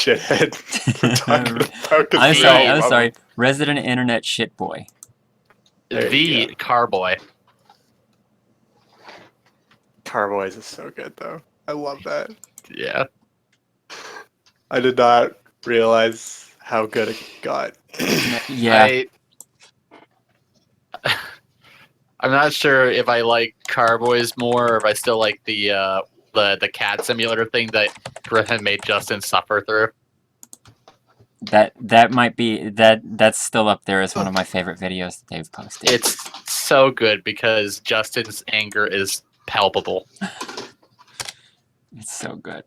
shithead for talking about I'm we sorry. all I'm love sorry. him. Resident Internet shit boy. There you The go. Carboy. Carboys is so good, though. I love that. Yeah. I did not realize how good it got. Yeah. I'm not sure if I like Carboys more or if I still like the cat simulator thing that Griffin made Justin suffer through. That might be that's still up there as one of my favorite videos that they've posted. It's so good because Justin's anger is palpable. It's so good.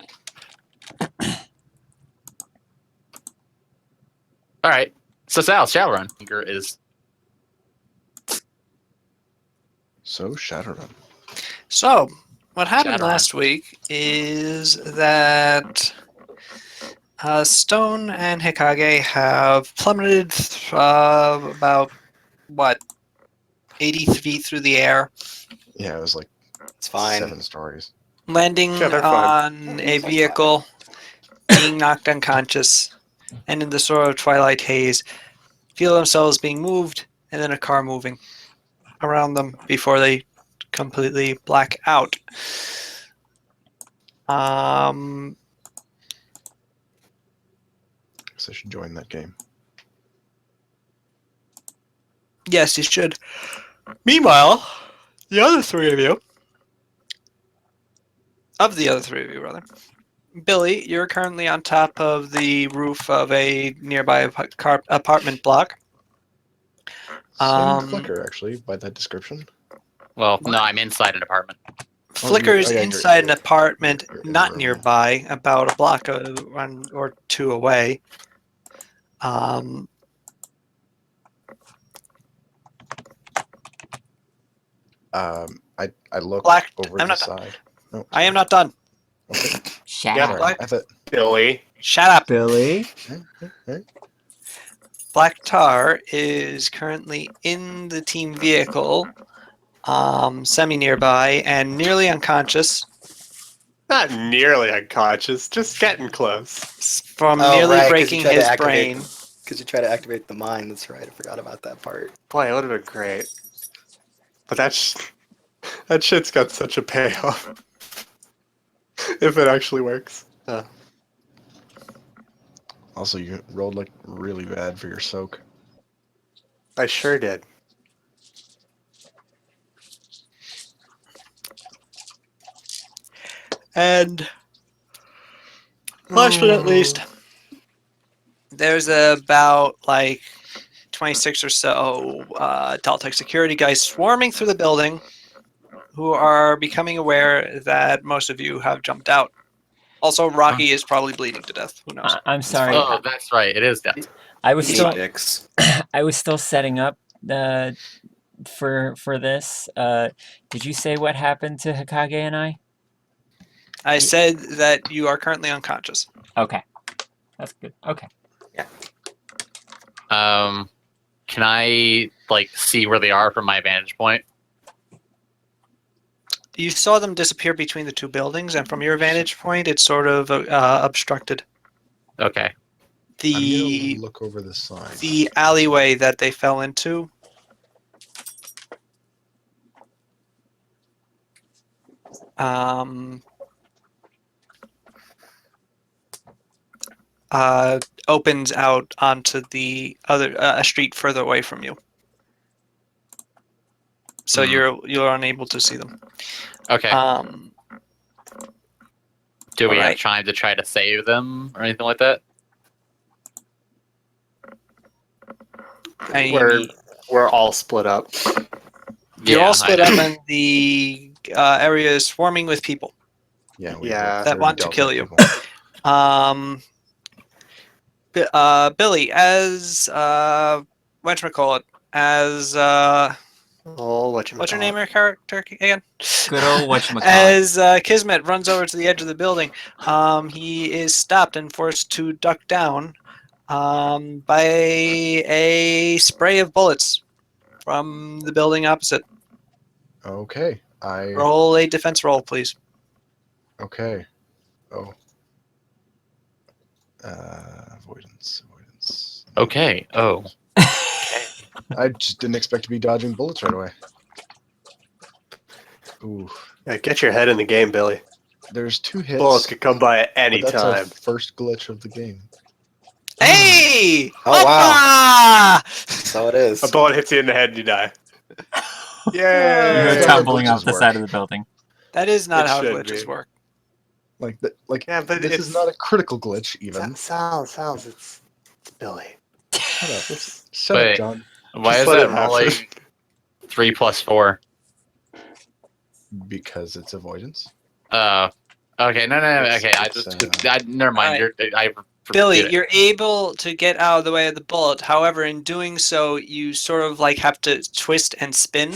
All right. So Sal, Shadowrun anger is So Shadowrun. So, what happened Shadowrun. last week is that Stone and Hikage have plummeted about, 80 feet through the air, Yeah, it was like It's fine. 7 stories. landing Yeah, they're fine. on a vehicle, being knocked unconscious, and in the sort of twilight haze, feel themselves being moved, and then a car moving around them before they completely black out. Guess I should join that game. Yes, you should. Meanwhile, the other three of you, rather, Billy, you're currently on top of the roof of a nearby apartment block. Same Flicker, actually, by that description. well, no, I'm inside an apartment. Flicker's yeah, inside an apartment you're in not the room. nearby, about a block one or two away. I look Black- over I'm the not done. side. No, I am not done. Okay. Shut Yeah, up, Black- I thought. Billy. Shut up. Billy. Black Tar is currently in the team vehicle, semi-nearby, and nearly unconscious Not nearly unconscious, just getting close. from Oh, nearly right, 'cause you breaking tried to his activate brain. Because you try to activate the mind. That's right. I forgot about that part. Boy, it would have been great. But that shit's got such a payoff. If it actually works. Also, you rolled like really bad for your soak. I sure did. And last but not least, there's about 26 or so Deltec security guys swarming through the building who are becoming aware that most of you have jumped out. Also, Rocky is probably bleeding to death. Who knows? I'm sorry. Oh, that's right. It is death. I was still Dicks. I was still setting up for this. Did you say what happened to Hikage and I? I said that you are currently unconscious. Okay. That's good. Okay. Can I see where they are from my vantage point? You saw them disappear between the two buildings, and from your vantage point, it's sort of obstructed. Okay. I'm The gonna look over the side. the alleyway that they fell into opens out onto the other a street further away from you. So you're unable to see them. Okay. Do we have alright. time to try to save them or anything like that? We're all split up. You're Yeah, all split I up, know. and the area is swarming with people. Yeah, Yeah. That want to 30 kill Delta you. people. Billy, as whatchamacallit, as Oh, what's your name, your character again? Good old whatchamacallit. As Kismet runs over to the edge of the building, he is stopped and forced to duck down by a spray of bullets from the building opposite. Okay, Roll a defense roll, please. Okay. Oh. Avoidance. Okay. Oh. I just didn't expect to be dodging bullets right away. Ooh, Yeah, get your head in the game, Billy. there's 2 hits. Bullets could come by at any but that's time. a first glitch of the game. Hey! Oh, wow. Ah! So it is. A bullet hits you in the head and you die. You're Yay! That's how tumbling off glitches the work. side of the building. That is not It how should glitches be. work. Yeah, but this is not a critical glitch even. Sounds. It's Billy. Shut up. Just, Shut Wait. up, John. Why just is let it it happen. rolling 3 plus 4? Because it's avoidance. Okay. No. It's- Okay. it's, Never mind. Alright. Billy, you're able to get out of the way of the bullet. However, in doing so, you sort of like have to twist and spin.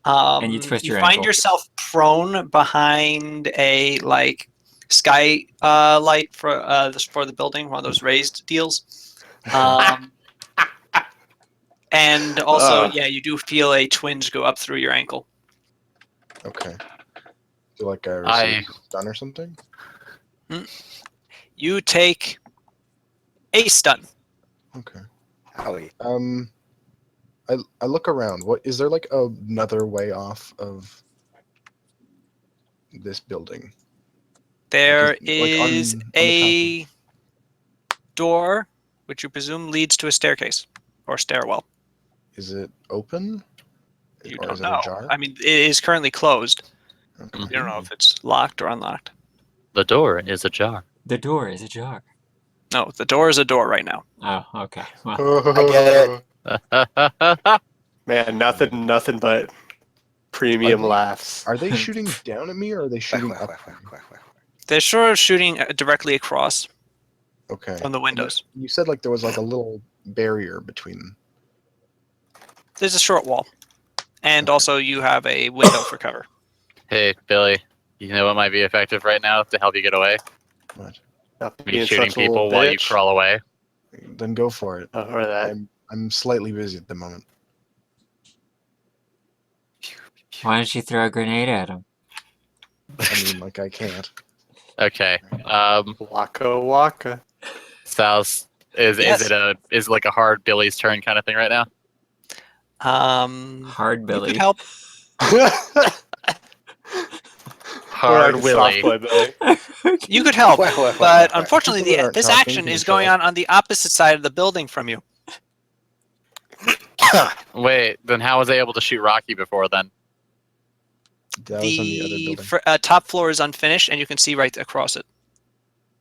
And you twist your find ankle. yourself prone behind a like sky light for the building, one of those raised deals. And also, yeah, you do feel a twinge go up through your ankle. Okay. Feel like I I- received a stun or something? You take a stun. Okay. Howie. I look around. What is there like another way off of this building? There Like, is on the a door, which you presume leads to a staircase or stairwell. Is it open? You Or don't is it know. ajar? I mean, it is currently closed. Okay. You don't know if it's locked or unlocked. The door is ajar. The door is ajar. No, the door is a door right now. Oh, okay. Well, I get it. Man, nothing but premium Are they- laughs. Are they shooting down at me or are they shooting Whack, up? whack, at me? whack, whack, whack. They're sort of shooting directly across Okay. from the windows. You said like there was like a little barrier between. There's a short wall. And Okay. also you have a window for cover. Hey, Billy. You know what might be effective right now to help you get away? What? Not Me being shooting such a little people while you bitch. crawl away. Then go for it. Or that. I'm slightly busy at the moment. why don't you throw a grenade at him? I mean, like I can't. Okay. Waka waka. Sal's, is Yes. it like a hard Billy's turn kind of thing right now? Hard You Billy. could help. Hard Willy. Soft boy, Billy. You could help. Whack, whack, whack, But whack. unfortunately, People that aren't this talking action can is show going up. on the opposite side of the building from you. Wait, then how was I able to shoot Rocky before then? That was on the other building. Top floor is unfinished, and you can see right across it.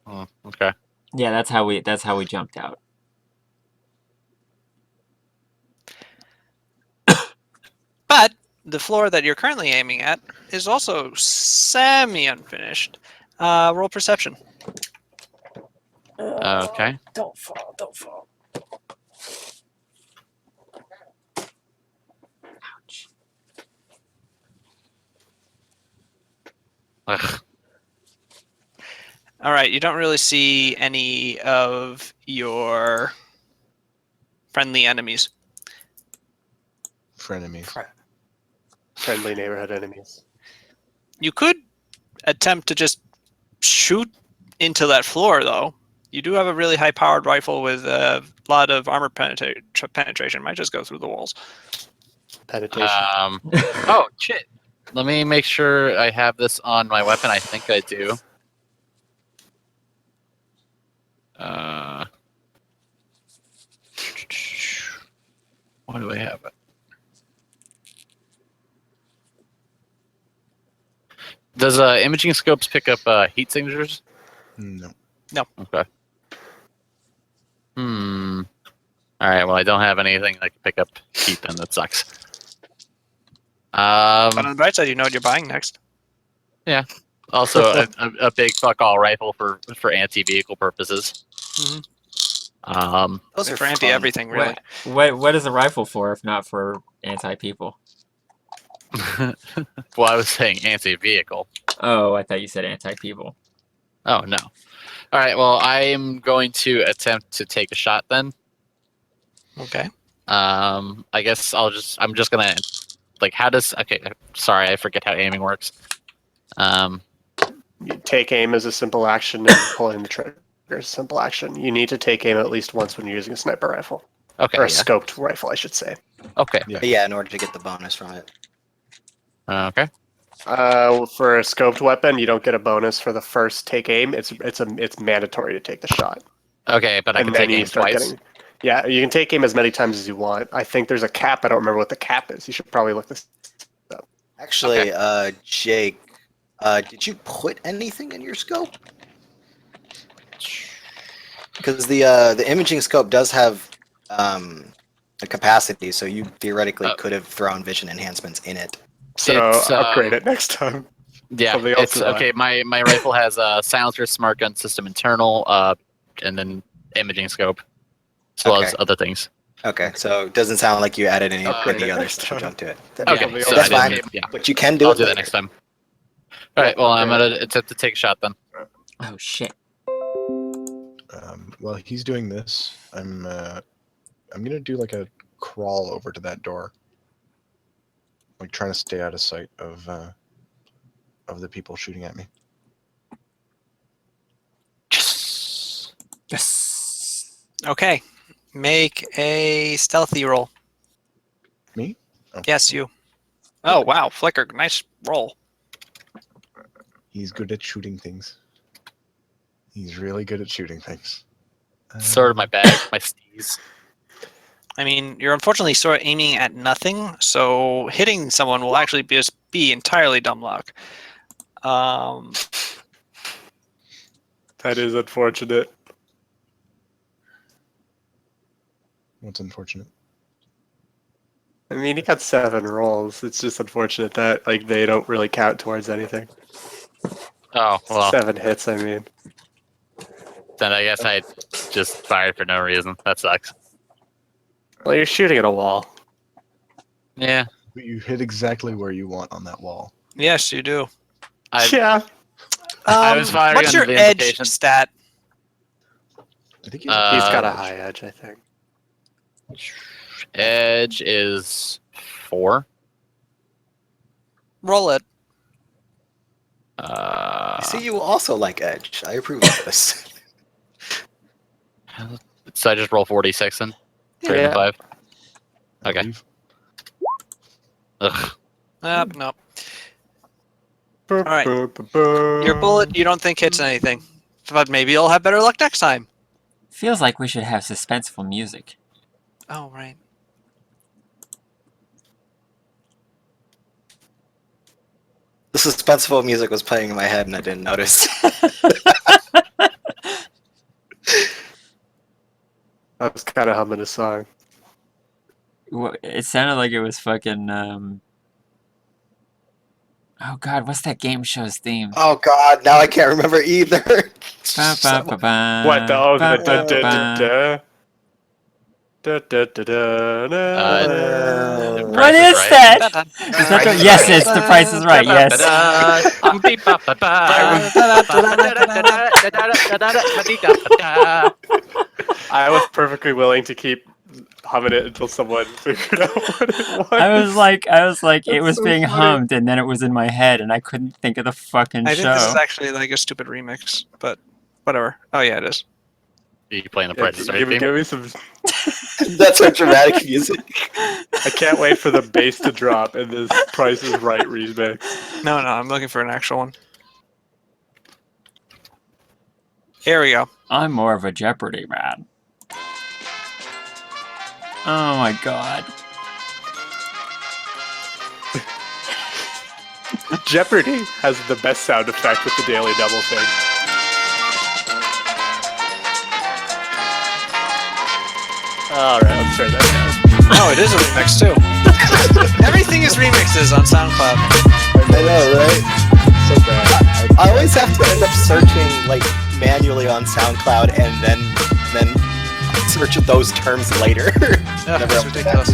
Oh, okay. Yeah, that's how we jumped out. But the floor that you're currently aiming at is also semi-unfinished. Roll perception. Okay. Don't fall, don't fall. Ouch. Ugh. All right, you don't really see any of your friendly enemies. Frenemies. Friendly neighborhood enemies. You could attempt to just shoot into that floor, though. You do have a really high-powered rifle with a lot of armor penetration. Might just go through the walls. Penetration. Oh, shit. Let me make sure I have this on my weapon. I think I do. Why do I have it? Does imaging scopes pick up heat signatures? No. Okay. All right. Well, I don't have anything that can pick up heat. Then that sucks. But on the bright side, you know what you're buying next. Also, a big fuck all rifle for anti-vehicle purposes. Mhm. Those are for anti-everything, really. What is a rifle for if not for anti-people? Well, I was saying anti-vehicle. Oh, I thought you said anti-people. Oh no. All right. Well, I am going to attempt to take a shot then. Okay. I guess I'm just gonna like okay, sorry, I forget how aiming works. You take aim as a simple action and pulling the trigger. simple action. You need to take aim at least once when you're using a sniper rifle. Okay. Or a Yeah. scoped rifle, I should say. Okay. Yeah, in order to get the bonus from it. Okay. For a scoped weapon, you don't get a bonus for the first take aim. It's mandatory to take the shot. Okay, but I can take aim twice. Yeah, you can take aim as many times as you want. I think there's a cap. I don't remember what the cap is. You should probably look this up. Actually, Jake, did you put anything in your scope? Because the imaging scope does have a capacity, so you theoretically could have thrown vision enhancements in it. So It's, upgrade it next time. Yeah, Something else it's to buy. okay. My rifle has a silencer, smart gun system internal, and then imaging scope, as well as Okay. other things. Okay, so it doesn't sound like you added any other next special time. junk to it. Okay, Something so else that's to buy. I fine. didn't, yeah, But you can do I'll it do that later. next time. All right. Well, I'm Okay. gonna attempt to take a shot then. Oh shit. While he's doing this, I'm gonna do like a crawl over to that door, like trying to stay out of sight of the people shooting at me. Yes. Okay. Make a stealthy roll. Me? Oh. Yes, you. Oh, wow. Flicker. Nice roll. He's good at shooting things. He's really good at shooting things. Sort of my bag, my steez. I mean, you're unfortunately sort of aiming at nothing, so hitting someone will actually just be entirely dumb luck. That is unfortunate. What's unfortunate? I mean, he got 7 rolls. It's just unfortunate that like they don't really count towards anything. Oh well, 7 hits, I mean. then I guess I just fired for no reason. That sucks. Well, you're shooting at a wall. Yeah. But you hit exactly where you want on that wall. Yes, you do. Yeah. I was firing What's your under the edge implication- stat? I think He's got a edge. high edge, I think. Edge is 4. Roll it. See, you also like Edge. I approve of this. So I just roll 46 then? Greater Yeah. than 5? I Okay. believe. Ugh. No. right. Your bullet, you don't think hits anything. But maybe you'll have better luck next time. Feels like we should have suspenseful music. Oh, right. The suspenseful music was playing in my head and I didn't notice. I was kind of humming a song. It sounded like it was fucking. Oh god, what's that game show's theme? Oh god, now I can't remember either. Ba, ba, ba, ba, What the? Oh, ba, the ba, da, ba. da, da, da, da, da, da, da. What Price is Right. that? Da-da. Is that the, yes, it's The Price is Right. Yes. I was perfectly willing to keep humming it until someone figured out what it was. I was like, it That's was so being funny. hummed, and then it was in my head, and I couldn't think of the fucking I show. think this is actually like a stupid remix, but whatever. Oh, yeah, it is. Are you playing the Yeah, Price is Right give, me, theme? give me some. That's our dramatic music. I can't wait for the bass to drop in this Price is Right remix. No, I'm looking for an actual one. Here we go. I'm more of a Jeopardy man. Oh my god. Jeopardy has the best sound effect with the daily double thing. Alright, let's try that Oh, it is a remix too. Everything is remixes on SoundCloud. I know, right? So bad. I always have to end up searching like manually on SoundCloud and then search those terms later. Yeah, that's ridiculous.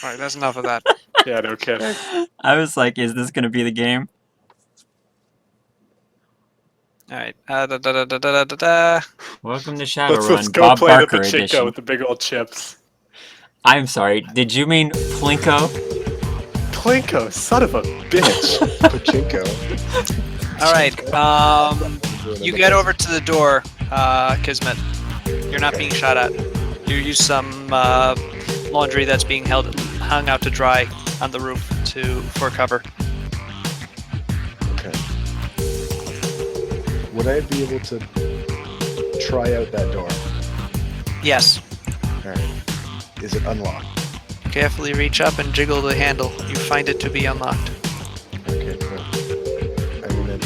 Alright, that's enough of that. Yeah, no kidding. I was like, is this gonna be the game? Alright. Da-da-da-da-da-da-da. Welcome to Let's Shadowrun, go Bob play Barker the pachinko edition. with the big old chips. I'm sorry, did you mean Plinko? Plinko, son of a bitch. Pachinko. All right. You get over to the door, Kismet. You're not being shot at. You use some laundry that's being hung out to dry on the roof for cover. Okay. Would I be able to try out that door? Yes. All right. Is it unlocked? Carefully reach up and jiggle the handle. You find it to be unlocked. Okay, cool. I'm gonna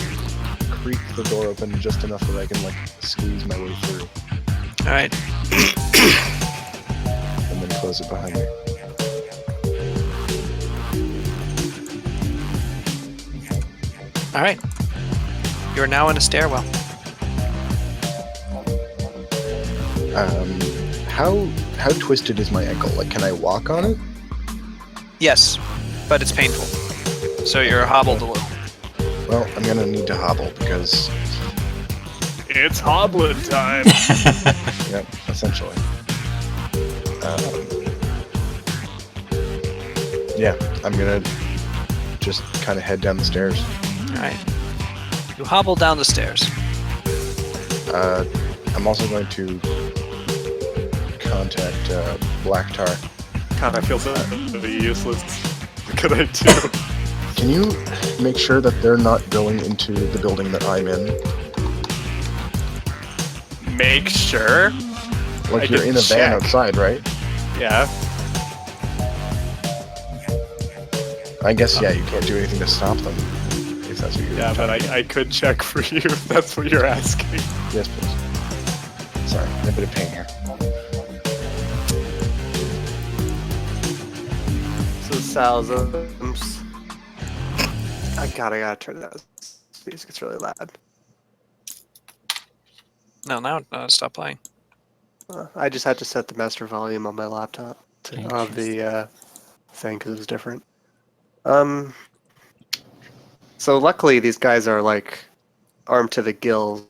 creak the door open just enough that I can like squeeze my way through, All right. and then close it behind me. All right. You're now in a stairwell. How twisted is my ankle? Like, can I walk on it? Yes, but it's painful. So you're hobbled a little. Well, I'm gonna need to hobble because, It's hobbling time. yeah, essentially. Yeah, I'm gonna just kind of head down the stairs. All right. You hobble down the stairs. I'm also going to contact Black Tar. God, I feel so useless. What can I do? Can you make sure that they're not going into the building that I'm in? Make sure. Like, I you're can in a van check. outside, right? Yeah. I guess, yeah, you can't do anything to stop them. If that's what you're Yeah, but I could check for you if that's what you're asking. Yes, please. Sorry, I'm in a bit of pain here. So thousands. I gotta turn that. Music gets really loud. No, now stop playing. I just had to set the master volume on my laptop to the thing because it was different. So luckily these guys are like armed to the gills.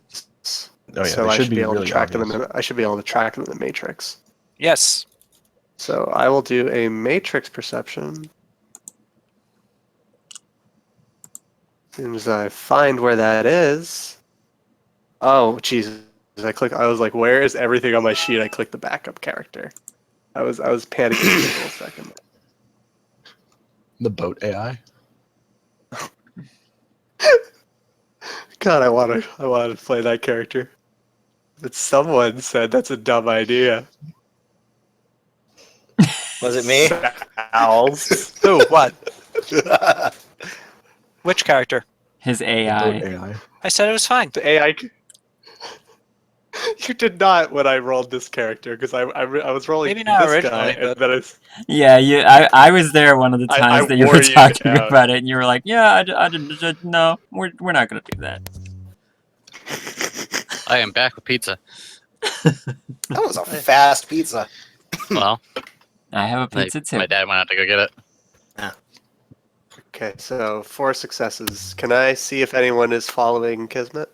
Oh, yeah, so they I should should be be able really to track them. obvious. I should be able to track them in the matrix. Yes. So I will do a matrix perception. As soon as I find where that is. Oh Jesus! I was like, "Where is everything on my sheet?" I clicked the backup character. I was panicking for a little second. The boat AI? God, I want to play that character. But someone said that's a dumb idea. Was it me? Owls. Ooh, what? Which character? His The AI. boat AI. I said it was fine. The AI. You did not when I rolled this character because I was rolling Maybe not this guy originally, and then Yeah, I was there one of the I times that you wore were you talking out. about it, and you were like, "Yeah, I didn't. No, we're not gonna do that." I am back with pizza. That was a fast pizza. Well, I have a pizza too. my dad went out to go get it. Okay, so 4 successes. Can I see if anyone is following Kismet?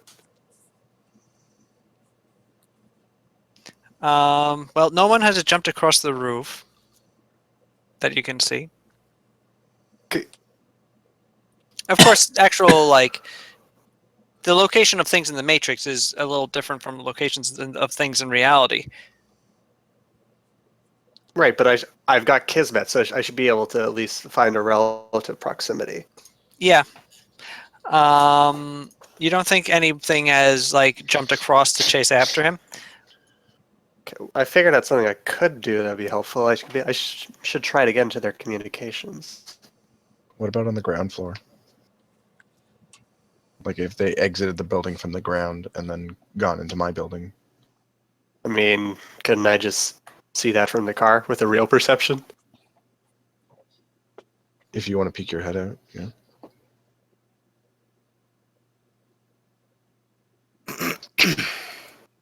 Well, no one has jumped across the roof that you can see. Okay. Of course, actual like the location of things in the Matrix is a little different from locations of things in reality. Right, but I've got Kismet, so I should be able to at least find a relative proximity. Yeah. You don't think anything has like jumped across to chase after him? Okay, I figured out something I could do that'd be helpful. I should try to get into their communications. What about on the ground floor? Like, if they exited the building from the ground and then gone into my building. I mean, couldn't I just see that from the car with a real perception? If you want to peek your head out, yeah.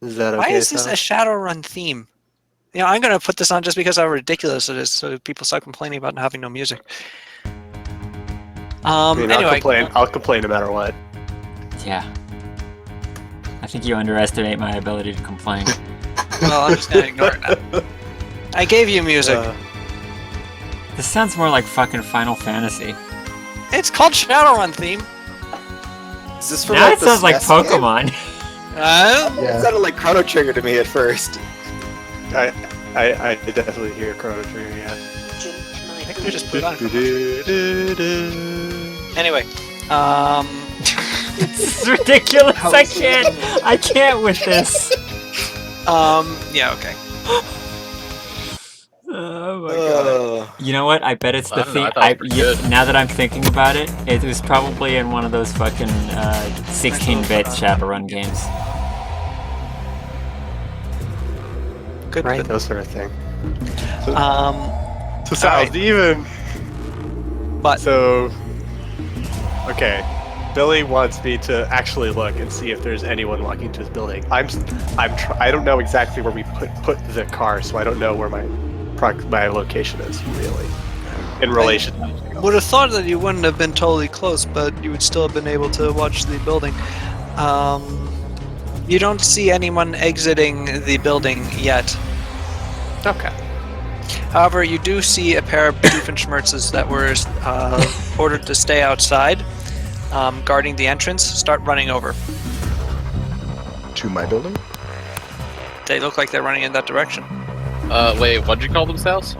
Is that okay? Why is this Sal? a Shadowrun theme? You know, I'm going to put this on just because how ridiculous it is, so people start complaining about not having no music. I mean, Anyway, I'll complain no matter what. Yeah. I think you underestimate my ability to complain. well, I'm just going to ignore it now. I gave you music. This sounds more like fucking Final Fantasy. It's called Shadowrun theme. Is this from Now like it the sounds like SNES game? Pokemon. It Yeah. sounded like Chrono Trigger to me at first. I definitely hear Chrono Trigger. Yeah. I think they just put it on. Do-do-do-do. Anyway, This is ridiculous. I can't with this. yeah, okay. Oh my god. You know what? I bet it's I the don't know, theme. I thought it was pretty good. Now that I'm thinking about it, it was probably in one of those fucking 16-bit Shadowrun games. Good. Right, Good. those sort of thing. Um, So sounds even. but So, okay, Billy wants me to actually look and see if there's anyone walking into his building. I don't know exactly where we put the car, so I don't know where my location is really in relation. would have thought that you wouldn't have been totally close, but you would still have been able to watch the building. You don't see anyone exiting the building yet. Okay. However, you do see a pair of Doofenshmirtzes that were ordered to stay outside, guarding the entrance, start running over. To my building? They look like they're running in that direction. Wait, what'd you call themselves?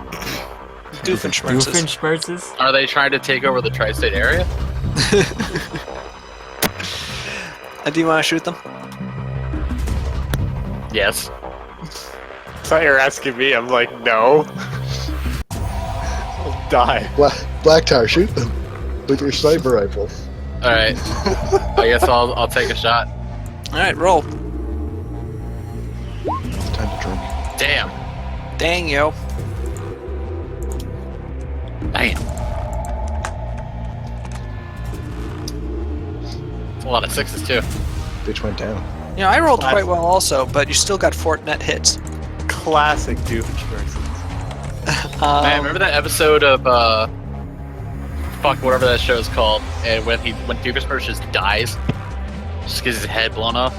Doofenshmirtzes. Doofenshmirtzes? Are they trying to take over the tri-state area? Do you want to shoot them? Yes. I thought you were asking me. I'm like, no. I'll die. Black Tar, shoot them with your sniper rifle. All right. I guess I'll take a shot. All right, roll. It's time to drink. Damn. Dang, yo. Damn. It's a lot of sixes too. Bitch went down. You know, I rolled quite well also, but you still got 4 net hits. Classic Doofenshmirtz. Man, remember that episode of fuck whatever that show is called, and when Doofenshmirtz just dies, just gets his head blown off.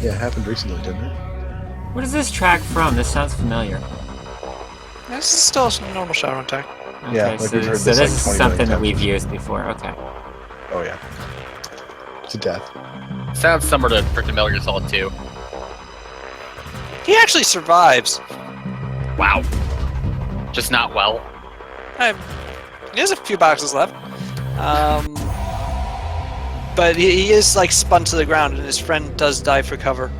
Yeah, it happened recently, didn't it? What is this track from? This sounds familiar. This is still a normal Shadowrun attack. Okay, Yeah, like so, we've heard so this, this like, is 20 something million that we've times. used before. Okay. Oh yeah. To death. Sounds similar to freaking Metal Gear Solid 2. He actually survives. Wow. Just not well. He has a few boxes left. But he is like spun to the ground, and his friend does dive for cover.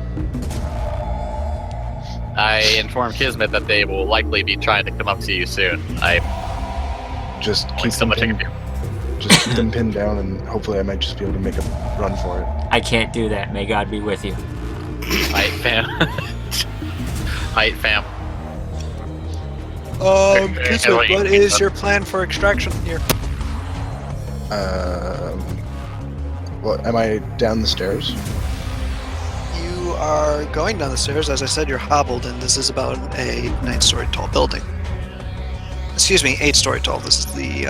I informed Kismet that they will likely be trying to come up to you soon. I Just only keep so them much I can pinned, do. just keep them pinned down, and hopefully I might just be able to make a run for it. I can't do that. May God be with you. Aight, fam. Aight, fam. Kismet, what is your plan for extraction here? What? Am I down the stairs? You are going down the stairs. As I said, you're hobbled, and this is about a 9-story tall building. Excuse me, 8-story tall. This is the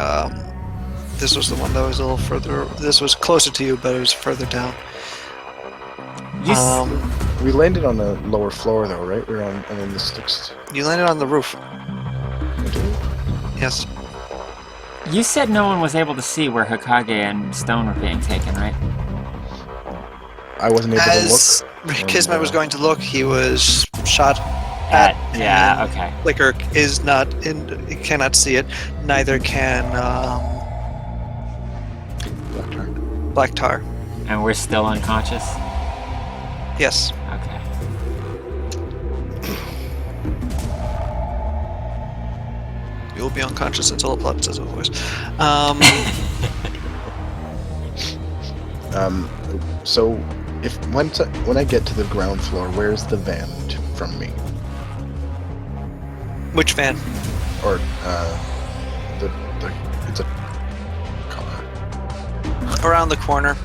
this was the one that was a little further. This was closer to you, but it was further down. We landed on the lower floor, though, right? We're on the 6th. You landed on the roof. Yes. You said no one was able to see where Hokage and Stone were being taken, right? I wasn't able As to look. Kismet was going to look, he was shot Yeah, and okay. Flicker is not in. He cannot see it. Neither can Black Tar. Black Tar. And we're still unconscious? Yes. Okay. You'll be unconscious until the plot says otherwise. So, when I get to the ground floor, where's the van from me? Which van? Or it's a car. Around the corner,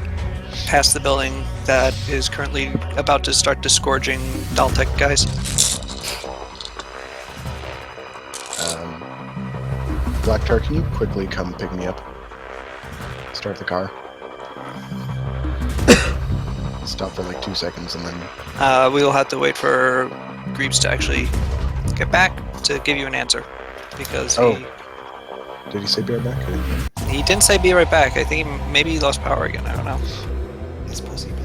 past the building that is currently about to start disgorging Daltech guys. Black Tar, can you quickly come pick me up? Start the car. Stop for like 2 seconds and then... We will have to wait for Greaves to actually get back to give you an answer. Because Oh. Did he say be right back? He didn't say be right back. I think maybe he lost power again. I don't know. It's possible.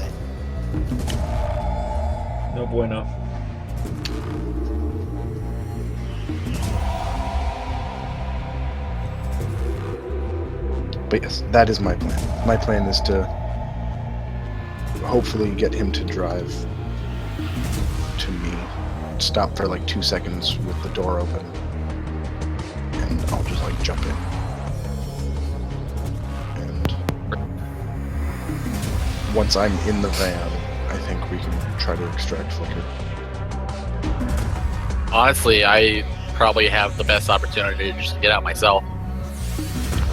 No bueno. But yes, that is my plan. My plan is to hopefully get him to drive to me, stop for like 2 seconds with the door open, and I'll just like jump in. And once I'm in the van, I think we can try to extract Flicker. Honestly, I probably have the best opportunity to just get out myself.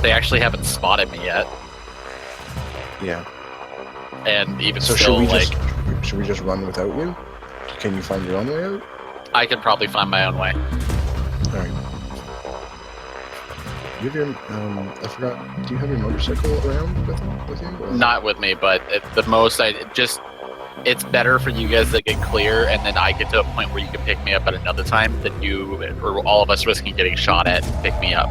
They actually haven't spotted me yet, Yeah. and even So still, should we just run without you? Can you find your own way out? I can probably find my own way. All right. Do you have your I forgot. Do you have your motorcycle around with you? Or- Not with me, but at the most, it's better for you guys to get clear, and then I get to a point where you can pick me up at another time than you or all of us risking getting shot at to pick me up.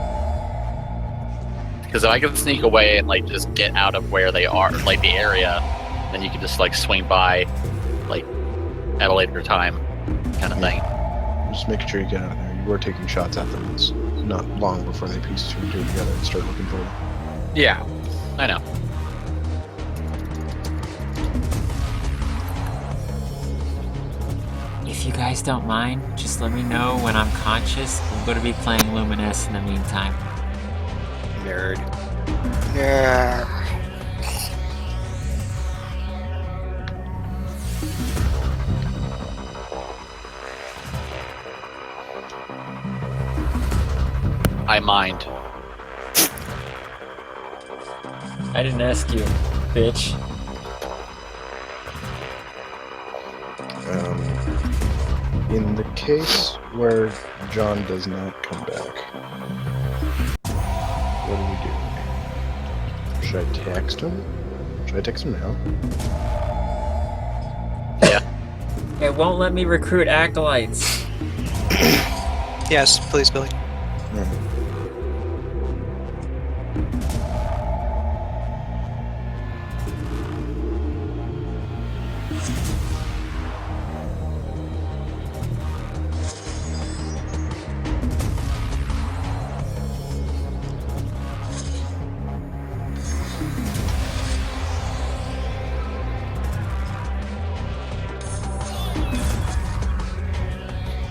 Because if I can sneak away and like just get out of where they are, like the area, then you can just like swing by, like at a later time, kind of thing. Just make sure you get out of there. You were taking shots at them. It's not long before they piece two and two together and start looking for you. Yeah, I know. If you guys don't mind, just let me know when I'm conscious. I'm going to be playing Luminous in the meantime. Nerd. Nerd. I mind. I didn't ask you, bitch. In the case where John does not come back, what do we do? Should I text him? Should I text him now? Yeah. It won't let me recruit acolytes. Yes, please, Billy. Alright.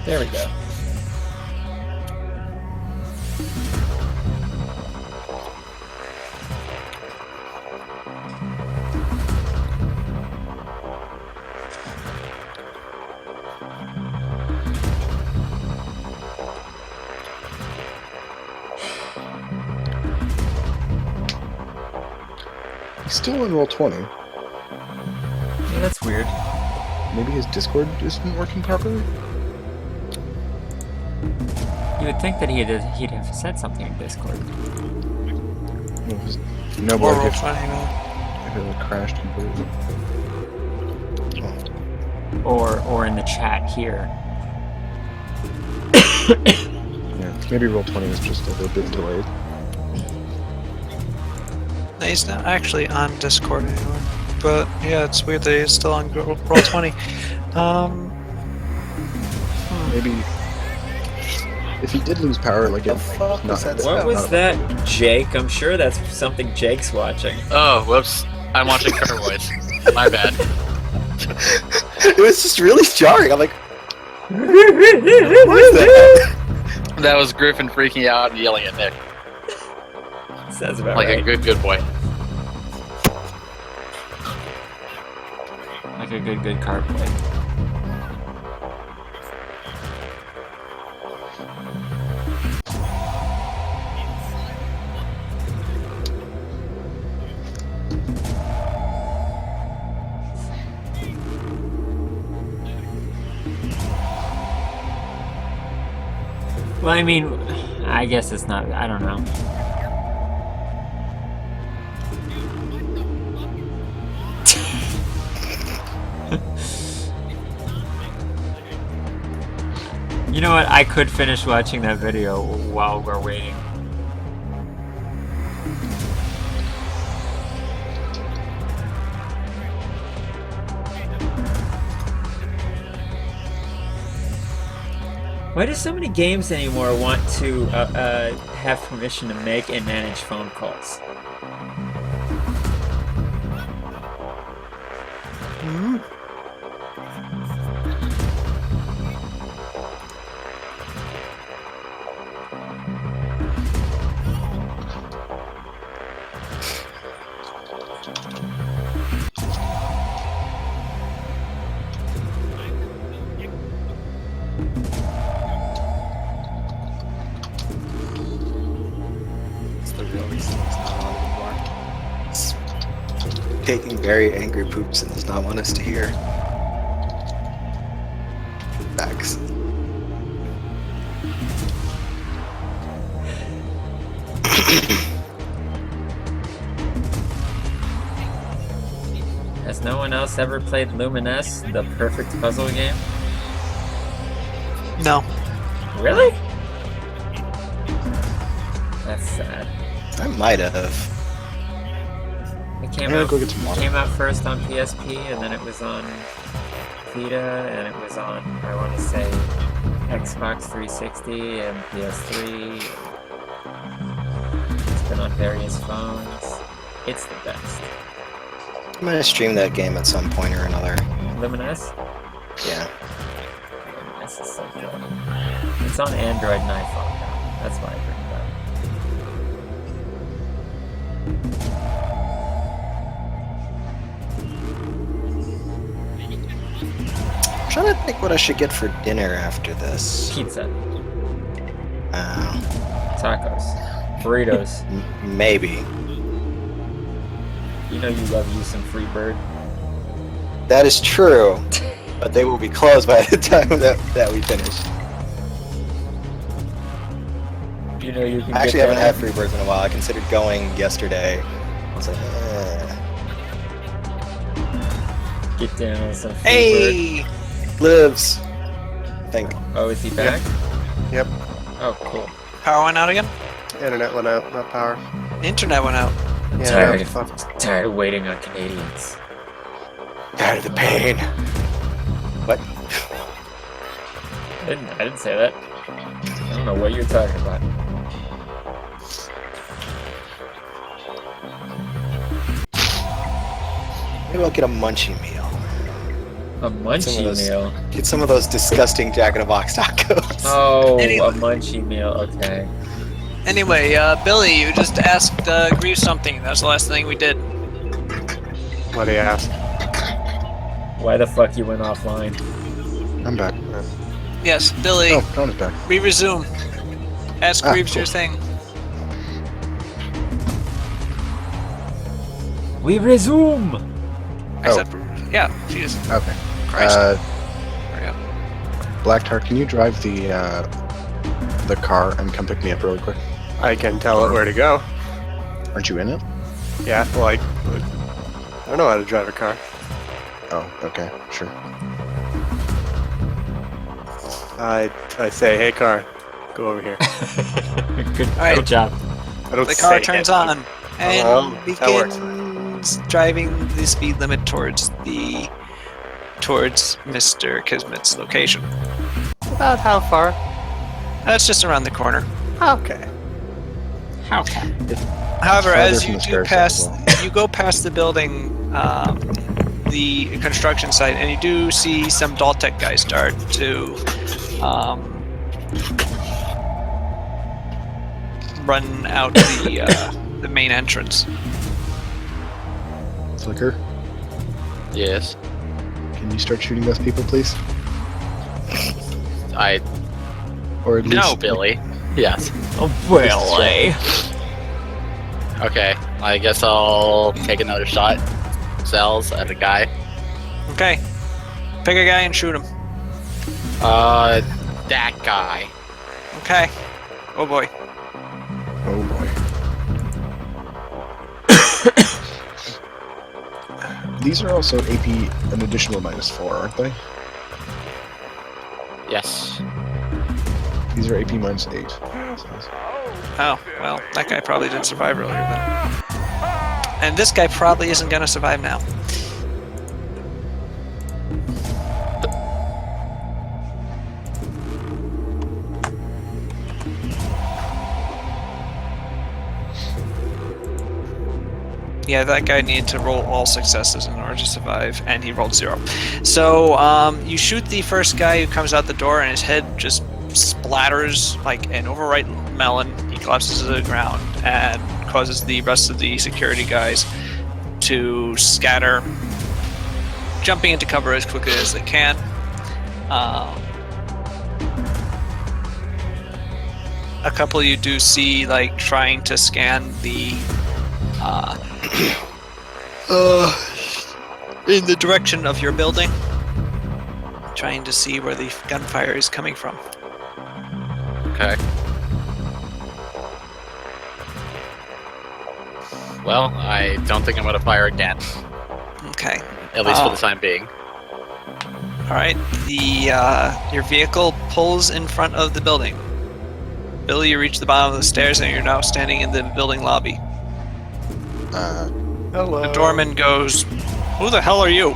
There we go. He's still on roll 20. Yeah, that's weird. Maybe his Discord isn't working properly? You would think that he'd have said something in Discord. No, Or but roll if 20, it had crashed completely. Or in the chat here. Yeah, maybe roll 20 is just a little bit delayed. No, he's not actually on Discord anymore. But yeah, it's weird that he's still on roll 20. Maybe if he did lose power, like The it, fuck was that What sound? was that, Jake? I'm sure that's something Jake's watching. Oh, whoops. I'm watching Carboys. My bad. It was just really jarring. I'm like, what is that? That was Griffin freaking out and yelling at Nick. Sounds about Like right. a good boy. Like a good card boy. Well, I mean, I guess it's not. I don't know. You know what? I could finish watching that video while we're waiting. Why do so many games anymore want to have permission to make and manage phone calls? It's the real reason he's not on anymore. He's taking very angry poops and does not want us to hear. Facts. Has no one else ever played Luminous, the perfect puzzle game? No. Really? That's sad. I might have. It I'm came gonna out, go get some water. came out first on PSP, and then it was on Vita, and it was on, I want to say, Xbox 360 and PS3. It's been on various phones. It's the best. I'm gonna stream that game at some point or another. Luminous? Yeah. Luminous is so good. It's on Android and iPhone now. That's why I bring it up. I'm trying to think what I should get for dinner after this. Pizza. Uh, Tacos. Burritos. Maybe. You know you love you some free bird. That is true, but they will be closed by the time that we finish. You know you can I actually get haven't down- had Freebirds in a while. I considered going yesterday. I was like, Get down on some free bird. Hey! lives. I think. Oh, is he back? Yep. Oh, cool. Power went out again? Internet went out, not power. The internet went out. Yeah, Tired. fuck. Tired of waiting on Canadians. Tired of the pain. What? I didn't say that. I don't know what you're talking about. Maybe I'll get a munchie meal. A munchie those- meal. Get some of those disgusting Jack in the Box tacos. Oh, Anyway. a munchie meal. Okay. Anyway, Billy, you just asked Grief something. That's the last thing we did. What do you ask? Why the fuck you went offline? I'm back. Yes, Billy, Oh, Dawn is back. we resume. Ask Ah, Greaves cool. your thing. We resume. Except, yeah, Jesus Okay. Christ. Hurry up. Black Tar, can you drive the car and come pick me up really quick? I can tell it where to go. Aren't you in it? Yeah, well, I don't know how to drive a car. Oh, okay, sure. I say, hey car, go over here. Good, Alright. good job. I don't The car say turns it. on and Oh, that works. begins driving the speed limit towards Mr. Kismet's location. About how far? That's just around the corner. Okay. How can? However, Farther as from you the do stairs pass, as you go past the building, the construction site, and you do see some Daltech guys start to run out the main entrance. Flicker, Yes. can you start shooting those people, please? Or at least No, Billy. Yes. Oh, really? Okay. I guess I'll take another shot. Cells at a guy. Okay, pick a guy and shoot him. That guy. Okay. Oh boy. Oh boy. These are also AP an additional -4, aren't they? Yes. These are AP -8. Oh, well, that guy probably didn't survive earlier then. And this guy probably isn't gonna survive now. Yeah, that guy needed to roll all successes in order to survive, and he rolled 0. So you shoot the first guy who comes out the door, and his head just splatters like an overripe melon. He collapses to the ground and causes the rest of the security guys to scatter, jumping into cover as quickly as they can. A couple of you do see like trying to scan the in the direction of your building, trying to see where the gunfire is coming from. Okay. Well, I don't think I'm going to fire again, Okay. at least for the time being. All right. Your vehicle pulls in front of the building. Billy, you reach the bottom of the stairs, and you're now standing in the building lobby. Hello. The doorman goes, "Who the hell are you?"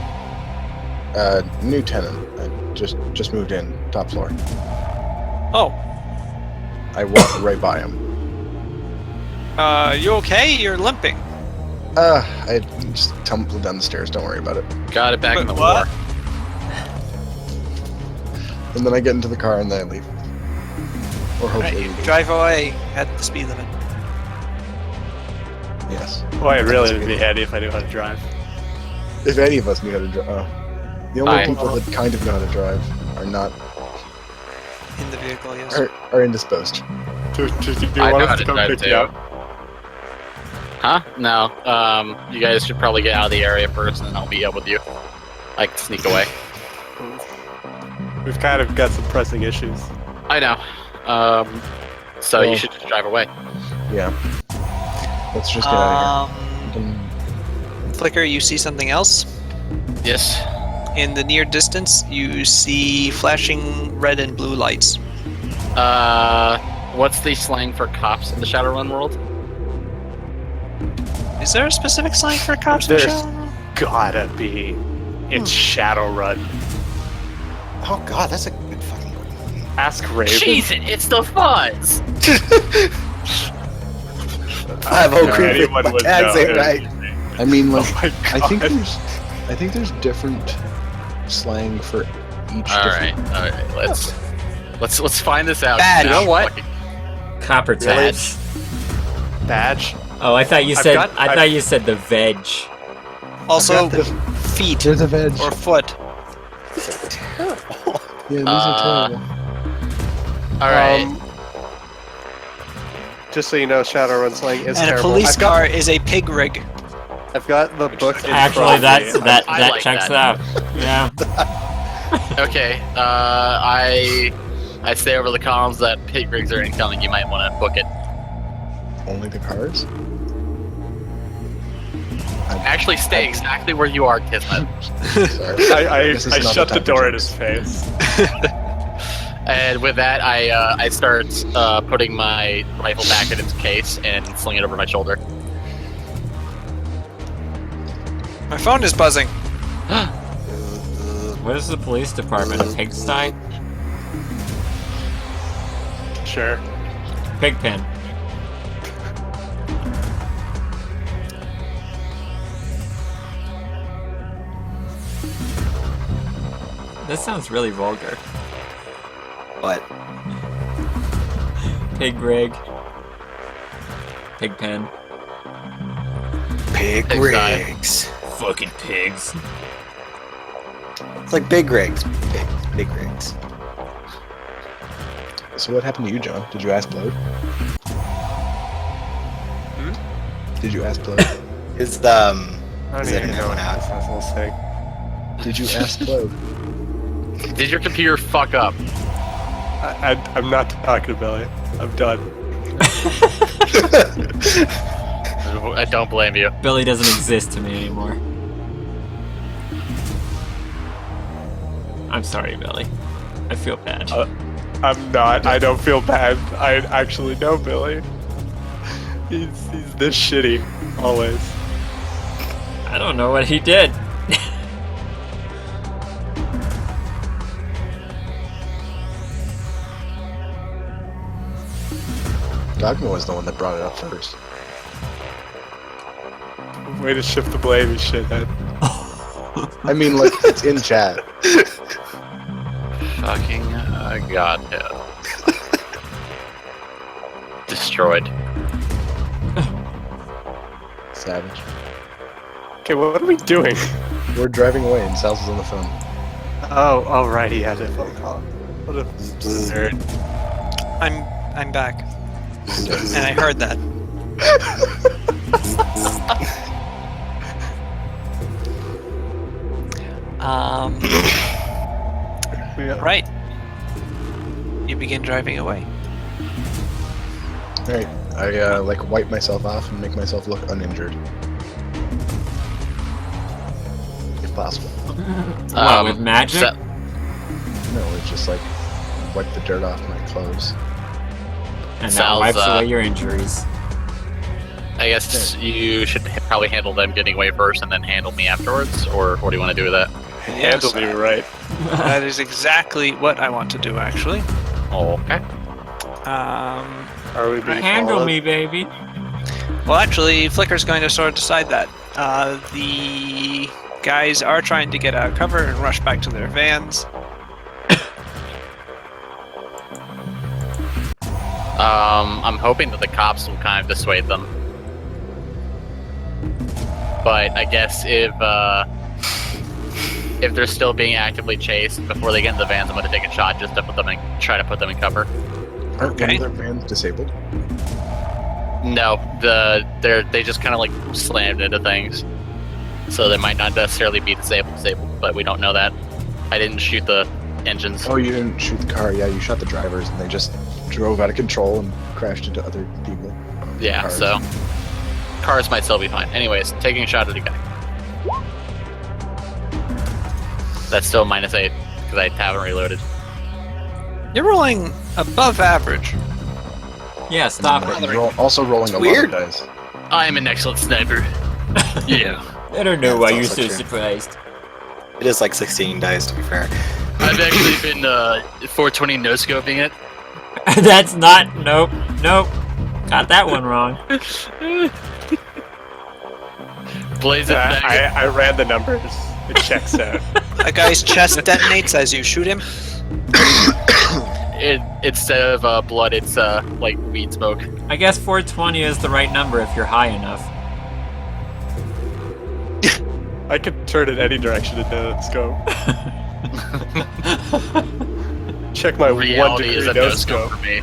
New tenant. I just moved in, top floor. Oh, I walked right by him. you okay? You're limping. I just tumbled down the stairs. Don't worry about it. Got it back in the What? war. And then I get into the car and then I leave. Or All right, hopefully you leave. drive away at the speed limit. Yes. Boy, it really would be handy if I knew how to drive. If any of us knew how to drive. The only Fine. people that kind of know how to drive are not In the vehicle, yes. are indisposed. Do you I want know us how to to come drive pick too. you up? Huh? No. You guys should probably get out of the area first, and then I'll meet up with you. I can sneak away. We've kind of got some pressing issues. I know. So Well- you should just drive away. Yeah. Let's just get out of here. Flicker, you see something else? Yes. In the near distance, you see flashing red and blue lights. What's the slang for cops in the Shadowrun world? Is there a specific slang for cops? There's- Michelle? Gotta be. It's Shadowrun. Oh god, that's a good fucking word. Ask Raven. Jeez, it's the fuzz! I have Yeah, Oak Creek anyone with would my tags know. ain't right. I mean, like, Oh my I god. think there's different slang for each All right, different. let's find this out. Badge. You know what? Copper Really? tabs. Badge. Oh, I thought you I've said. got- I thought you said the veg. Also, The- feet There's a veg. or foot. Yeah, these are terrible. All right. Just so you know, Shadowrun slang is And a terrible. police I've got, car is a pig rig. I've got the book in Actually, front of that's me. that I that like checks that. out. Yeah. Okay. I say over the columns that pig rigs are incoming. You might want to book it. Only the cars? Actually, stay exactly where you are, Kismet. Sorry. I This is I not shut the the time door for in his face. And with that, I start putting my rifle back in its case and sling it over my shoulder. My phone is buzzing. What is the police department? A pigsty? Sure. Pigpen. This sounds really vulgar. But Pig rig. Pigpen. pig Pig rigs. Fucking pigs. It's like big rigs. Big rigs. So what happened to you, John? Did you ask Blode? Did you ask Blode? Is I Is don't that even an know what out? this whole thing. Did you ask Blode? Did your computer fuck up? I'm not talking to Billy. I'm done. I don't blame you. Billy doesn't exist to me anymore. I'm sorry, Billy. I feel bad. I'm not. I don't feel bad. I actually know Billy. He's this shitty always. I don't know what he did. Dogma was the one that brought it up first. Way to shift the blame, you shithead. I mean, like, it's in chat. Fucking godhead. Destroyed. Savage. Okay, what are we doing? We're driving away and Sal's is on the phone. Oh, right, he had a phone call. What a nerd. I'm back, and I heard that. Yeah. Right. You begin driving away. Alright, I like wipe myself off and make myself look uninjured. If possible. What, with magic? No, it's just like wipe the dirt off my clothes. And that Sal's, wipes away your injuries. I guess you should probably handle them getting away first and then handle me afterwards, or what do you want to do with that? Handle me right. That is exactly what I want to do, actually. Okay. Are we being Handle followed? me, baby. Well, actually, Flicker's going to sort of decide that. The guys are trying to get out of cover and rush back to their vans. I'm hoping that the cops will kind of dissuade them. But I guess if they're still being actively chased before they get in the vans, I'm going to take a shot just to try to put them in cover. Aren't Okay. one of their vans disabled? No, they just kind of like slammed into things, so they might not necessarily be disabled, but we don't know that. I didn't shoot the engines. Oh, you didn't shoot the car. Yeah, you shot the drivers, and they just drove out of control and crashed into other people. Yeah, Cars. so cars might still be fine. Anyways, taking a shot at a guy. That's still -8 because I haven't reloaded. You're rolling above average. Yeah, stop But it. you're also rolling a weird. lot of dice. I am an excellent sniper. Yeah. I don't know That's why you're also so true. surprised. It is like 16 dice, to be fair. I've actually been 420 no-scoping it. That's not. Nope. Got that one wrong. Blaze it back. I ran the numbers. It checks out. A guy's chest detonates as you shoot him. Instead of blood, it's like weed smoke. I guess 420 is the right number if you're high enough. I could turn it any direction into the scope. Check my 1 Reality is degree a no no-scope scope. for me.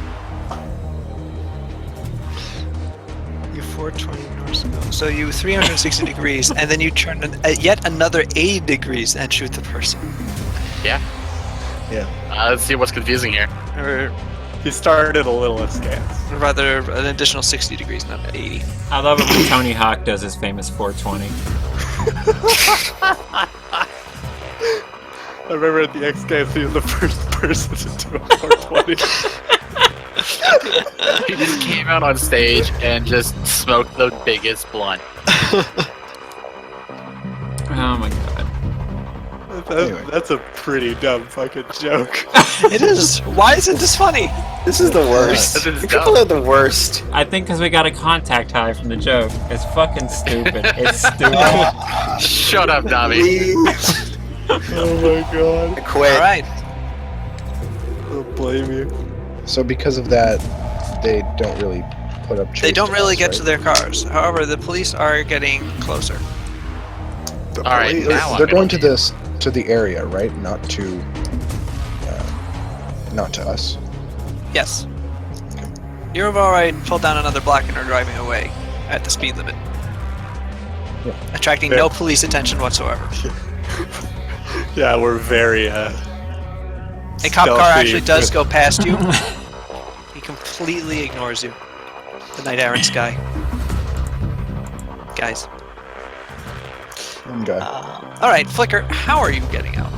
You 420 north scope. So you 360 degrees, and then you turn yet another 80 degrees and shoot the person. Yeah. Yeah. Let's see what's confusing here. Or He started a little askance. rather, an additional 60 degrees, not 80. I love it when Tony Hawk does his famous 420. I remember at the X Games, he was the first person to do a 420. He just came out on stage and just smoked the biggest blunt. Oh my god. That's a pretty dumb fucking joke. It is. Why isn't this funny? This is the worst. This is People dumb. are the worst. I think because we got a contact high from the joke. It's fucking stupid. It's stupid. Shut up, Nami. Please Oh my god. quit. All right. I'll blame you. So because of that, they don't really put up. They don't really get right? to their cars. However, the police are getting closer. All right, They're, now I'm they're going gonna to the area, right? Not to us. Yes. You've already pulled down another block and are driving away at the speed limit. Yeah. Attracting no police attention whatsoever. Yeah, we're very A cop car actually does go past you. He completely ignores you. The Knight Errant's guy. Guys. One guy. All right, Flicker, how are you getting out?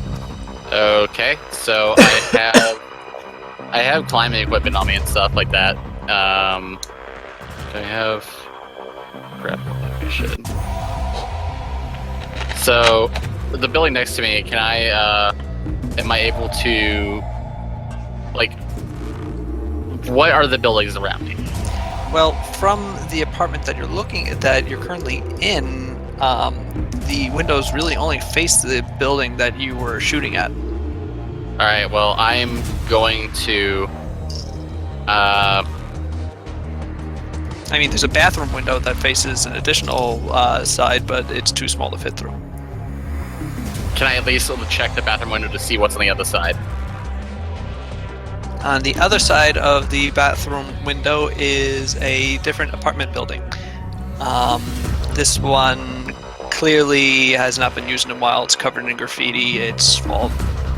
Okay, so I have climbing equipment on me and stuff like that. Do I have crap? I should. So the building next to me, can I? Am I able to? Like, what are the buildings around me? Well, from the apartment that you're currently in, The windows really only face the building that you were shooting at. All right. Well, I'm going to. I mean, there's a bathroom window that faces an additional side, but it's too small to fit through. Can I at least check the bathroom window to see what's on the other side? On the other side of the bathroom window is a different apartment building. This one clearly has not been used in a while. It's covered in graffiti. It's all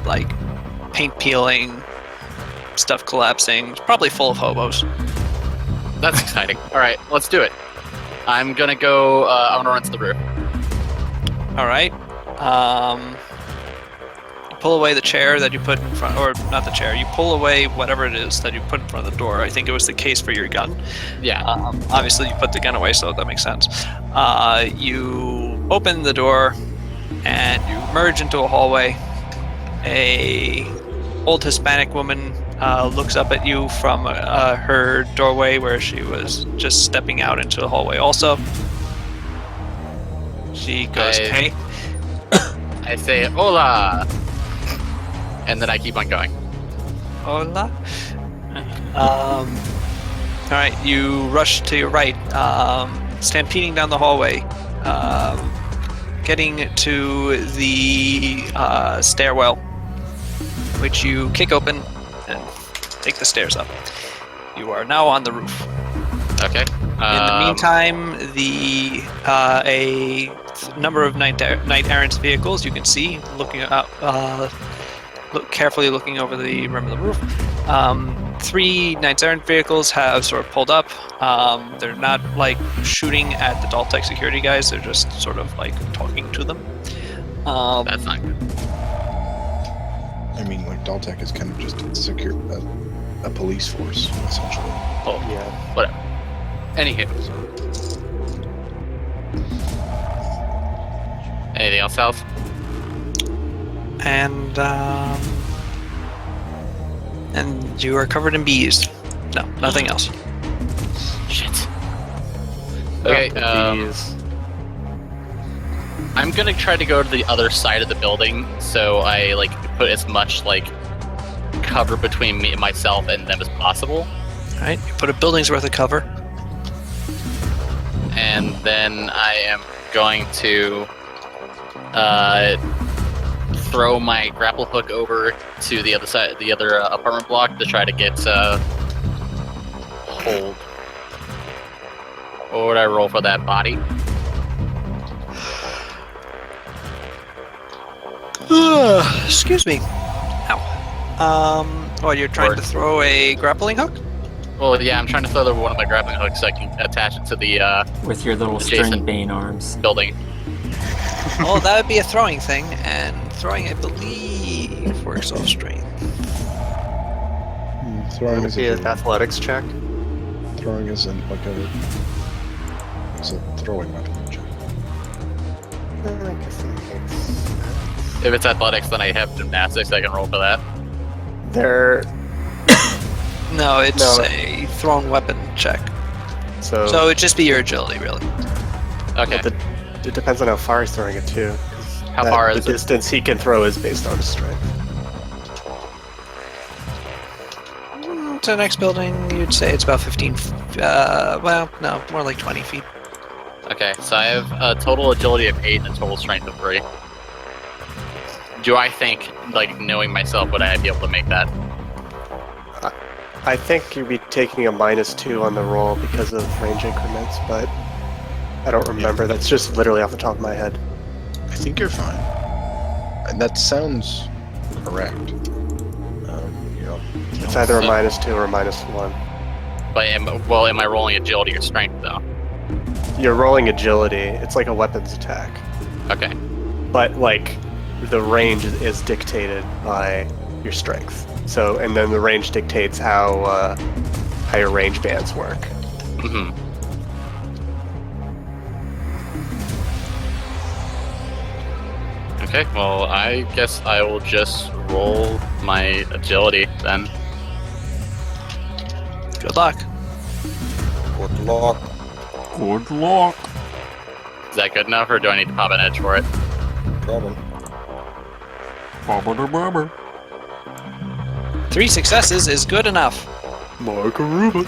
like paint peeling, stuff collapsing. It's probably full of hobos. That's exciting. All right, let's do it. I'm gonna go. I'm gonna run to the roof. All right. You pull away the chair that you put in front, or not the chair. You pull away whatever it is that you put in front of the door. I think it was the case for your gun. Yeah. Obviously, you put the gun away, so that makes sense. You open the door, and you emerge into a hallway. A old Hispanic woman looks up at you from her doorway where she was just stepping out into the hallway also. She goes, hey. I say, hola! And then I keep on going. Hola. Alright, you rush to your right, stampeding down the hallway, getting to the stairwell, which you kick open and take the stairs up. You are now on the roof. Okay. In the meantime, a number of night errant vehicles you can see looking out, carefully looking over the rim of the roof. 3 knights errant vehicles have sort of pulled up. They're not like shooting at the Daltech security guys. They're just sort of like talking to them. That's not good. I mean, like Daltech is kind of just a police force essentially. Oh yeah. Whatever. Anywho. Anything else, Alf? And you are covered in bees. No, nothing else. Shit. Okay, I'm gonna try to go to the other side of the building, so I like put as much like cover between me and myself and them as possible. All right, you put a building's worth of cover. And then I am going to throw my grapple hook over to the other side, the other apartment block, to try to get hold. What would I roll for that body? Excuse me. Ow. You're trying to throw a grappling hook? Well, yeah, I'm trying to throw one of my grappling hooks so I can attach it to the with your little adjacent string bane arms. building. Well, that would be a throwing thing, and throwing, I believe, works off strength. Throwing Would it be an athletics check? Throwing isn't like it's a throwing weapon check. I guess that makes sense. If it's athletics, then I have gymnastics. I can roll for that. They're No, it's a thrown weapon check. so it'd just be your agility, really. Okay. it depends on how far he's throwing it too. How far is the it? distance he can throw is based on his strength. To the next building, you'd say it's about 15. Well, no, more like 20 feet. Okay, so I have a total agility of 8 and a total strength of 3. Do I think, like, knowing myself, would I be able to make that? I think you'd be taking a -2 on the roll because of range increments, but I don't remember. That's just literally off the top of my head. I think you're fine. And that sounds correct. It's either a -2 or a -1. But am I rolling agility or strength, though? You're rolling agility. It's like a weapons attack. Okay. But, like, the range is dictated by your strength. So, and then the range dictates how your range bands work. Mm-hmm. Okay, well, I guess I will just roll my agility then. Good luck. Good luck. Good luck. that good enough, or do I need to pop an edge for it? Problem. 3 successes is good enough. Mark a Rubin.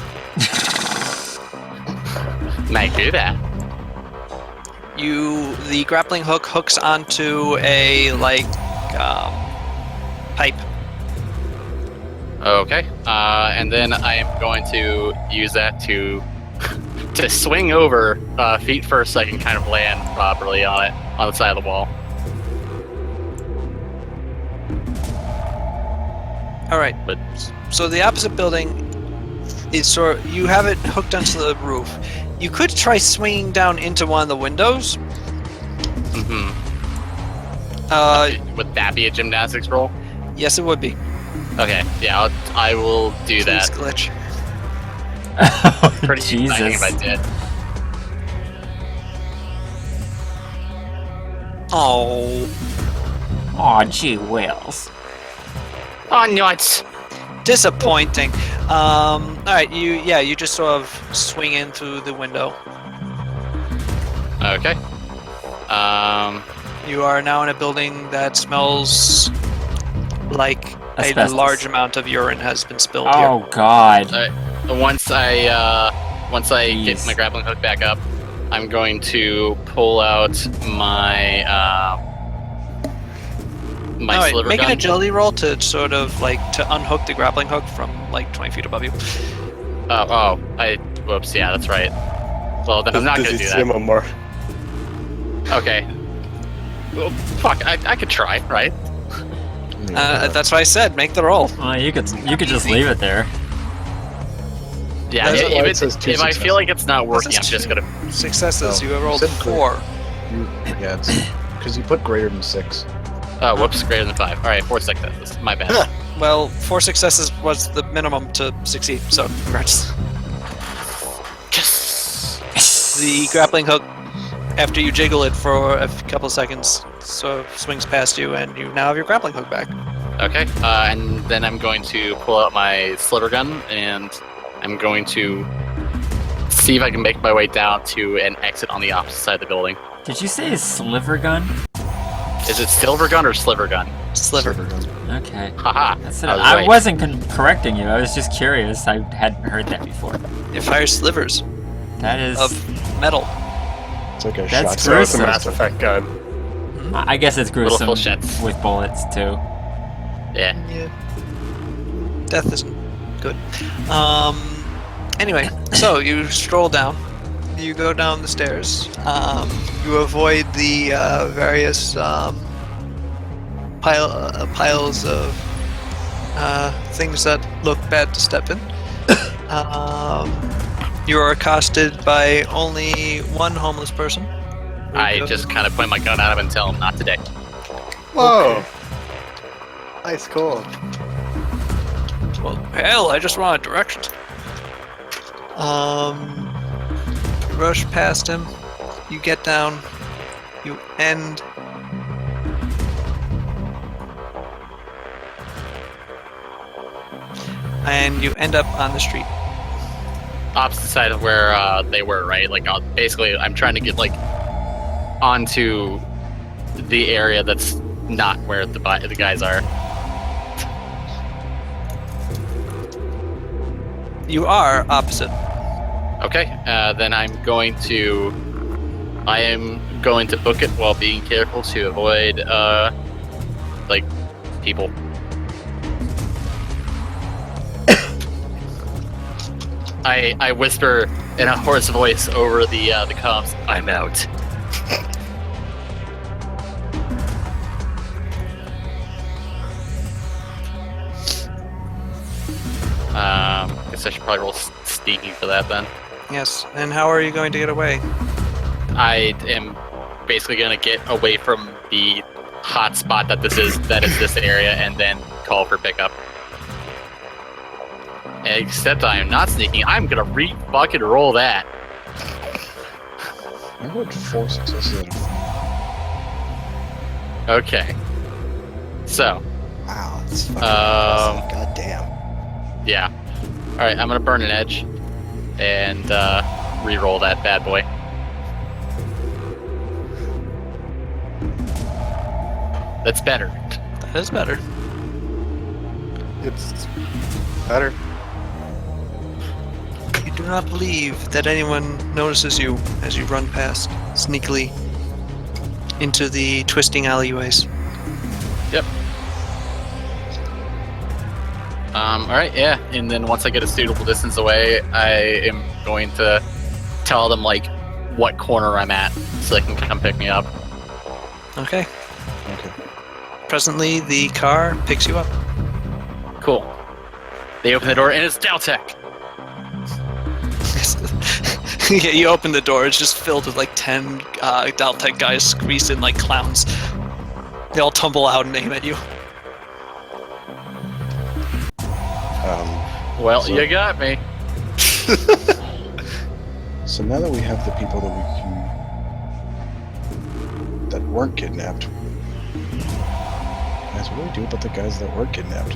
Might do that. The grappling hook hooks onto a pipe. Okay. And then I am going to use that to to swing over feet first, so I can kind of land properly on it on the side of the wall. All right. But So the opposite building is you have it hooked onto the roof. You could try swinging down into one of the windows. mhm. Would that be a gymnastics roll? Yes, it would be. Okay. Yeah, I will do Please that. glitch. Pretty Jesus. exciting if I did. Oh. Aw, gee whiz. Oh, nuts! Disappointing. All right, you just sort of swing in through the window. Okay. You are now in a building that smells like Asbestos. a large amount of urine has been spilled Oh God. Once I get Jeez. my grappling hook back up, I'm going to pull out my my All right, sliver make gun. an agility roll to sort of to unhook the grappling hook from 20 feet above you. Whoops, yeah, that's right. Well, then I'm not going to do that. More. Okay. Well, fuck, I could try, right? That's what I said. Make the roll. Well, you could just leave it there. Yeah, That's why it if says 2 I feel successes. like it's not working, I'm This is just going to... Successes. No, You have rolled you said 4. Yeah, it's because you put greater than 6. Oh, whoops, greater than 5. Alright, 4 successes. My bad. Well, 4 successes was the minimum to succeed. So congrats. Yes! The grappling hook, after you jiggle it for a couple of seconds, so swings past you, and you now have your grappling hook back. Okay, and then I'm going to pull out my sliver gun, and I'm going to see if I can make my way down to an exit on the opposite side of the building. Did you say a sliver gun? Is it silver gun or sliver gun? Sliver. Okay. Haha. That's I was I right. wasn't correcting you. I was just curious. I hadn't heard that before. It fires slivers That is. of metal. It's like a That's shotgun. So it's a gruesome. Mass Effect gun. I guess it's Little gruesome flechettes. with bullets too. Yeah. Yeah. Death isn't good. Anyway, so you stroll down. You go down the stairs. You avoid the various piles of things that look bad to step in. You are accosted by only one homeless person. I just kind of point my gun at him and tell him not today. Whoa. Nice, cool. Well, hell, I just wanted directions. You rush past him. You get down. You end. And you end up on the street. Opposite side of where they were, right? Like, basically, I'm trying to get, like, onto the area that's not where the guys are. You are opposite. Okay, then I am going to book it while being careful to avoid, like, people. I whisper in a hoarse voice over the comms, I'm out. Guess I should probably roll sneaking for that then. Yes. And how are you going to get away? I am basically going to get away from the hot spot that is this area, and then call for pickup. Except I am not sneaking. I'm going to fucking roll that. I rolled 4 successes out of 4. Okay. So, Wow, that's fucking impressive. God damn. yeah. Alright, I'm going to burn an edge and re-roll that bad boy. That's better. That is better. It's better. You do not believe that anyone notices you as you run past sneakily into the twisting alleyways. Yep. Alright, yeah. And then once I get a suitable distance away, I am going to tell them, like, what corner I'm at so they can come pick me up. Okay. Okay. Presently, the car picks you up. Cool. They open the door, and it's Daltec! Yeah, you open the door, it's just filled with like 10 Daltec guys squeezed in like clowns. They all tumble out and aim at you. Well, So- you got me. So now that we have the people that weren't kidnapped, guys, what do we do about the guys that were kidnapped?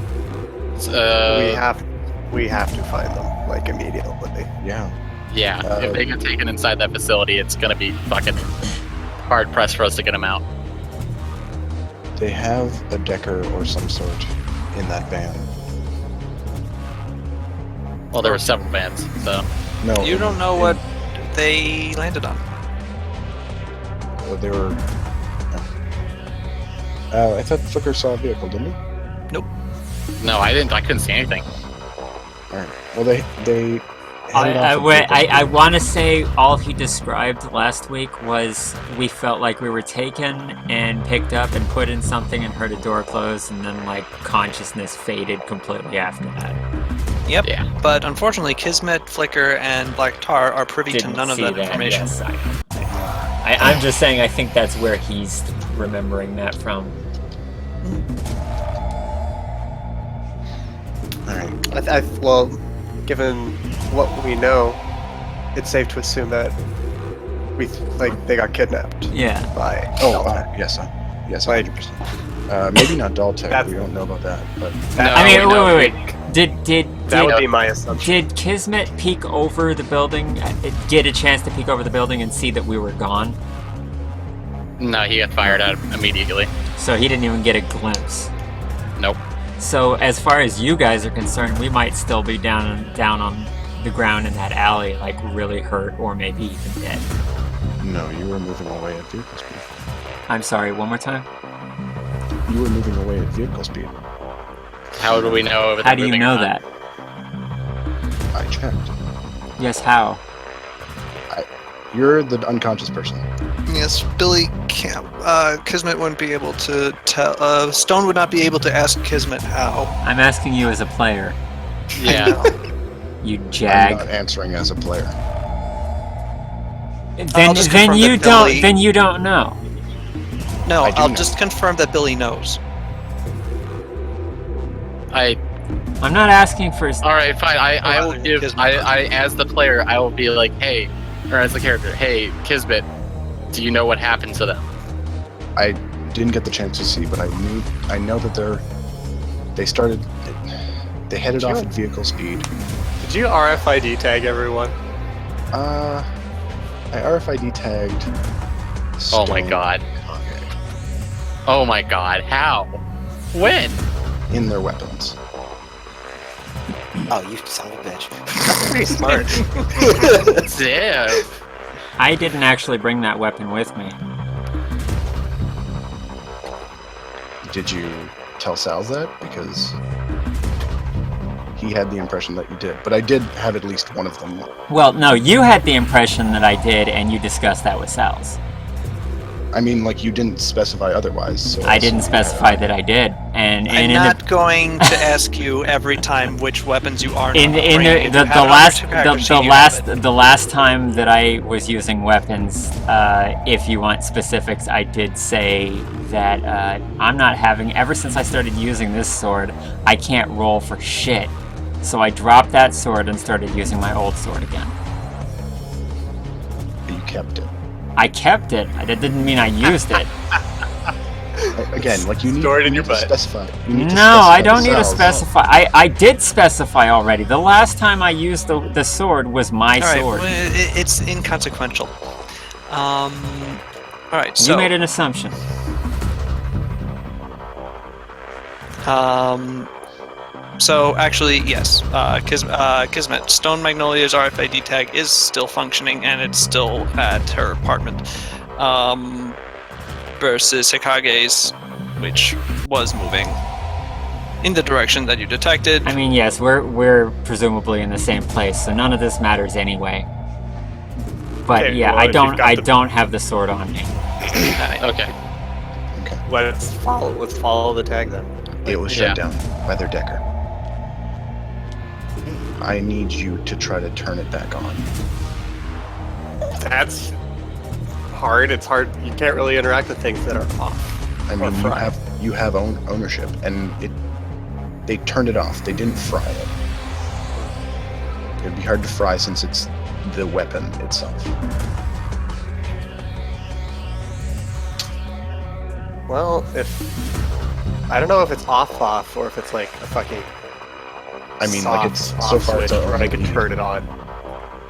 We have to find them like immediately. Yeah. Yeah, if they get taken inside that facility, it's gonna be fucking hard pressed for us to get them out. They have a Decker or some sort in that van. Well, there were several vans, so. No, You don't know what they landed on. They were. I thought Flicker saw a vehicle, didn't he? No, I didn't. I couldn't see anything. All right. Well, they headed off. I want to say all he described last week was we felt like we were taken and picked up and put in something and heard a door close, and then like consciousness faded completely after that. Yep. Yeah. But unfortunately, Kismet, Flicker, and Black Tar are privy to Didn't none of see that information. Yes, I'm just saying I think that's where he's remembering that from. All right. Well, given what we know, it's safe to assume that they got kidnapped Yeah. by. Oh, Daltec. yes, yes, Like- 100%. Maybe not Daltec. That's- We don't know about that, but That- I mean, we know. wait. Did that would be my assumption. Did Kismet peek over the building, get a chance to peek over the building and see that we were gone? No, he got fired at immediately. So he didn't even get a glimpse. Nope. So as far as you guys are concerned, we might still be down on the ground in that alley, like really hurt or maybe even dead. no, you were moving away at vehicle speed. I'm sorry, one more time? You were moving away at vehicle speed. How do we know? if How they're do you moving know on? that? I checked. Yes, how? You're the unconscious person. Yes, Billy can't. Kismet wouldn't be able to tell. Stone would not be able to ask Kismet how. I'm asking you as a player. Yeah. You I'm jag. not answering as a player. I'll just confirm You that don't Billy- then you don't know. No, I do I'll know. just confirm that Billy knows. I'm not asking for All right, fine. I will rather give. Kismet. I as the player, I will be like, hey, or as the character, hey, Kismet, do you know what happened to them? I didn't get the chance to see, but I know that they headed off at vehicle speed. Did you RFID tag everyone? I RFID tagged. Oh my Stone god. Okay. Oh my god. How? When? In their weapons. Oh, you son of a bitch. That's pretty smart. Damn. I didn't actually bring that weapon with me. Did you tell Sal that? Because he had the impression that you did. But I did have at least one of them. Well, no, you had the impression that I did, and you discussed that with Sal's. I mean, like, you didn't specify otherwise. So I didn't specify that I did, and I'm in not going to ask you every time which weapons you are. in not the bringing. If the you have an opportunity, you have it. the last time that I was using weapons, if you want specifics, I did say that I'm not having. Ever since I started using this sword, I can't roll for shit. So I dropped that sword and started using my old sword again. You kept it. I kept it. That didn't mean I used it. Again, like, you need, Stored you in your need to butt. specify. You need to No, I specify don't need to Sal's. specify. I did specify already. The last time I used the sword was my All right, sword. well, it's inconsequential. All right, so You made an assumption. So actually, yes, Kismet, Stone Magnolia's RFID tag is still functioning, and it's still at her apartment. Versus Hikage's, which was moving in the direction that you detected. I mean, yes, we're presumably in the same place, so none of this matters anyway. But Okay, yeah, well, if you've got I the- don't have the sword on me. Okay. Let's follow the tag then. It was Yeah. shut down by their decker. I need you to try to turn it back on. That's hard. It's hard. You can't really interact with things that are off. I Or mean, fried. you have ownership, and they turned it off. They didn't fry it. It'd be hard to fry since it's the weapon itself. Well, I don't know if it's off, or if it's like a fucking. I mean, soft like it's so off far it's switch where I only- can turn it on.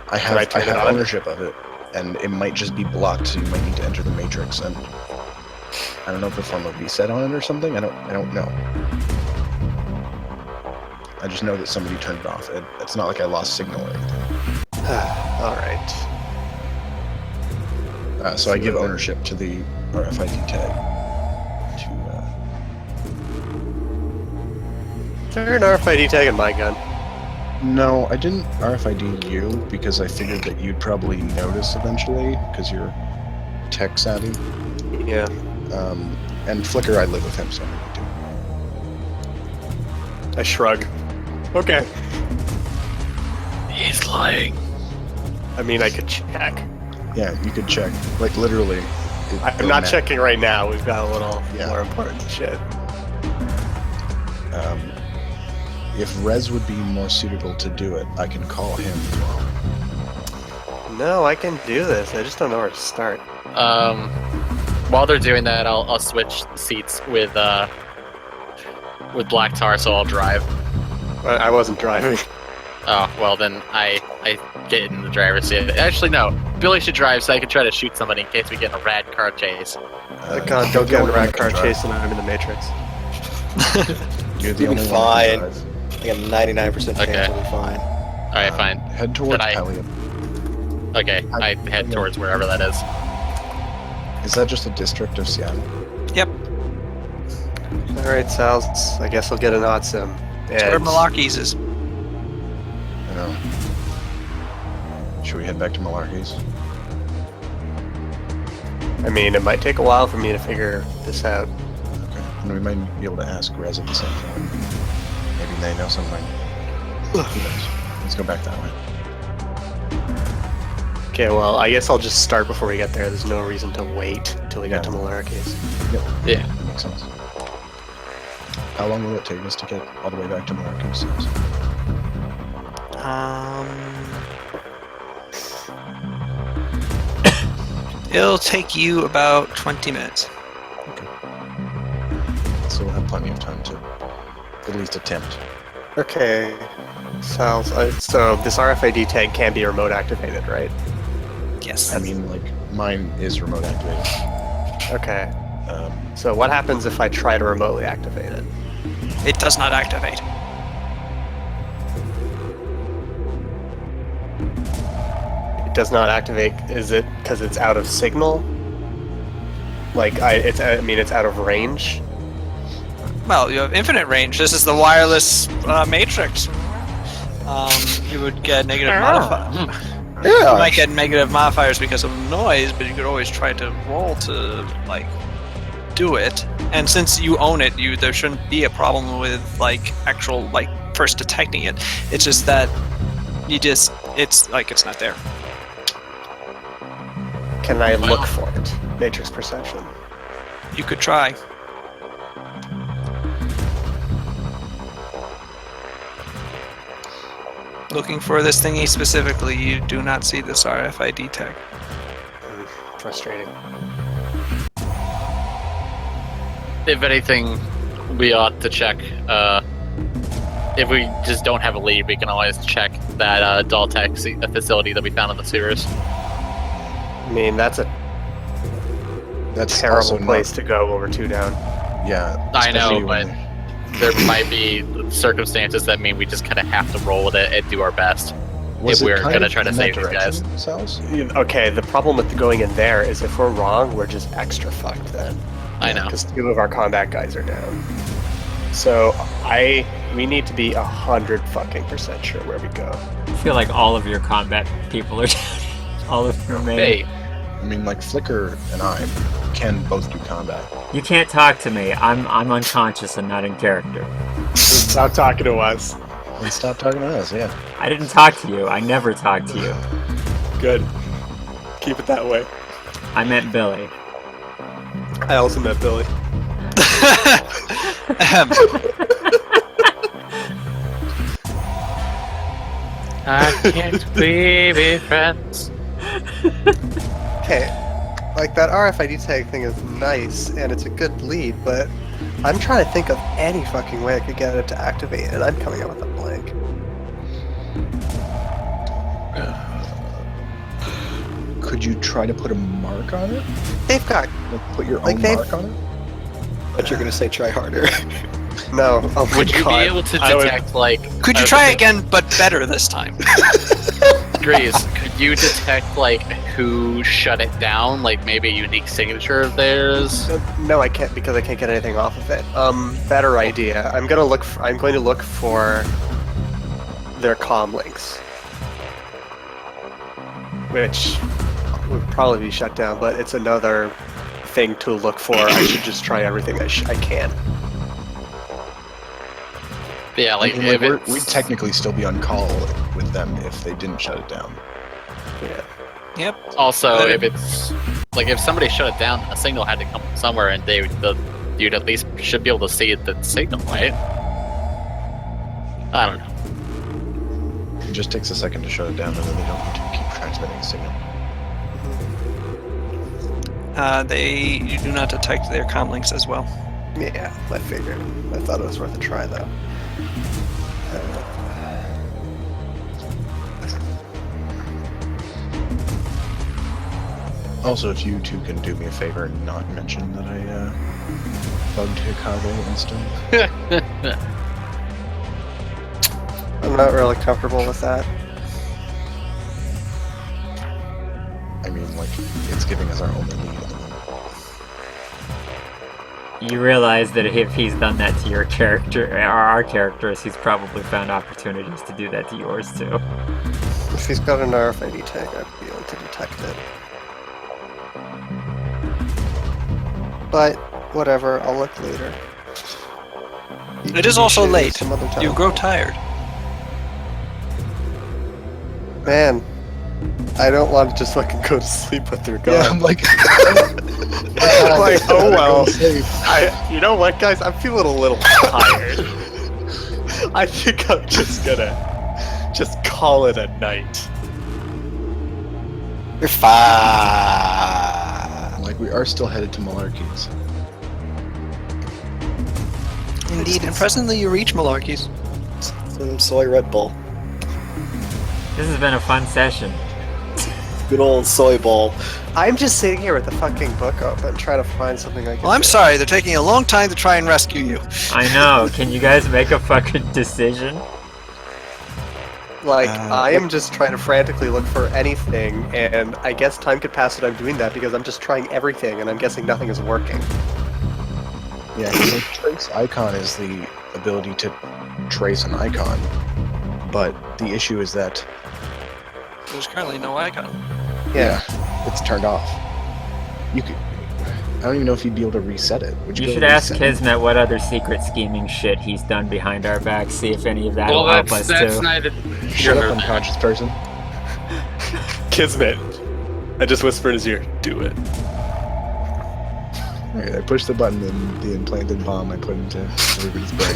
I Can I have turn it on? ownership of it, and it might just be blocked. So you might need to enter the matrix, and I don't know, perform a reset on it or something. I don't know. I just know that somebody turned it off. It's not like I lost signal or anything. All right. So I give ownership to the RFID tag. Is there an RFID tag in my gun? No, I didn't RFID you because I figured that you'd probably notice eventually because you're tech savvy. Yeah. And Flicker, I live with him, so I need to. I shrug. Okay. He's lying. I mean, I could check. Yeah, you could check. Like literally. I'm not checking right now. We've got a little Yeah. more important shit. If Rez would be more suitable to do it, I can call him as well. No, I can do this. I just don't know where to start. While they're doing that, I'll switch seats with Black Tar, so I'll drive. I wasn't driving. Oh, well then I get in the driver's seat. Actually, no. Billy should drive so I can try to shoot somebody in case we get in a rad car chase. God, don't get in a the rat car chasing I'm in the Matrix. You're the You'll be only one fine. who can drive. I got a 99% chance Okay. we'll be fine. Alright, fine. Head towards I- Pellium. Okay, I head towards wherever that is. Is that just a district of Seattle? Yep, All right, Sal's. I guess I'll get an odd sim. that's where And Malarkey's is. I know. Should we head back to Malarkey's? I mean, it might take a while for me to figure this out. Okay. And we might be able to ask Rez at the same time. Maybe they know something. Who knows? Let's go back that way. Okay, well, I guess I'll just start before we get there. There's no reason to wait until we get to Yeah. Malarkey's. Yeah. That makes sense. How long will it take us to get all the way back to Malarkey's? It'll take you about 20 minutes. So we'll have plenty of time to at least attempt. Okay, Sal's. So this RFID tag can be remote activated, right? Yes. I mean, like, mine is remote activated. Okay. Um, So what happens if I try to remotely activate it? It does not activate. It does not activate. Is it because it's out of signal? Like it's out of range. Well, you have infinite range. This is the wireless matrix. You would get negative modifiers. You might get negative modifiers because of noise, but you could always try to roll to like do it. And since you own it, there shouldn't be a problem with like actual like first detecting it. It's just that it's not there. Can I look for it? Matrix perception. You could try. Looking for this thingy specifically, you do not see this RFID tag. Frustrating. If anything, we ought to check. If we just don't have a lead, we can always check that Daltech facility that we found in the sewers. I mean, that's a that's terrible also place to go over two down. Yeah. I know, especially when but there might be circumstances that mean we just kind of have to roll with it and do our best if we're going to try to save these guys. Okay, the problem with going in there is if we're wrong, we're just extra fucked then. I know. Because 2 of our combat guys are down. So we need to be 100% sure where we go. I feel like all of your combat people are down. All of your main. Hey, I mean, like Flicker and I can both do combat. You can't talk to me. I'm unconscious and not in character. Stop talking to us. And stop talking to us, yeah. I didn't talk to you. I never talked to you. Good. Keep it that way. I meant Billy. I also met Billy. I can't be friends. Okay, like that RFID tag thing is nice and it's a good lead, but I'm trying to think of any fucking way I could get it to activate, and I'm coming up with a blank. Could you try to put a mark on it? They've got Like put your Like own they've- mark on it? But you're gonna say try harder. no. Oh my Would you God. be able to I would- detect, like... Could you try again, but better this time? Grease, could you detect, like, who shut it down? Like, maybe a unique signature of theirs? No, I can't because I can't get anything off of it. Better idea. I'm going to look for their comm links, which would probably be shut down. But it's another thing to look for. I should just try everything I can. Yeah, like, I mean, like if we'd technically still be on call with them if they didn't shut it down. Yeah. Yep. Also, if it's... Like, if somebody shut it down, a signal had to come from somewhere, and you'd at least should be able to see the signal, right? I don't know. It just takes a second to shut it down, and then they don't need to keep transmitting a signal. You do not detect their comm links as well. Yeah, I figured. I thought it was worth a try, though. Also, if you two can do me a favor and not mention that I bugged Hikage and stuff. I'm not really comfortable with that. I mean, like, it's giving us our only lead at the moment. You realize that if he's done that to your character, or our characters, he's probably found opportunities to do that to yours too. If he's got an RFID tag, I'd be able to detect it. But whatever, I'll look later. It is also Shoot late. some other time. You grow tired. Man, I don't want to just fucking go to sleep with her gone. Yeah, I'm like, Like, oh well. Safe. You know what, guys? I'm feeling a little tired. I think I'm just gonna call it a night. You're fine. Like, we are still headed to Malarkey's. Indeed, and presently you reach Malarkey's. Some soy Red Bull. This has been a fun session. Good old soy bowl. I'm just sitting here with the fucking book open, trying to find something I can. Well, I'm do. sorry, they're taking a long time to try and rescue you. I know. Can you guys make a fucking decision? Like, I am just trying to frantically look for anything, and I guess time could pass that I'm doing that because I'm just trying everything, and I'm guessing nothing is working. Yeah, the trace icon is the ability to trace an icon, but the issue is that There's currently no icon. Yeah. it's turned off. You could. I don't even know if you'd be able to reset it. Would You be should able to ask reset it? Kismet what other secret scheming shit he's done behind our backs, see if any of that will help us too. neither... Shut up, unconscious person. Kismet. I just whispered in his ear, do it. Alright, I pushed the button and the implanted bomb I put into everybody's brain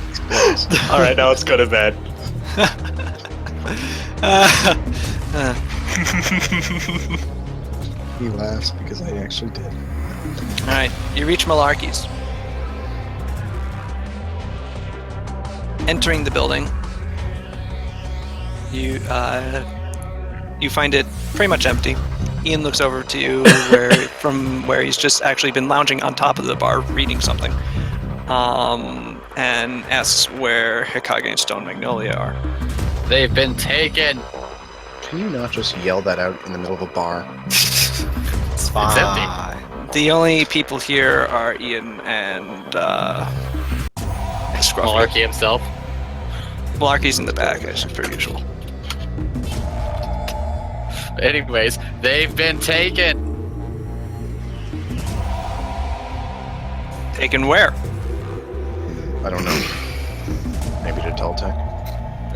explodes. Alright, now let's go to bed. He laughs because I actually did. Alright, you reach Malarkey's. Entering the building, you find it pretty much empty. Ian looks over to you from where he's just actually been lounging on top of the bar reading something. and asks where Hikage and Stone Magnolia are. They've been taken. Can you not just yell that out in the middle of a bar? It's fine. The only people here are Ian and Scruffy. Malarkey himself. Malarkey's in the back, as per usual. Anyways, they've been taken. Taken where? I don't know. Maybe to Teltec?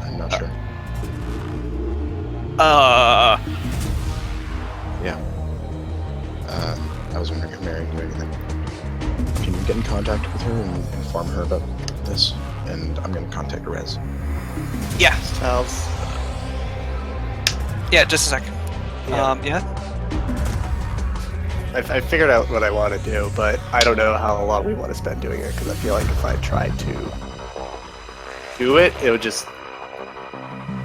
I'm not sure. Yeah. I was wondering if Mary knew anything. Can you get in contact with her and inform her about this? And I'm gonna contact Rez. Yeah. Tells. Yeah, just a second. Yeah. I figured out what I want to do, but I don't know how long we want to spend doing it, because I feel like if I tried to do it, it would just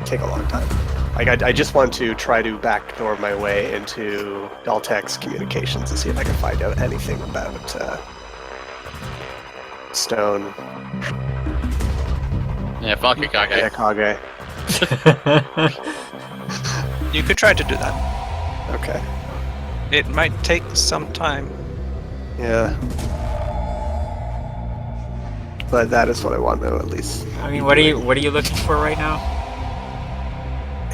take a long time. Like, I just want to try to backdoor my way into Daltec's communications to see if I can find out anything about Stone. Yeah, fuck Hikage. Hikage. You could try to do that. Okay. It might take some time. Yeah. But that is what I want to know, at least. I mean, what are you looking for right now?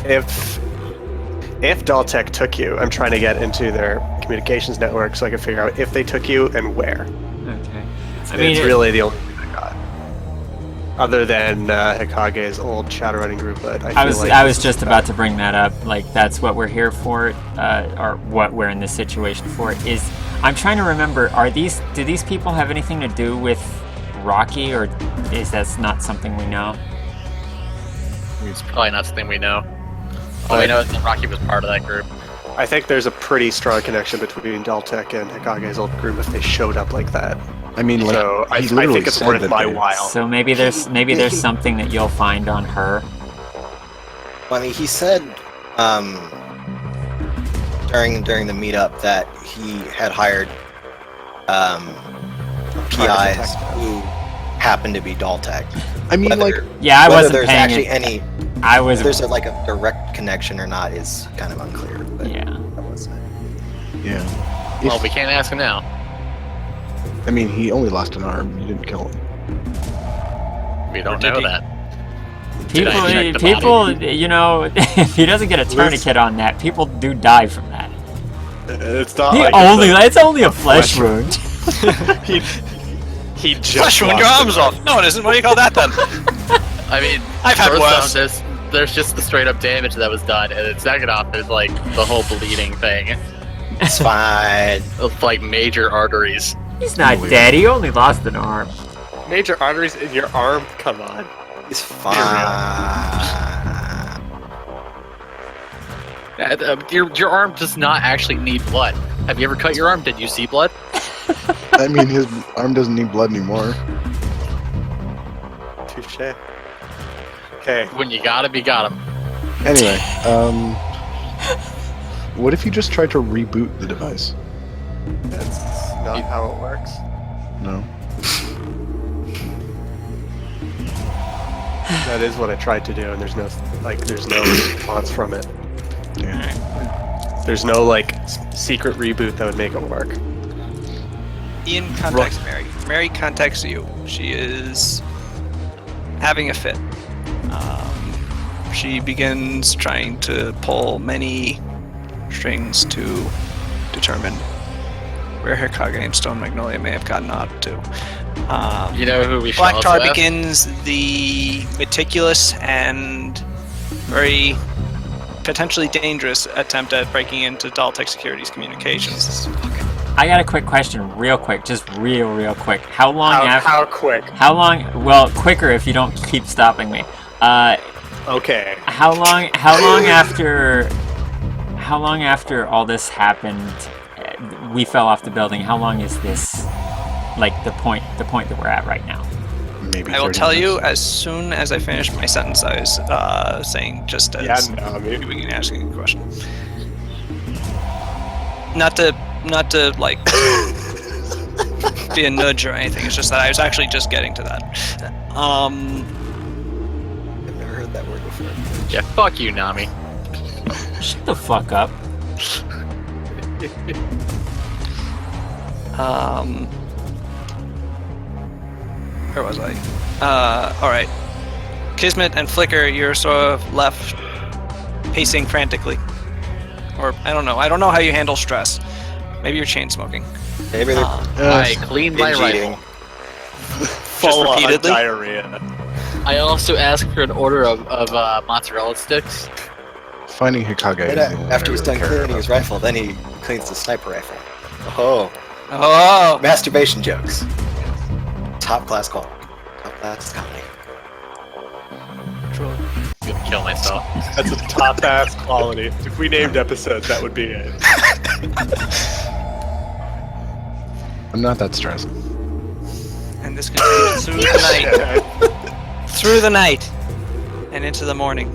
If Daltec took you, I'm trying to get into their communications network so I can figure out if they took you and where. Okay. It's really the only thing I got. Other than Hikage's old Shadowrunning group, but I was just about to bring that up. Like, that's what we're here for, or what we're in this situation for. Is I'm trying to remember. Do these people have anything to do with Rocky, or is that not something we know? It's probably not something we know. All we know is that Rocky was part of that group. I think there's a pretty strong connection between Daltec and Hikage's old group if they showed up like that. I mean, like, so I literally think it's said worth that my they- while. So maybe there's something that you'll find on her. Well, I mean, he said during the meetup that he had hired PIs who happened to be Daltec. I mean, Whether- like, Yeah, I whether wasn't there's paying actually it. any, I was. if there's like a direct connection or not is kind of unclear. But Yeah. that was it. yeah. Well, we can't ask him now. I mean, he only lost an arm. You didn't kill him. We don't did know he? that. Did I check the People, you know, if he doesn't get a tourniquet on that, people do die from that. It's not He like it's only a flesh wound. he just Flesh wound, your lost arm's an arm. off. No, it isn't. What do you call that then? I mean, I've had first worse. off, there's just the straight up damage that was done, and then second off, there's like the whole bleeding thing. It's fine. Of like major arteries. He's not dead. He only lost an arm. Major arteries in your arm? Come on. He's fine. Your arm does not actually need blood. Have you ever cut your arm? Did you see blood? I mean, his arm doesn't need blood anymore. Touche. Okay. When you got him, you got him. Anyway, what if you just tried to reboot the device? That's not how it works. No. That is what I tried to do, and there's no response from it. Yeah. There's no secret reboot that would make it work. Ian contacts Mary. Mary contacts you. She is having a fit. She begins trying to pull many strings to determine where Hikage and Stone Magnolia may have gotten out to. You know who we should Black also Tar ask? begins the meticulous and very potentially dangerous attempt at breaking into Daltec Security's communications. I got a quick question, real quick, just real quick. How long after? How quick? How long? Well, quicker if you don't keep stopping me. Okay. How long after all this happened, we fell off the building? How long is this? Like the point that we're at right now? Maybe. I will 30 tell you minutes. as soon as I finish my sentence. I was saying just as Yeah, no, maybe. we can ask you a question. Not to like be a nudge or anything. It's just that I was actually just getting to that. I've never heard that word before. Yeah, fuck you, Nami. Shut the fuck up. Where was I? All right. Kismet and Flicker, you're sort of left pacing frantically. Or, I don't know. I don't know how you handle stress. Maybe you're chain smoking. Maybe they're I cleaned my binge rifle. eating. Full on repeatedly? diarrhea. I also asked for an order of mozzarella sticks. Finding Hikage. Right is the only one after I he's really done care cleaning about. his rifle, then he cleans the sniper rifle. Oh, Oh! masturbation jokes. Top class quality. Top class comedy. I'm gonna kill myself. That's a top ass quality. If we named episodes, that would be it. I'm not that stressed. And this continues through the night. Through the night. And into the morning.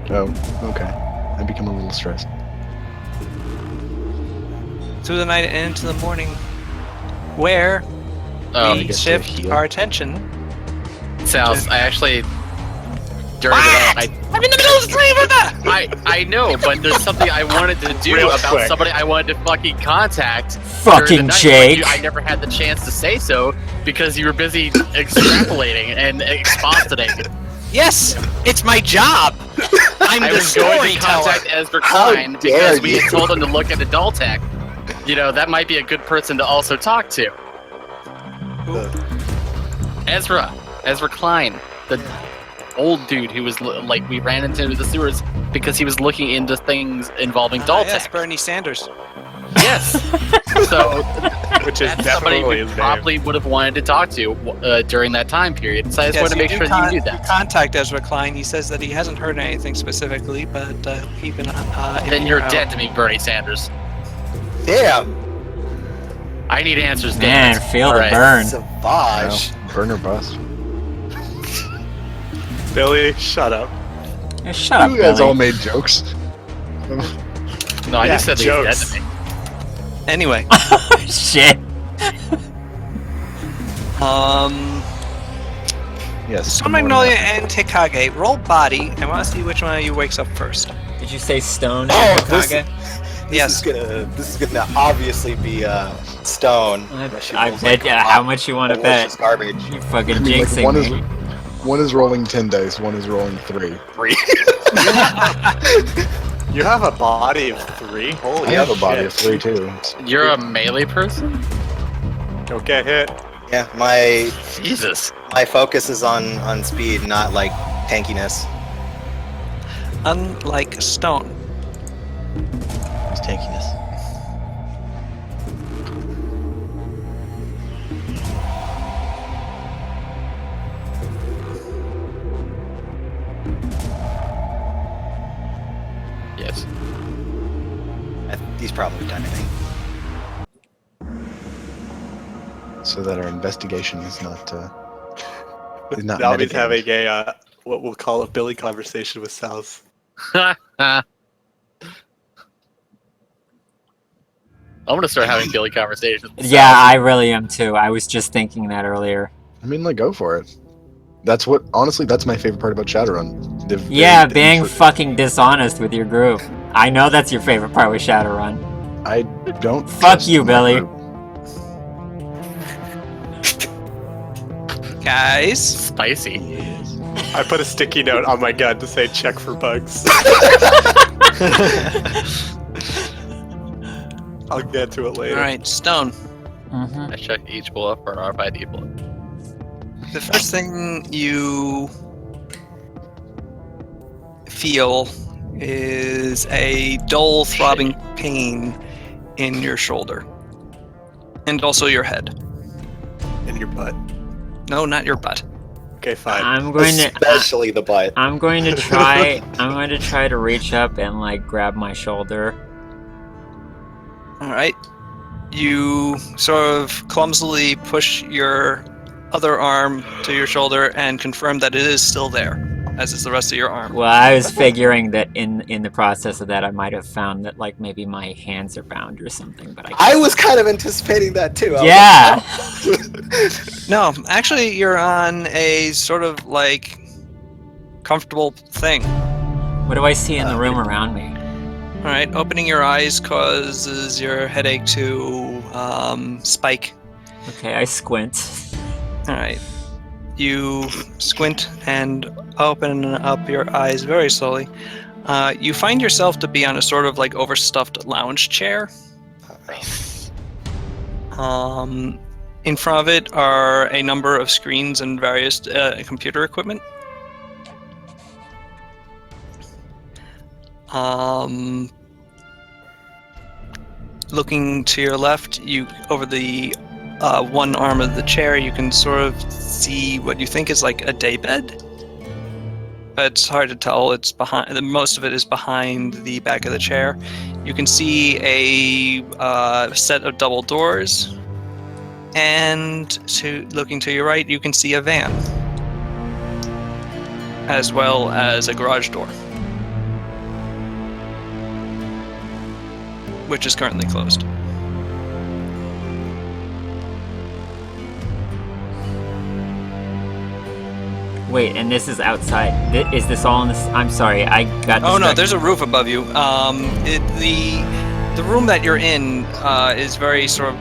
Oh, okay. I become a little stressed. Through the night and into the morning. Where Oh, we get to shift heal. our attention. Sals, I actually during the night, I'm in the middle of the stream! I know, but there's something I wanted to do Real about quick. somebody I wanted to fucking contact. during the Fucking night, but Jake. I never had the chance to say so because you were busy extrapolating and expositing. Yes! It's my job! I'm I the was going to storyteller! contact Ezra How Klein dare because we you. had told him to look at Adult Tech. You know, that might be a good person to also talk to. Ezra Klein, the old dude who was like we ran into the sewers because he was looking into things involving Adult Yes, Tech. Bernie Sanders. Yes. So Which is that's somebody definitely we his name. probably would have wanted to talk to during that time period. So I just Yes, want to make do sure that you knew You that. contact Ezra Klein. He says that he hasn't heard anything specifically, but keep an eye. Then you're dead to me, Bernie Sanders. Damn! I need answers, Man, damn it. feel the Alright. burn. Savage. Well, burn or bust. Billy, shut up. Yeah, shut up, You guys Billy. all made jokes. No, I Yeah, just said that he's dead jokes. to me. Anyway, Shit. Yes. Sun Magnolia and Hikage, roll body. I want to see which one of you wakes up first. Did you say stone? Oh, this- Hokage? This is gonna obviously be Stone. I That shit bet rolls like how much you want to delicious bet. garbage. You fucking I mean, like, jinxing me. one is rolling 10 dice, one is rolling 3. You have a body of 3? I Holy have a body shit. of 3 too. You're a melee person? Don't get hit. Yeah, my Jesus. focus is on speed, not like tankiness. Unlike Stone. Who's tankiness? Yes. He's probably done anything. So that our investigation is not not Nami's metagaming. having a, what we'll call a Billy conversation with Sal's. I'm gonna start having Billy conversations. with Yeah, Sal. I really am too. I was just thinking that earlier. I mean, like, go for it. That's what, honestly, that's my favorite part about Shadowrun. Yeah, being fucking dishonest with your group. I know that's your favorite part with Shadowrun. I don't. Fuck trust you, my Billy. group. Guys, Spicy. I put a sticky note on my gun to say check for bugs. I'll get to it later. alright, Stone. Mm-hmm. I check each bullet for an RFID bullet. The first thing you feel is a dull, throbbing pain in your shoulder. And also your head. In your butt. No, not your butt. Okay, fine. I'm going to. Especially the butt. I'm going to try. I'm going to try to reach up and like grab my shoulder. Alright. You sort of clumsily push your other arm to your shoulder and confirm that it is still there. as is the rest of your arm. Well, I was figuring that in the process of that, I might have found that like maybe my hands are bound or something. But I was kind of anticipating that too. I was Yeah. like, No, actually, you're on a sort of like comfortable thing. What do I see in the room around me? All right, opening your eyes causes your headache to spike. Okay, I squint. All right, you squint and open up your eyes very slowly. You find yourself to be on a sort of like overstuffed lounge chair. In front of it are a number of screens and various computer equipment. Looking to your left, you over the one arm of the chair, you can sort of see what you think is like a daybed. But it's hard to tell. It's behind. Most of it is behind the back of the chair. You can see a set of double doors, and looking to your right, you can see a van, as well as a garage door, which is currently closed. Wait, and this is outside. Is this all in this? I'm sorry, I got. Oh no, distracted. there's a roof above you. The room that you're in is very sort of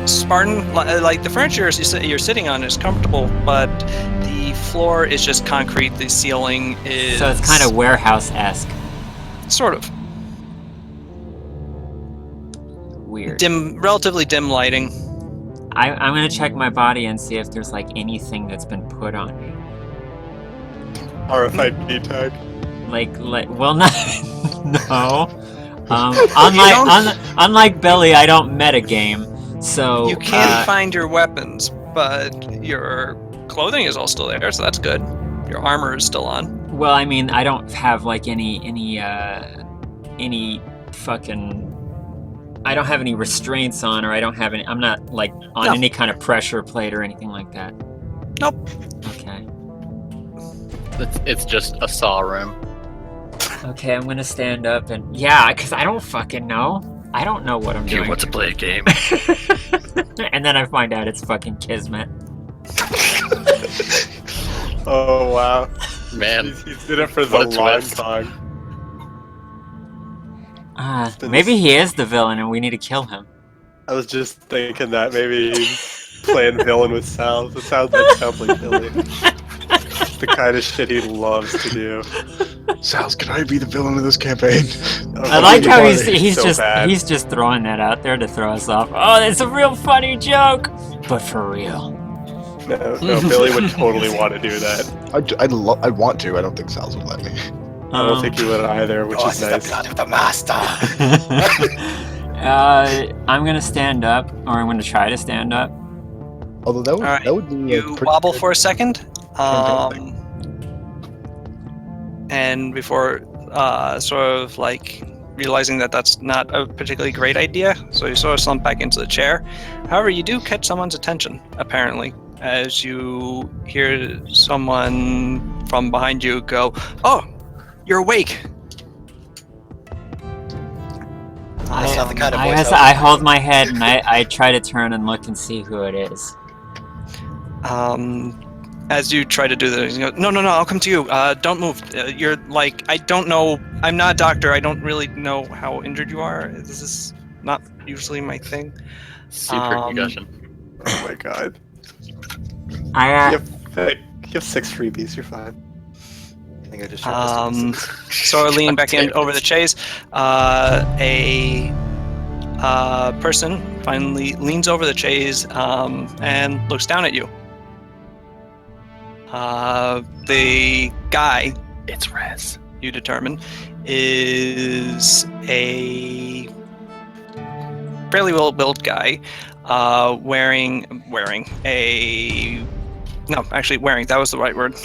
Spartan. Like the furniture you're sitting on is comfortable, but the floor is just concrete. The ceiling is So it's kind of warehouse-esque. sort of Weird. relatively dim lighting. I'm gonna check my body and see if there's like anything that's been put on me. RFID tag. Well, not no. Unlike Billy, I don't metagame, so You can't find your weapons, but your clothing is all still there, so that's good. Your armor is still on. Well, I mean, I don't have like any fucking. I don't have any restraints on, or I don't have any. I'm not like on any kind of pressure plate or anything like that. Nope. Okay. It's just a saw room. Okay, I'm gonna stand up and because I don't fucking know. I don't know what I'm doing. You want to play a game? And then I find out it's fucking Kismet. Oh wow, Man, he did it for the What a long twist. song. Maybe he is the villain and we need to kill him. I was just thinking that maybe he's playing villain with Sal. It sounds like Billy. The kind of shit he loves to do. Sal's, can I be the villain of this campaign? I like how he's so bad. just throwing that out there to throw us off. Oh, that's a real funny joke, but for real. No, Billy would totally want to do that. I want to. I don't think Sal's would let me. I don't think he would either, which is the nice. blood of the master. I'm gonna stand up, or I'm gonna try to stand up. Although that would, Alright, that would be a You pretty wobble good for a second, campaign and before sort of like realizing that that's not a particularly great idea, so you sort of slump back into the chair. However, you do catch someone's attention, apparently, as you hear someone from behind you go, "Oh, you're awake." That's not the kind of voice I hold my head and I try to turn and look and see who it is. As you try to do this, you go, no, I'll come to you. Don't move. You're like, I don't know. I'm not a doctor. I don't really know how injured you are. This is not usually my thing. super concussion. Oh my god. I You have 6 freebies, you're fine. I think I just realized So leaning back in over the chase, a person finally leans over the chase and looks down at you. The guy, It's Rez. you determine, is a fairly well-built guy, wearing a... No, actually wearing, that was the right word.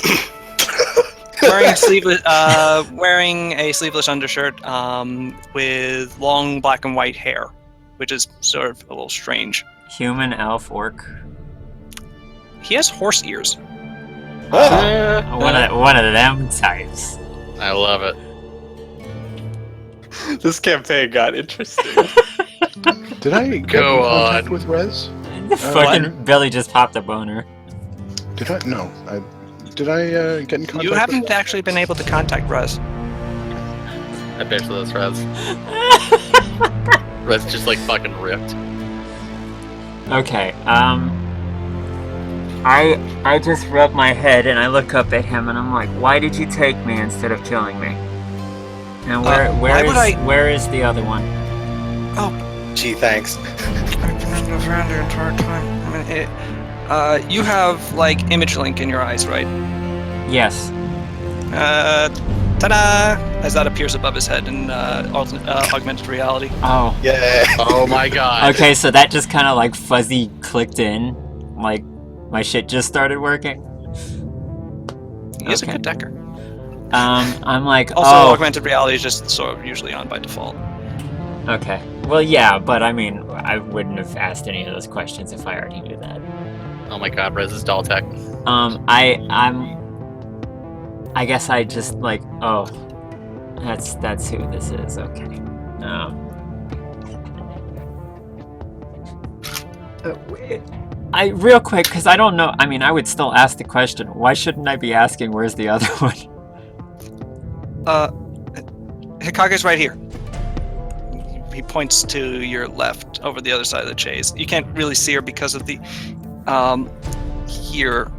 Wearing a sleeveless undershirt with long black and white hair, which is sort of a little strange. human, elf, orc. He has horse ears. One of them types. I love it. This campaign got interesting. Did I get Go in contact on. with Rez? Fucking Billy just popped a boner. Did I? No. Did I get in contact You with haven't Rez? actually been able to contact Rez. I bet you that's Rez. Rez just like fucking ripped. Okay, I just rub my head and I look up at him and I'm like, why did you take me instead of killing me? And where is the other one? Gee, thanks. I've been moving around the entire time. You have like image link in your eyes, right? Yes. Ta-da! As that appears above his head in augmented reality. Oh. Yeah. Oh my god. Okay, so that just kind of like fuzzy clicked in, like my shit just started working. He is a Okay. good decker. I'm like, Also, oh, augmented reality is just sort of usually on by default. okay. Well, yeah, but I mean, I wouldn't have asked any of those questions if I already knew that. Oh my god, Rez is doll tech. I guess I just like, oh, that's who this is. Okay. I real quick, because I don't know. I mean, I would still ask the question. Why shouldn't I be asking where's the other one? Hikage's right here. He points to your left, over the other side of the chase. You can't really see her because of the here.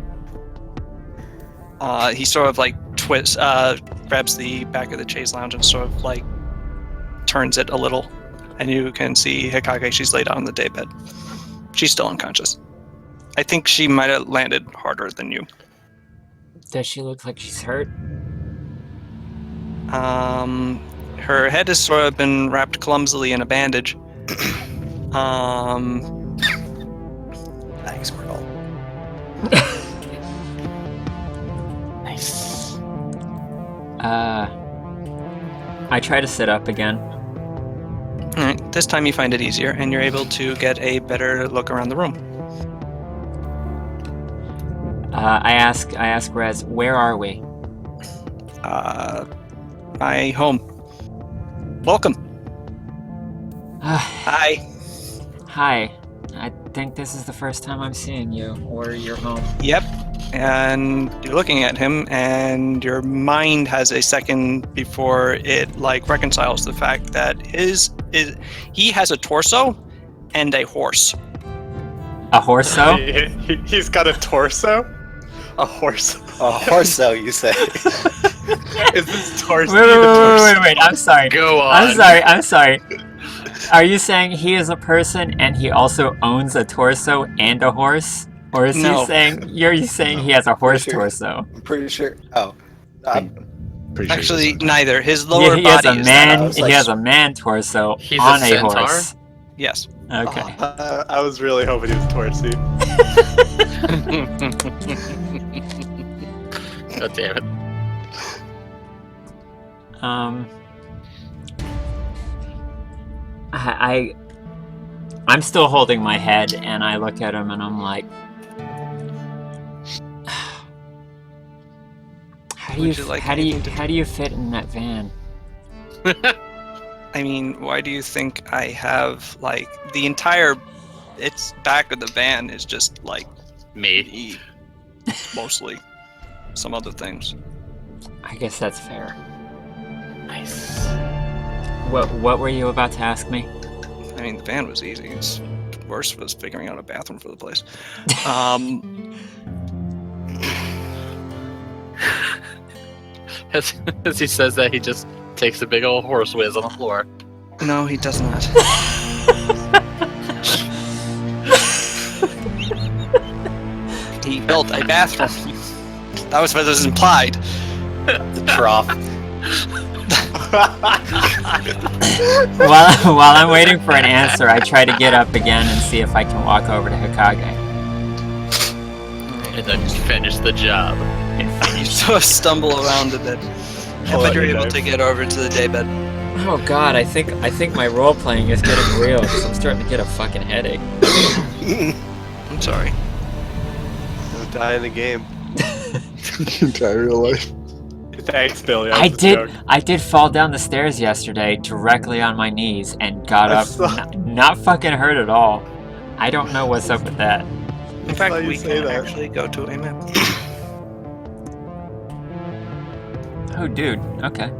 He sort of like twists, grabs the back of the chaise lounge and sort of like turns it a little, and you can see Hikage. She's laid out on the daybed. She's still unconscious. I think she might have landed harder than you. Does she look like she's hurt? Her head has sort of been wrapped clumsily in a bandage. Thanks, Squirtle. Nice. I try to sit up again. Alright, this time you find it easier, and you're able to get a better look around the room. I ask Rez, where are we? My home. Welcome. Hi. Hi. I think this is the first time I'm seeing you, or you're home. Yep. And you're looking at him, and your mind has a second before it like reconciles the fact that he has a torso and a horse. A horso? He's got a torso? A horse? A horso, you say? Is this torso? Wait, I'm sorry. Go on. I'm sorry. Are you saying he is a person and he also owns a torso and a horse? Or is No. he saying you saying he has a horse Sure. torso? I'm pretty sure. Oh. Pretty sure Actually, he's neither. His lower He has body a is that man. I was like- He has a man torso He's a on a centaur? horse. Yes. Okay. I was really hoping he was Torsi. God damn it. I'm still holding my head, and I look at him, and I'm like, how do Would you like anything to- how do you fit in that van? I mean, why do you think I have like the entire back of the van is just like Me. mostly some other things. I guess that's fair. Nice. What were you about to ask me? I mean, the van was easy. It's worse was figuring out a bathroom for the place. As he says that, he just takes a big old horse whiz on the floor. No, he does not. He built a bathroom. That was what was implied. The trough. While I'm waiting for an answer, I try to get up again and see if I can walk over to Hikage. And then finish the job. You sort of stumble around a bit, but you're able to get over to the daybed. Oh god, I think my role playing is getting real because I'm starting to get a fucking headache. I'm sorry. Don't die in the game. The entire real life. Thanks, Billy. That was a joke. I did fall down the stairs yesterday directly on my knees and got I up. saw- Not fucking hurt at all. I don't know what's up with that. In fact, saw you we say can that. actually go to a map. Oh, dude. Okay.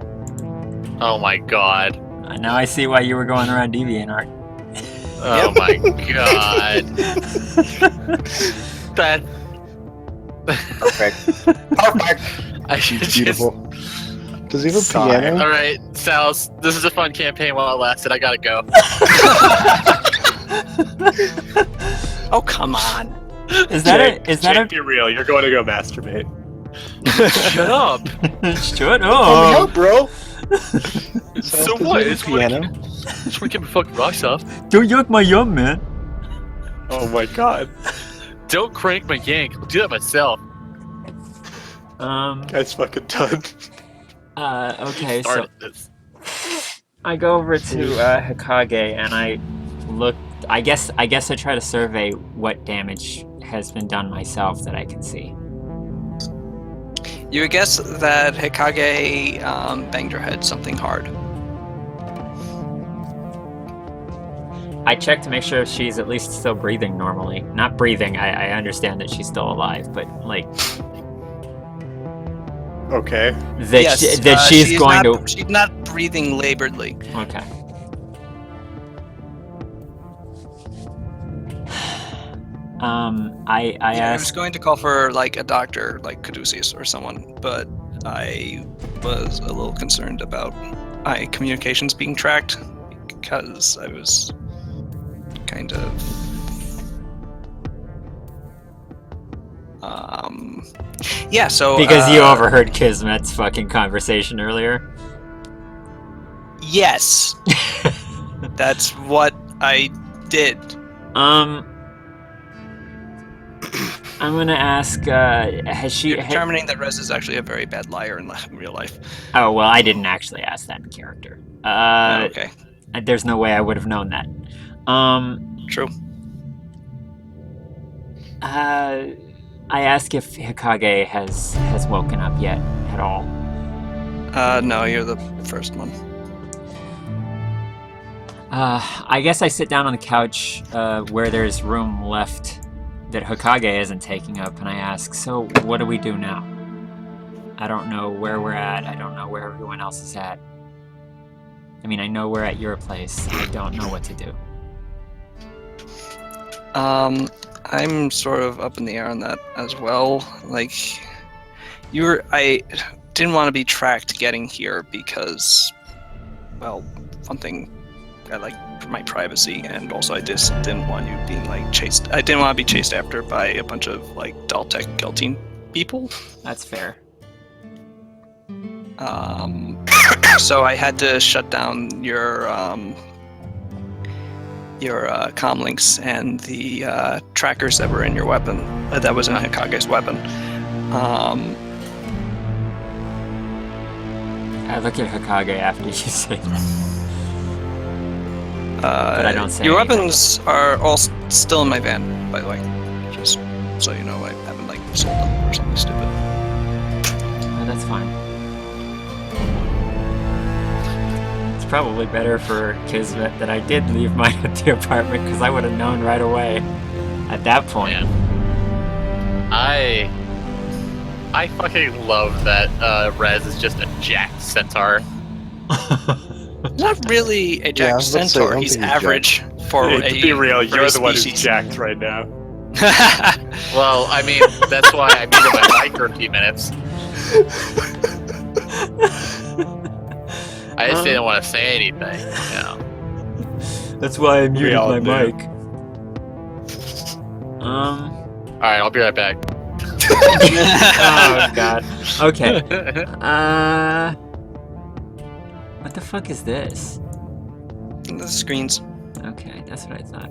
Oh my god. Now I see why you were going around DeviantArt. Oh my god. That. Perfect. Perfect. I should Beautiful. Does he have a Sigh. piano? All right, Sal. This is a fun campaign while it lasted. I gotta go. Oh, come on. Is that Jake, be real. You're going to go masturbate. Shut up. Shut Oh, up! bro. So Does he what? have a It's what? piano? Just want to get my fucking rocks off. Don't yuck my yum, man. Oh my god. Don't crank my yank. I'll do that myself. Guy's fucking done. Okay, so Started this. I go over to Hokage and I look. I guess I try to survey what damage has been done myself that I can see. You would guess that Hikage banged her head something hard. I check to make sure she's at least still breathing normally. Not breathing. I understand that she's still alive, but like Okay. that she's going to. She's not breathing laboredly. Okay. I I was asked. going to call for like a doctor, like Caduceus or someone, but I was a little concerned about my communications being tracked because I was kind of yeah. So Because you overheard Kismet's fucking conversation earlier. Yes, that's what I did. I'm gonna ask. Has she? You're determining that Rez is actually a very bad liar in real life. Oh well, I didn't actually ask that in character. Okay, There's no way I would have known that. true. I ask if Hikage has woken up yet at all. No, you're the first one. I guess I sit down on the couch where there's room left that Hokage isn't taking up, and I ask, so what do we do now? I don't know where we're at. I don't know where everyone else is at. I mean, I know we're at your place. I don't know what to do. I'm sort of up in the air on that as well. Like, I didn't want to be tracked getting here because, well, one thing, I like my privacy, and also I just didn't want you being like chased. I didn't want to be chased after by a bunch of like Daltech Geltine people. That's fair. So I had to shut down your comlinks and the trackers that were in your weapon. That was in Hikage's weapon. I look at Hokage after you say that. But I don't say your anything. weapons are all still in my van, by the way. Just so you know, I haven't like sold them or something stupid. Oh, that's fine. It's probably better for Kismet that I did leave mine at the apartment, because I would have known right away at that point. Man. I fucking love that Rez is just a jacked centaur. Not really a Yeah, I jacked was about to say, I centaur. don't He's think he's average for Hey, a to be real, for you're a the one who's species. jacked right now. Well, I mean, that's why I muted my mic for a few minutes. I just didn't want to say anything, you know. That's why I muted all my do. mic. Alright, I'll be right back. Oh god. Okay. What the fuck is this? The screens. Okay, that's what I thought.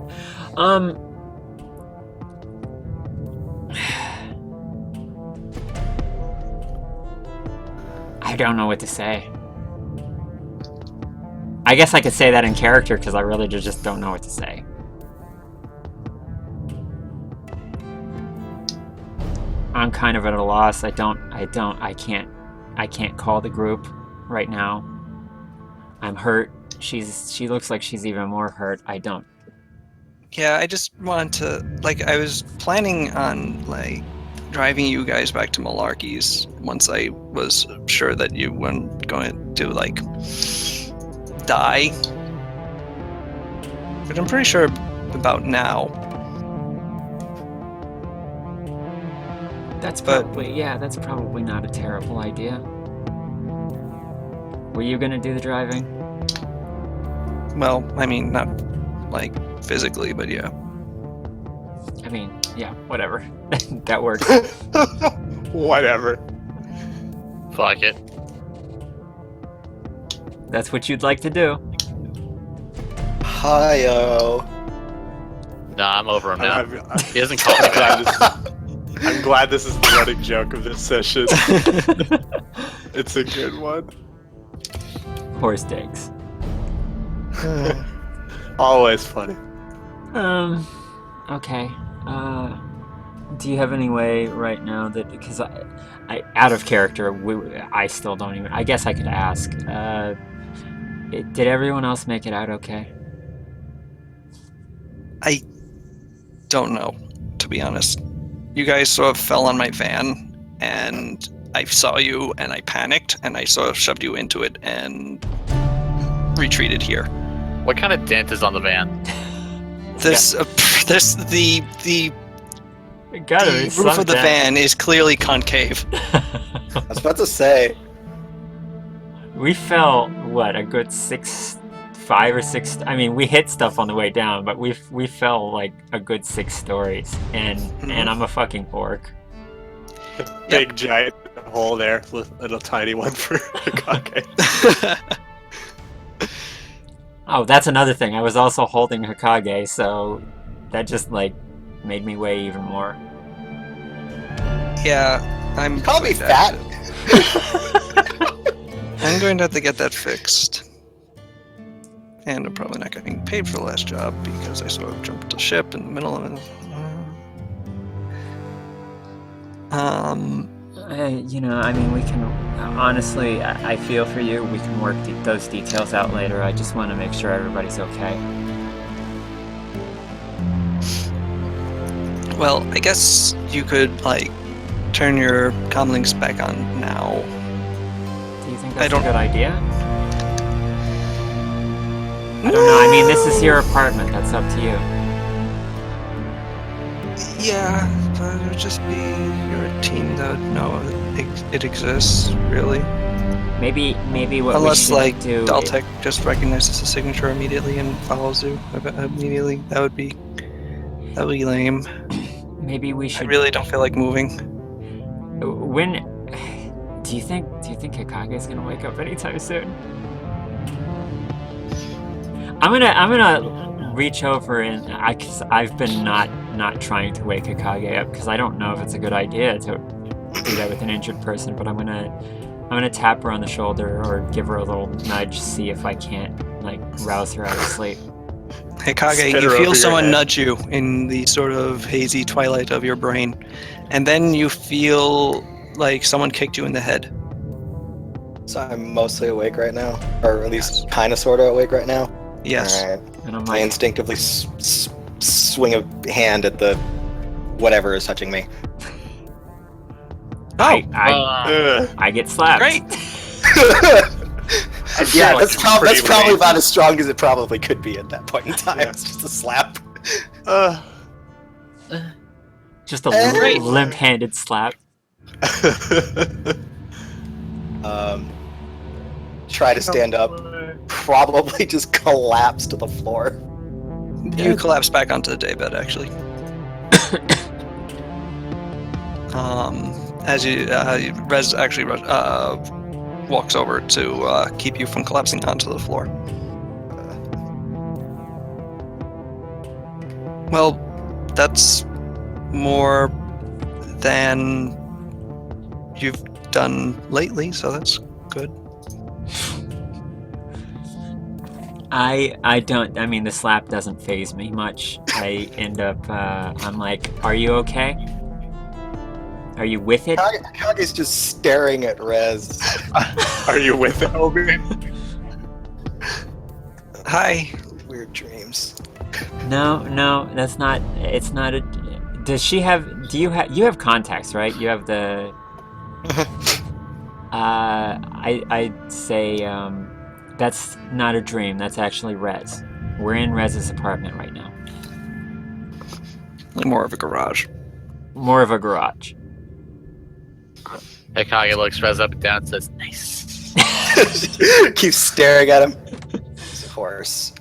I don't know what to say. I guess I could say that in character because I really just don't know what to say. I'm kind of at a loss. I can't call the group right now. I'm hurt. She looks like she's even more hurt. I don't. Yeah, I just wanted to, like, I was planning on, like, driving you guys back to Malarkey's once I was sure that you weren't going to, like, die. But I'm pretty sure about now. That's probably not a terrible idea. Were you gonna do the driving? Well, I mean, not, like, physically, but yeah. I mean, yeah, whatever. That works. Whatever. Fuck it. That's what you'd like to do. Hi-yo. Nah, I'm over him now. I'm He hasn't called me back. I'm glad this is the running joke of this session. It's a good one. Horse dicks. Always funny. Okay. Do you have any way right now that, because I out of character, I still don't even, I guess I could ask, did everyone else make it out okay? I don't know, to be honest. You guys sort of fell on my van, and I saw you, and I panicked, and I sort of shoved you into it, and retreated here. What kind of dent is on the van? The The roof of the van is clearly concave. I was about to say. We fell, what, a good 5 or 6. I mean, we hit stuff on the way down, but we fell like a good 6 stories, and I'm a fucking orc. Big giant hole there, little tiny one for Hokage. Oh, that's another thing. I was also holding Hokage, so that just like made me weigh even more. Yeah, I'm. Call me fat. I'm going to have to get that fixed. And I'm probably not getting paid for the last job because I sort of jumped the ship in the middle of it. You know, I mean, we can, honestly, I feel for you. We can work those details out later. I just want to make sure everybody's okay. Well, I guess you could, like, turn your comlinks back on now. Do you think that's a good idea? I don't know. I mean, this is your apartment. That's up to you. Yeah, but it would just be your team that would know it exists, really. Maybe what Unless, we should like, do. Daltec just recognizes the signature immediately and follows you immediately. That would be lame. Maybe we should. I really don't feel like moving. When do you think Hokage is gonna wake up anytime soon? I'm gonna reach over and cause I've been not trying to wake Hokage up because I don't know if it's a good idea to do that with an injured person. But I'm gonna tap her on the shoulder or give her a little nudge, see if I can't like rouse her out of sleep. Hokage, you feel someone nudge you in the sort of hazy twilight of your brain, and then you feel like someone kicked you in the head. So I'm mostly awake right now, or at least kind of sort of awake right now. Yes. All right. And I'm I like, instinctively swing a hand at the whatever is touching me. I get slapped. Great. Yeah, like that's pretty probably lame. about as strong as it probably could be at that point in time. Yeah. It's just a slap. Just a Great. limp-handed slap. Try to stand up. Probably just collapse to the floor. You collapse back onto the daybed, actually. As you, Rez actually walks over to keep you from collapsing onto the floor. Well, that's more than you've done lately, so that's good. I mean, the slap doesn't faze me much. I end up, I'm like, are you okay? Are you with it? Kage's just staring at Rez. Are you with it, Obi? Hi. Weird dreams. No, that's not. It's not a. Does she have? Do you have? You have contacts, right? You have the. I'd say that's not a dream. That's actually Rez. We're in Rez's apartment right now. More of a garage. More of a garage. Hikage looks Rez up and down and says, "Nice." Keeps staring at him. He's a horse.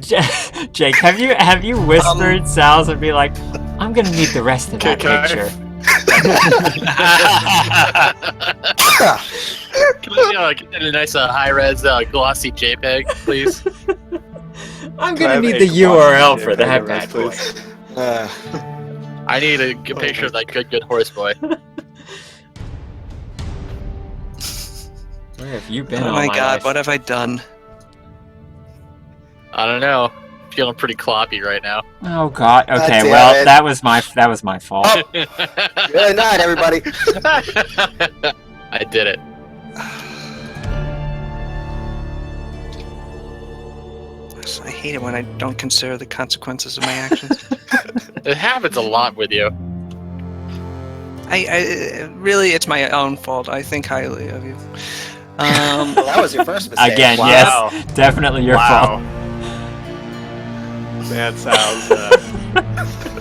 Jake, have you whispered Sal's and be like, I'm gonna need the rest of that Okay. picture. Can I get a nice high-res glossy JPEG, please? I'm Can I gonna have need a the URL glossy for JPEG that of bad Rez, boy. please? I need a good picture of that good horse boy. Where have you been Oh all my my god, life? what have I done? I don't know. Feeling pretty cloppy right now. Oh god. Okay, damn well it. that was my fault. Oh. Good night, everybody. I did it. I hate it when I don't consider the consequences of my actions. It happens a lot with you. I really, it's my own fault. I think highly of you. Well, that was your first mistake. Again, Wow. yes, definitely your fault. That sounds.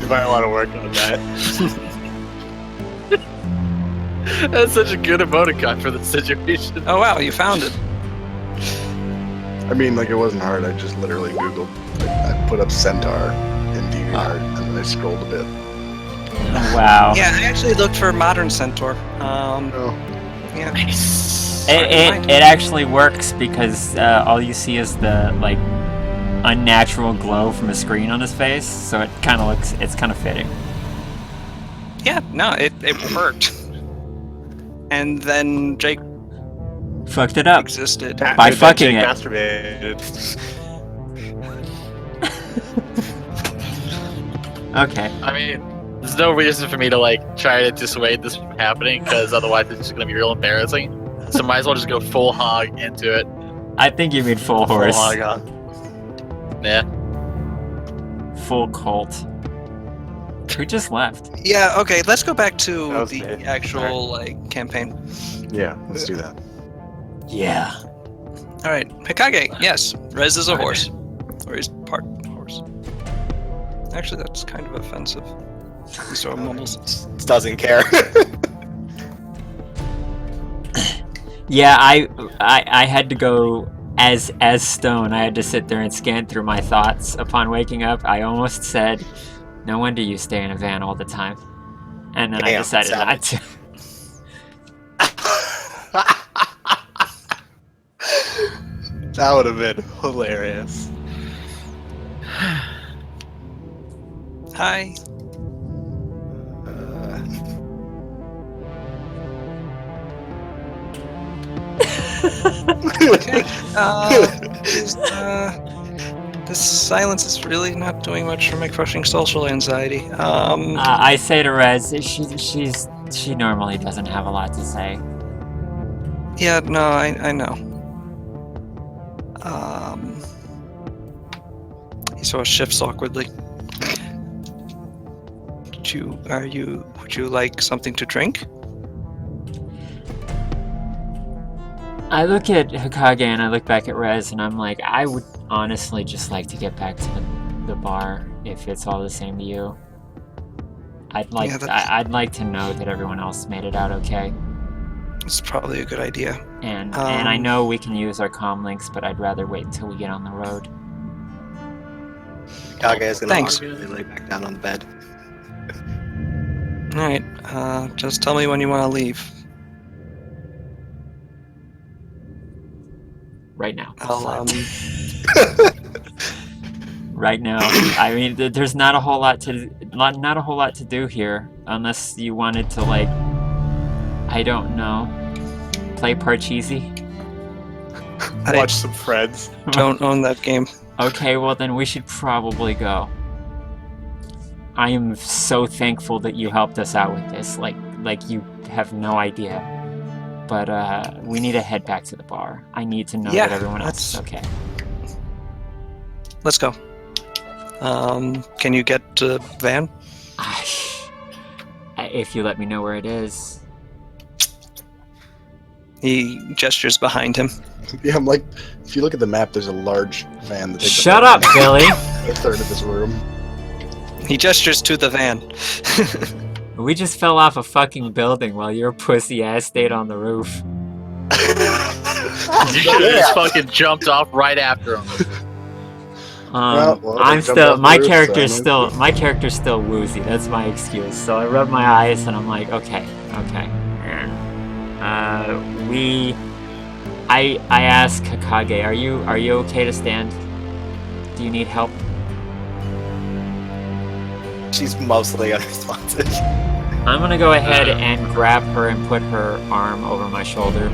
You might want to work on that. That's such a good emoticon for the situation. Oh wow, you found it. I mean, like, it wasn't hard. I just literally Googled. I put up Centaur in DeviantArt, and then I scrolled a bit. Wow. Yeah, I actually looked for modern centaur. Oh. Yeah. Nice. It actually works because all you see is the like unnatural glow from a screen on his face, so it kind of looks. It's kind of fitting. Yeah, no, it worked. And then Jake Fucked it up. existed. By fucking Jake it. masturbated. Okay. I mean, there's no reason for me to like try to dissuade this from happening because otherwise it's just gonna be real embarrassing. So might as well just go full hog into it. I think you mean full horse. Oh my god. Yeah. Full cult. Who just left? Yeah, okay, let's go back That to was the me. actual like campaign. Yeah, let's do that. Yeah. Alright, Hikage, yes. Rez is a horse. Or he's part horse. Actually, that's kind of offensive. He sort of mumbles. Just doesn't care. Yeah, I had to go as Stone. I had to sit there and scan through my thoughts upon waking up. I almost said, "No wonder you stay in a van all the time," and then I Damn, decided not to. That would have been hilarious. Hi. Okay. This silence is really not doing much for my crushing social anxiety. I say to Rez, she normally doesn't have a lot to say. Yeah, no, I know. He sort of shifts awkwardly. Would you like something to drink? I look at Hokage and I look back at Rez and I'm like, I would honestly just like to get back to the bar if it's all the same to you. I'd like Yeah, I'd like to know that everyone else made it out okay. It's probably a good idea. And I know we can use our comm links, but I'd rather wait until we get on the road. Kage is gonna Thanks. awkwardly lay back down on the bed. Alright, just tell me when you want to leave. Right now. I'll, Right now. I mean, there's not a whole lot to do here, unless you wanted to, like, I don't know, play Parcheesi. I Watch some Friends. don't own that game. Okay, well then we should probably go. I am so thankful that you helped us out with this. Like like you have no idea. But we need to head back to the bar. I need to know Yeah, that everyone else is okay. Let's go. Can you get to the van? If you let me know where it is. He gestures behind him. Yeah, I'm like, if you look at the map, there's a large van that takes Shut up, Billy! a third of this room. He gestures to the van. We just fell off a fucking building while your pussy ass stayed on the roof. You should have just fucking jumped off right after him. Well, I'm they jumped still off the my roof, so my character's still woozy. That's my excuse. So I rub my eyes and I'm like, okay. I ask Hokage, are you okay to stand? Do you need help? She's mostly unresponsive. I'm gonna go ahead and grab her and put her arm over my shoulder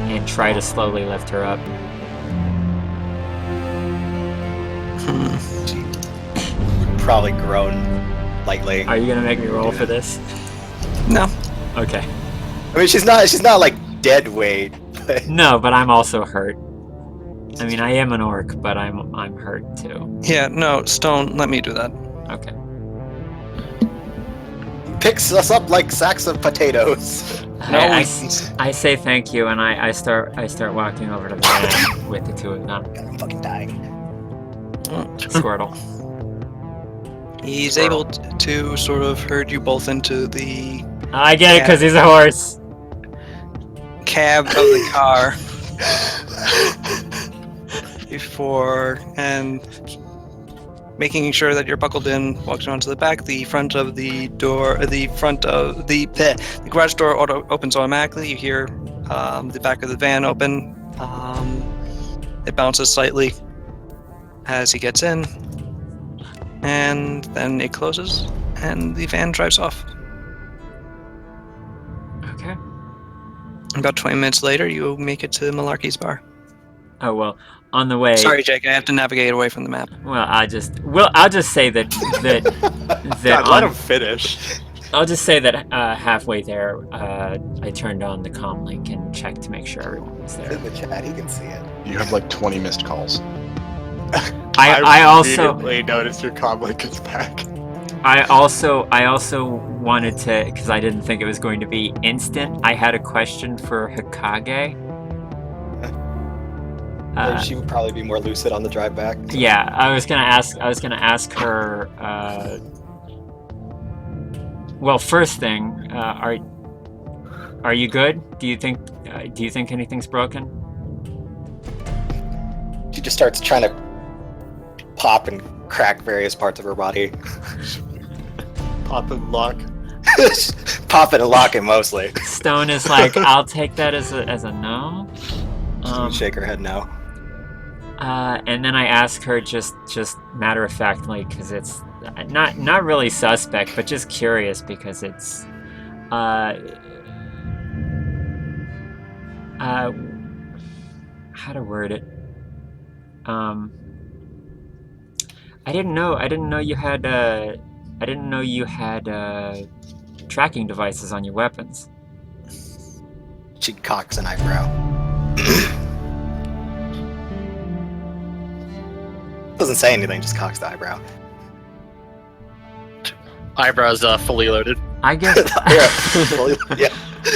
and try to slowly lift her up. She probably groan lightly. Are you gonna make me roll for this? No. Okay. I mean, she's not like dead weight. But No, but I'm also hurt. I mean, I am an orc, but I'm hurt too. Yeah, no, Stone, let me do that. Okay. picks us up like sacks of potatoes. I say thank you, and I start walking over to the van with the two of them. I'm fucking dying. Squirtle. He's able to sort of herd you both into the I get it because he's a horse. cab of the car before and making sure that you're buckled in, walks around to the back. The front of the door, the garage door opens automatically. You hear the back of the van open. It bounces slightly as he gets in, and then it closes, and the van drives off. Okay. About 20 minutes later, you make it to Malarkey's bar. Oh well, on the way. Sorry, Jake, I have to navigate away from the map. Well, I'll just say that God, let him finish. I'll just say that halfway there, I turned on the comm link and checked to make sure everyone was there. In the chat, he can see it. You have like 20 missed calls. I also immediately noticed your comm link is back. I also wanted to, because I didn't think it was going to be instant. I had a question for Hokage. She would probably be more lucid on the drive back. Yeah, I was gonna ask her. Well, first thing, are you good? Do you think anything's broken? She just starts trying to pop and crack various parts of her body. Pop and lock. Pop it and lock it mostly. Stone is like, I'll take that as a no. Shake her head no. And then I ask her just matter of factly, because it's not really suspect, but just curious because it's how to word it. I didn't know you had tracking devices on your weapons. She cocks an eyebrow. Doesn't say anything, just cocks the eyebrow. Eyebrows fully loaded. I give Yeah.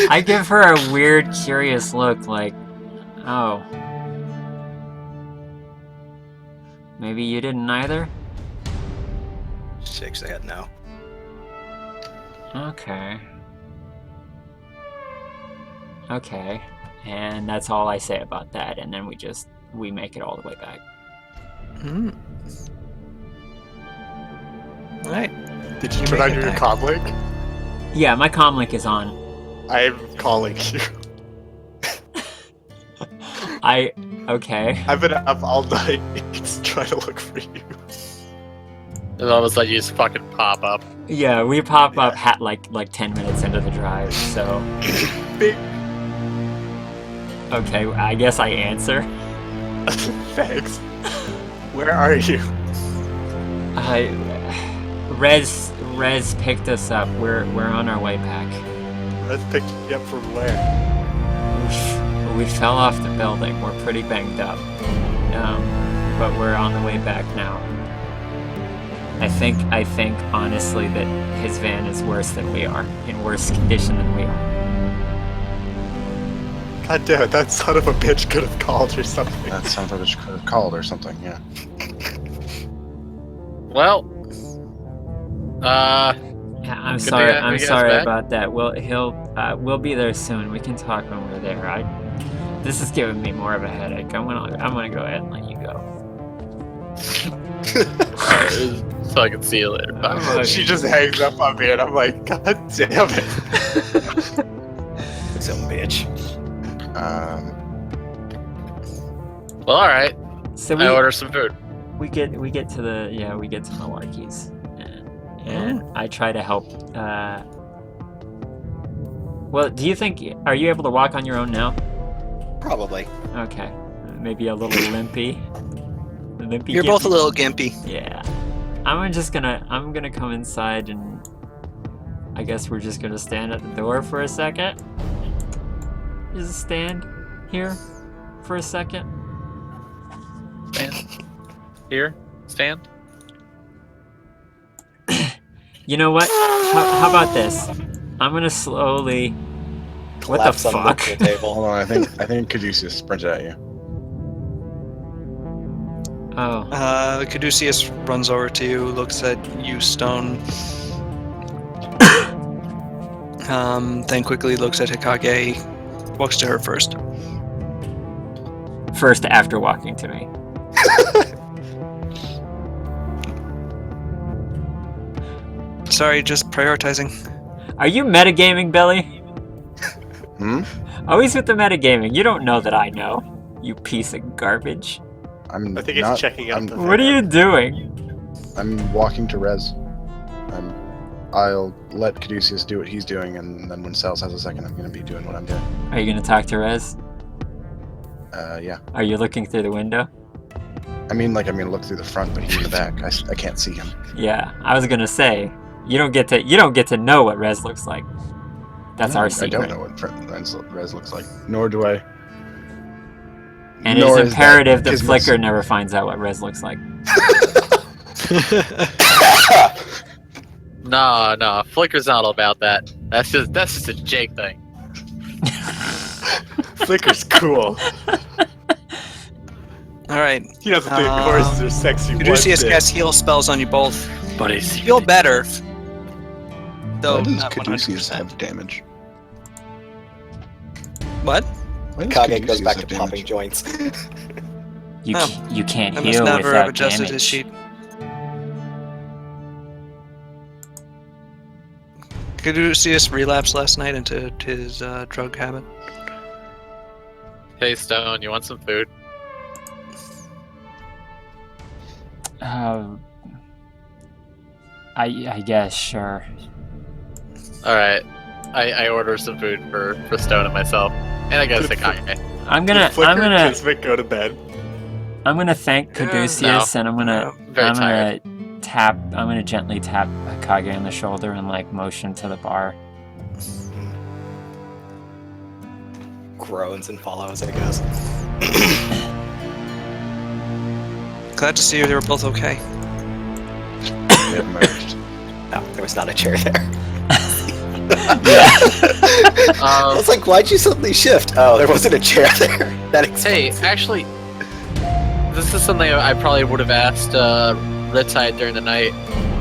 I give her a weird, curious look, like, oh, maybe you didn't either? Shakes her head no. Okay, and that's all I say about that, and then we make it all the way back. Alright. Did you turn on your comm link? Yeah, my comm link is on. I'm calling you. Okay. I've been up all night trying to look for you. And all of a sudden you just fucking pop up. Yeah, we pop up like 10 minutes into the drive, so. Big. Okay, I guess I answer. Thanks. Where are you? Rez picked us up. We're on our way back. Let's pick you up from where? We fell off the building. We're pretty banged up, but we're on the way back now. I think honestly that his van is worse than we are, in worse condition than we are. God damn it, that son of a bitch could have called or something. That son of a bitch could have called or something, yeah. Well, Yeah, I'm Good sorry. to have I'm you guys sorry back. about that. We'll be there soon. We can talk when we're there. This is giving me more of a headache. I'm gonna go ahead and let you go. so I can see you later. Bye. Okay. She just hangs up on me, and I'm like, God damn it. Some bitch. Well, all right. So I order some food. we get to Milwaukee's, and I try to help. Well, do you think are you able to walk on your own now? Probably. Okay, maybe a little limpy. You're both a little gimpy. Yeah, I'm gonna come inside, and I guess we're just gonna stand at the door for a second. Just stand here for a second. Stand. Here. Stand. You know what? How about this? I'm gonna slowly. What the Collapse on fuck? the table. Hold on, I think Caduceus sprinted at you. Oh, Caduceus runs over to you, looks at you, Stone. Then quickly looks at Hikage, walks to her first. first after walking to me. Sorry, just prioritizing. Are you metagaming, Billy? Hmm? Always with the metagaming. You don't know that I know. You piece of garbage. I'm I think not, he's checking out the What are you doing? I'm walking to Rez. I'll let Caduceus do what he's doing, and then when Cells has a second, I'm going to be doing what I'm doing. Are you gonna talk to Rez? Yeah. Are you looking through the window? I mean, like, I'm going to look through the front, but he's in the back. I can't see him. Yeah, I was gonna say you don't get to know what Rez looks like. That's No, our I secret. don't know what Rez looks like, nor do I. And it nor is is imperative that his Flicker never finds out what Rez looks like. No, Flicker's not all about that. That's just a Jake thing. Flicker's cool. Alright. He doesn't think horses are sexy. Caduceus one bit. casts heal spells on you both. But he's Feel better. Though Why does not Caduceus 100%. have damage? What? Why does Kage goes Caduceus back have to damage? popping joints. You can't I must heal never without have adjusted damage. his sheet. Caduceus relapsed last night into his drug habit. Hey Stone, you want some food? I guess, sure. Alright. I order some food for Stone and myself. And I guess Hikage. I'm gonna Flicker and Kismet go to bed. thank Caduceus, and I'm gonna Very tired. gently tap Hikage on the shoulder and like motion to the bar. Groans and follows, I guess. Glad to see you. They were both okay. They have merged. No, there was not a chair there. Yeah. I was like, why'd you suddenly shift? Oh, there wasn't a chair there. That Hey, explains. actually, this is something I probably would have asked Riptide during the night,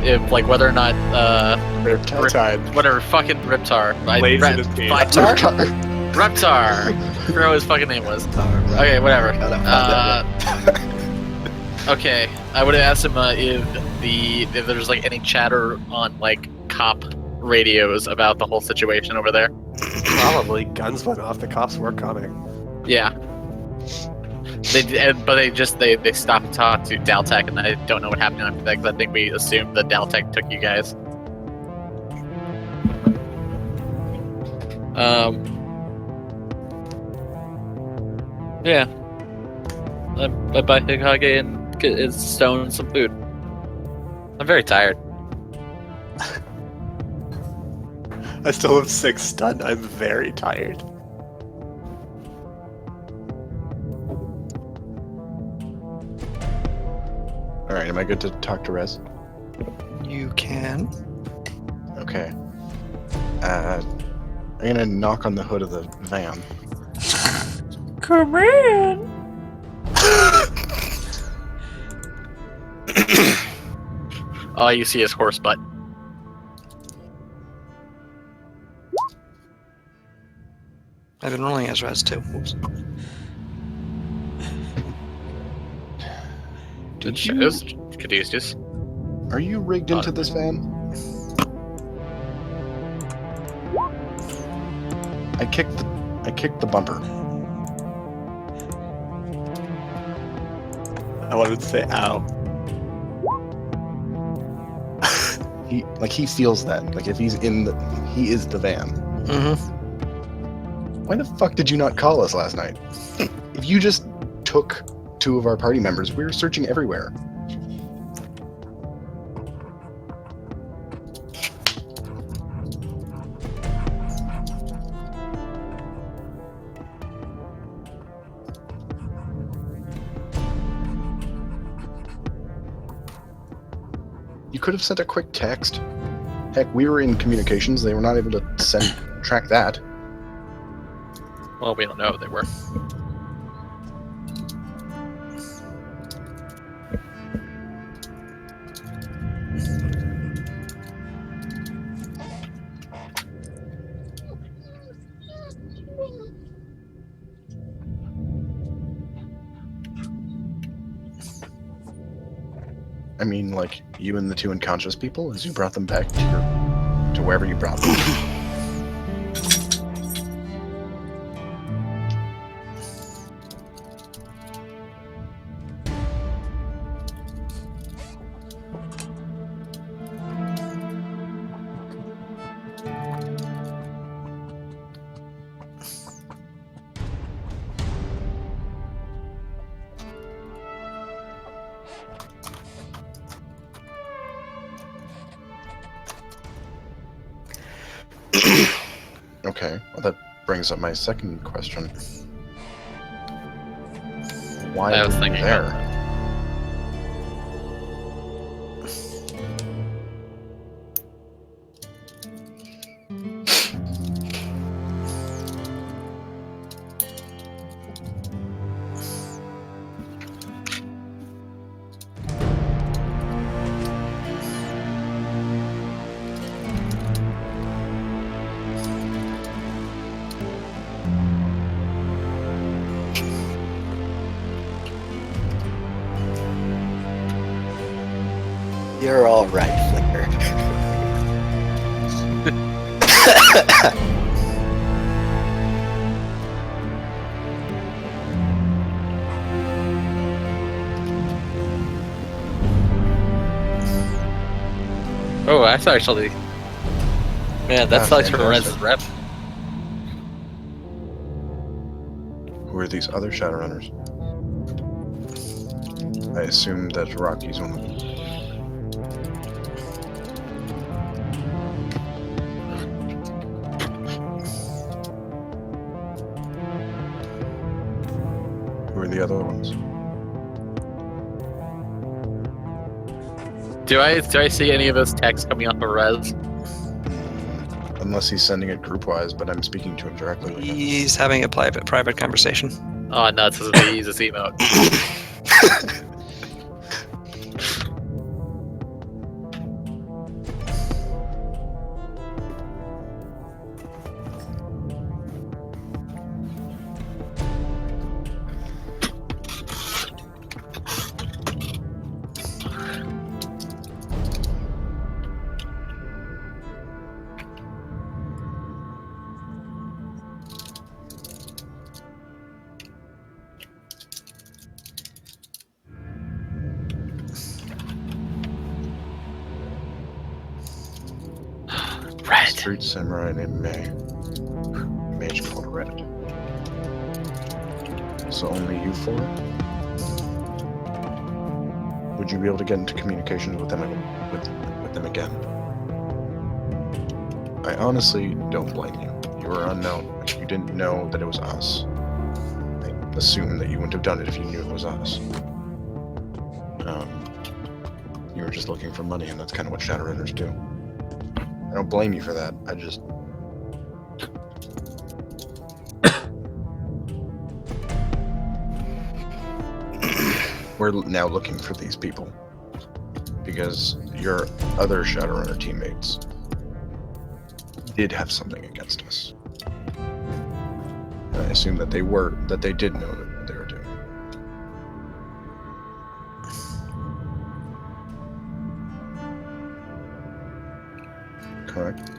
if like whether or not Riptide. whatever fucking Riptar, Lays in his penis. Reptar, I forgot what his fucking name was. Okay, whatever. Okay, I would have asked him if there's like any chatter on like cop radios about the whole situation over there. Probably guns went off. The cops were coming. Yeah. But they stopped to talk to Daltech, and I don't know what happened after that because I think we assumed that Daltech took you guys. Yeah. I buy Hikage and get his Stone some food. I'm very tired. I still have 6 stun. I'm very tired. All right, am I good to talk to Rez? You can. Okay. I'm gonna knock on the hood of the van. Come in. All you see is horse butt. I've been rolling as Res too. Whoops. Did you? Caduceus. Are you rigged into this van? I kicked the bumper. I wanted to say ow. He feels that. Like if he's he is the van. Mm-hmm. Why the fuck did you not call us last night? If you just took 2 of our party members, we were searching everywhere. You could have sent a quick text. Heck, we were in communications. They were not able to track that. Well, we don't know if they were. I mean, like, you and the 2 unconscious people as you brought them back to wherever you brought them. Okay, well that brings up my second question. Why I was were you thinking there? about You're all right, Flicker. Oh, that's actually. Man, that Ah, sucks for fantastic. Rez's rep. Who are these other Shadowrunners? I assume that Rocky's one of them. Who are the other ones? Do I see any of those texts coming off of Rez? Unless he's sending it group-wise, but I'm speaking to him directly. Right now. He's having a private conversation. Oh, nuts! This is the easiest emote. Red. Street samurai named May. Mage called Red. So only you 4? Would you be able to get into communications with them with them again? I honestly don't blame you. You were unknown. You didn't know that it was us. I assume that you wouldn't have done it if you knew it was us. You were just looking for money, and that's kind of what Shadowrunners do. I don't blame you for that. I just... We're now looking for these people. Because your other Shadowrunner teammates did have something against us. And I assume that they did know what they were doing. Correct?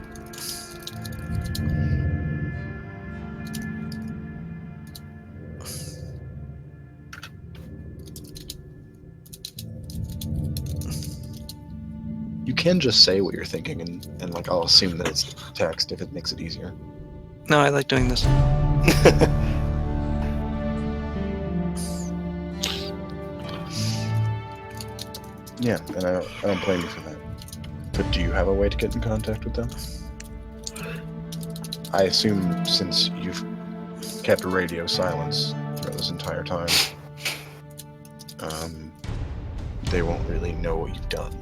You can just say what you're thinking, and like I'll assume that it's text if it makes it easier. No, I like doing this. Yeah, and I don't blame you for that. But do you have a way to get in contact with them? I assume since you've kept radio silence throughout this entire time, they won't really know what you've done.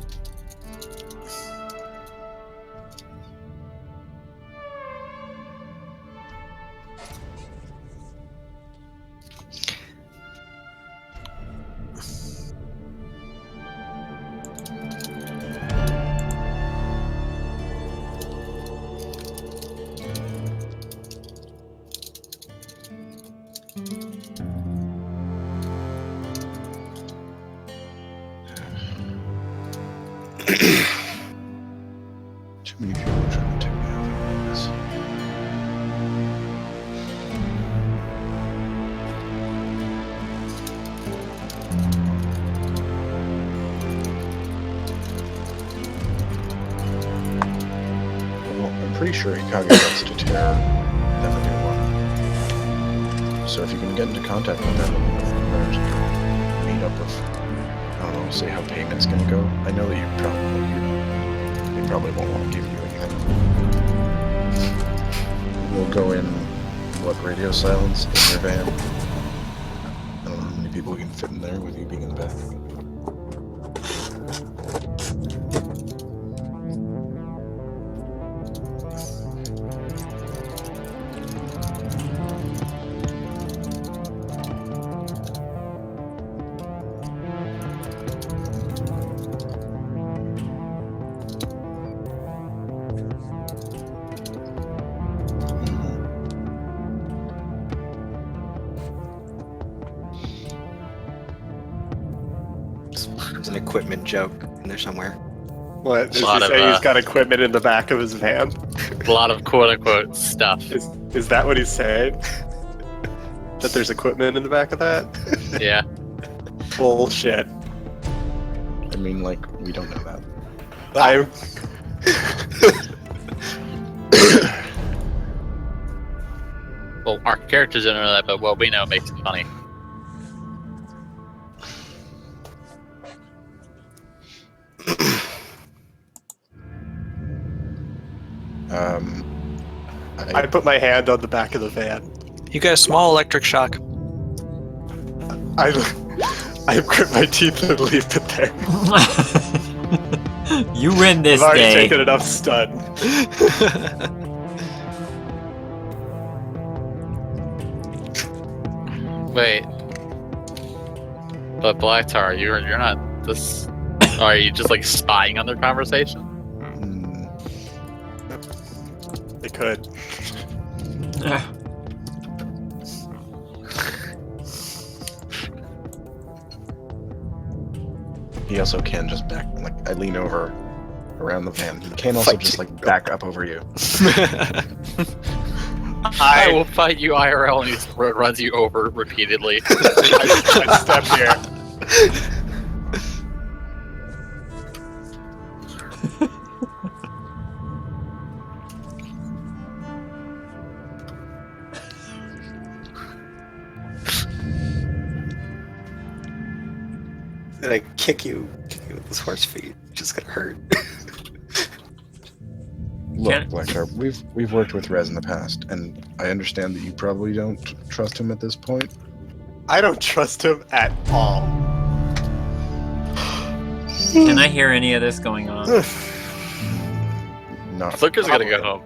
Too many people are trying to take me out of this. Well, I'm pretty sure Hikage wants to tear them a new one. So if you can get into contact with them, there's meet up with, I don't know, say how payment's gonna go. I know that they probably won't want to give you anything. We'll go in, radio silence in your van. I don't know how many people we can fit in there with you being in the back. There's an equipment joke in there somewhere. What? Is he Lot of, saying he's got equipment in the back of his van? A lot of quote-unquote stuff. Is that what he's saying? That there's equipment in the back of that? Yeah. Bullshit. I mean, like, we don't know that. I'm... Well, our characters don't know that, but what we know makes it funny. I put my hand on the back of the van. You got a small electric shock. I grit my teeth and leave it there. You win this I've already day. taken enough stun. Wait. But Blacktar, you're not this. Are you just like spying on their conversation? They could. He also can just back, like, I lean over around the van. He can also just, like, back up over you. I will fight you IRL, and he runs you over repeatedly. I step here. And I kick you with this horse feet. It's just gonna hurt. Look, Blacktar, we've worked with Rez in the past, and I understand that you probably don't trust him at this point. I don't trust him at all. Can I hear any of this going on? Not Flicker's gonna go home.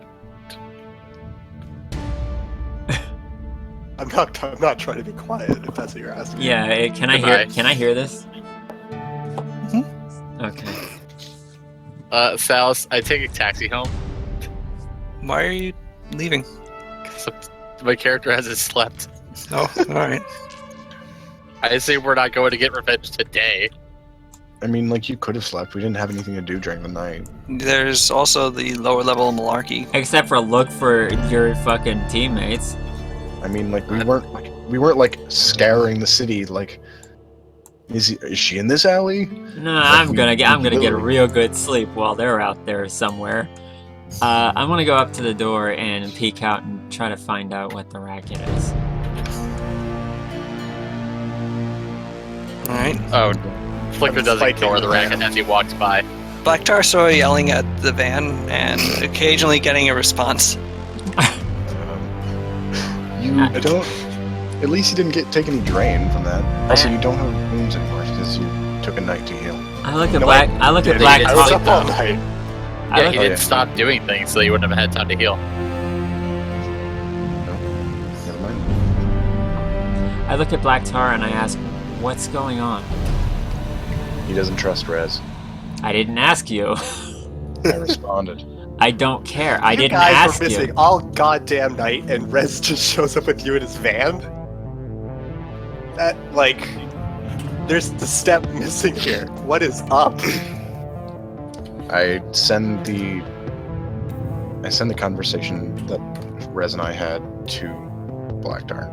I'm not trying to be quiet if that's what you're asking. Yeah, can I Goodbye. hear this? Okay. Salis, I take a taxi home. Why are you leaving? So my character hasn't slept. Oh, all right. I assume we're not going to get revenge today. I mean, like, you could have slept. We didn't have anything to do during the night. There's also the lower level malarkey. Except for look for your fucking teammates. I mean, like, we weren't like scouring the city. Like, is she in this alley? No, Like, I'm we gonna get a literally- real good sleep while they're out there somewhere. I'm gonna go up to the door and peek out and try to find out what the racket is. All right. Oh, Flicker I'm does spiking ignore the the racket van. as he walks by. Blacktar saw yelling at the van and occasionally getting a response. You don't. At least you didn't take any drain from that. Also, you don't have wounds anymore because you took a night to heal. I look at No, Black. I look at yeah, Black they I was Tar. up all night. I Yeah, look, he Oh, didn't yeah. stop doing things, so you wouldn't have had time to heal. Never mind. I look at Black Tar and I ask, "What's going on?" He doesn't trust Rez. I didn't ask you. I responded. I don't care. I You didn't guys ask were missing you. all goddamn night, and Rez just shows up with you in his van. That, like, there's the step missing here. What is up? I send the conversation that Rez and I had to Blacktar.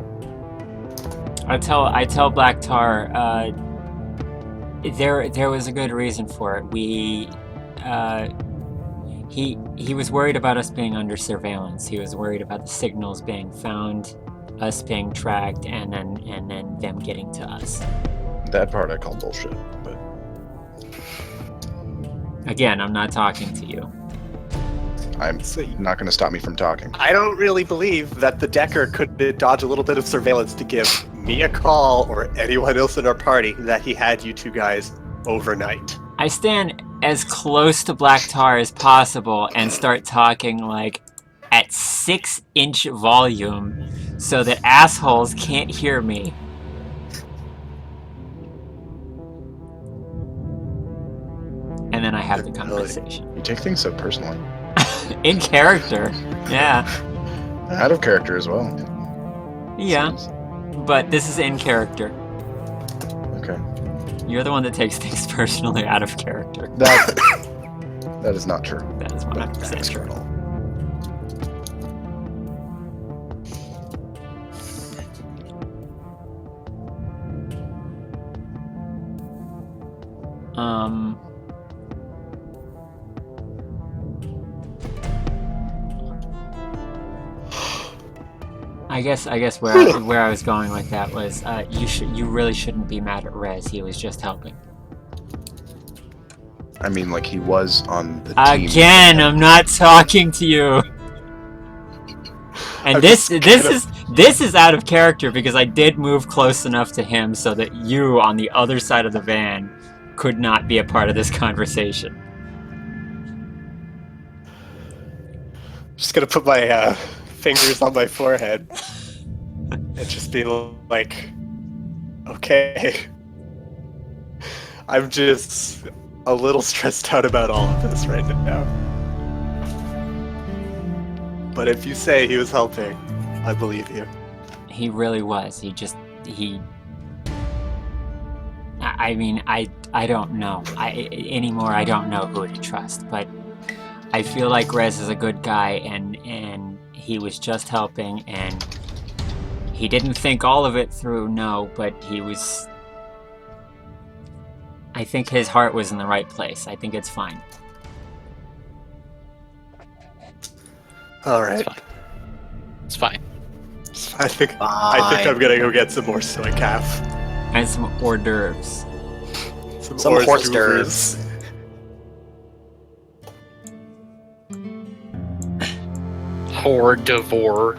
I tell Black Tar. There was a good reason for it. He was worried about us being under surveillance. He was worried about the signals being found, us being tracked, and then them getting to us. That part I call bullshit, but Again, I'm not talking to you. I'm not going to stop me from talking. I don't really believe that the Decker could dodge a little bit of surveillance to give me a call or anyone else in our party that he had you two guys overnight. I stand as close to Black Tar as possible and start talking like at 6-inch volume so that assholes can't hear me. And then I have the conversation. You take things so personally. In character. Yeah. Out of character as well. Yeah. Seems. But this is in character. Okay. You're the one that takes things personally out of character. That is not true. That is 100% true. I guess where I was going with that was you really shouldn't be mad at Rez. He was just helping. I mean, like, he was on the team. Again, I'm not talking to you. And I'm this just this is out of character because I did move close enough to him so that you on the other side of the van could not be a part of this conversation. Just gonna put my fingers on my forehead and just be like, okay. I'm just a little stressed out about all of this right now. But if you say he was helping, I believe you. He really was. I mean, I don't know. Anymore, I don't know who to trust, but I feel like Rez is a good guy, and he was just helping, and he didn't think all of it through, no, but he was... I think his heart was in the right place. I think it's fine. All right. It's fine. I think I'm gonna go get some more soy calf. And some hors d'oeuvres. Some hors horse d'oeuvres. Poor Devore.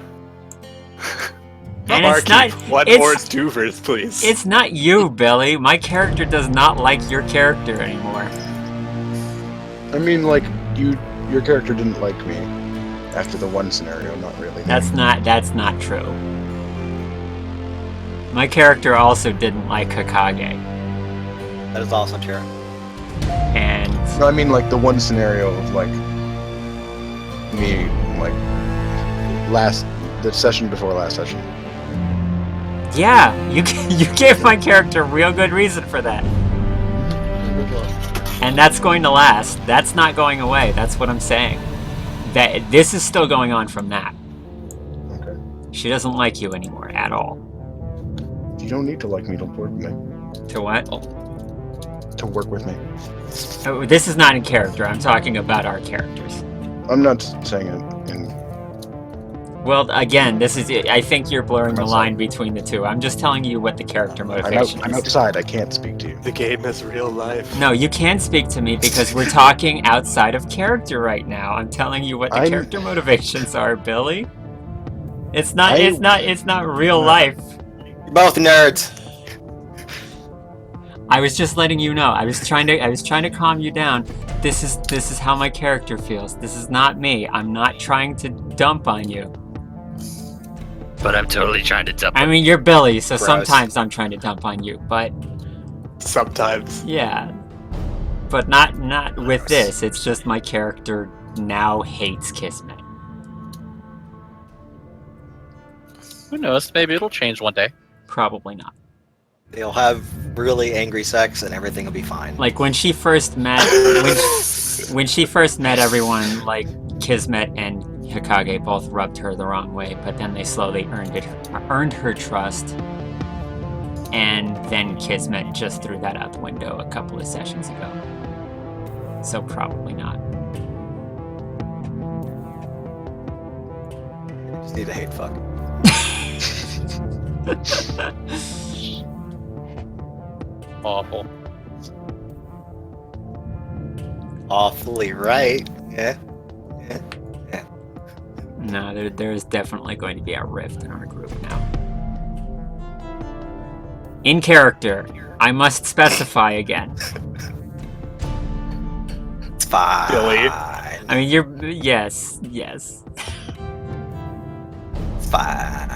And it's Barkeep, not. what it's, Orange Duvers, please? It's not you, Billy. My character does not like your character anymore. I mean, like, your character didn't like me after the one scenario, not really. That's not true. My character also didn't like Hokage. That is also true. And No, I mean, like, the one scenario of, like, me, like, the session before last session. yeah, you gave my character real good reason for that. And that's going to last. That's not going away. That's what I'm saying. That this is still going on from that. Okay. She doesn't like you anymore at all. You don't need to like me to work with me. To what? To work with me. Oh, this is not in character. I'm talking about our characters. I'm not saying it in... Well, again, this is. I think you're blurring the I'm line between the two. I'm just telling you what the character I'm motivation is. outside, I can't speak to you. The game is real life. No, you can speak to me because we're talking outside of character right now. I'm telling you what the character motivations are, Billy. It's not. It's not real life. You're both nerds. I was just letting you know. I was trying to calm you down. This is how my character feels. This is not me. I'm not trying to dump on you. But I'm totally trying to dump. I mean, you're Billy, so Gross. sometimes I'm trying to dump on you, but Sometimes. yeah. But not with this. It's just my character now hates Kismet. Who knows? Maybe it'll change one day. Probably not. They'll have really angry sex and everything will be fine. Like when she first met when she first met everyone, like Kismet and Hokage both rubbed her the wrong way, but then they slowly earned her trust. And then Kismet just threw that out the window a couple of sessions ago. So probably not. Just need to hate fuck. Awful. Awfully right. Yeah. No, there's definitely going to be a rift in our group now. In character, I must specify again. It's fine. Billy. I mean, yes. It's fine.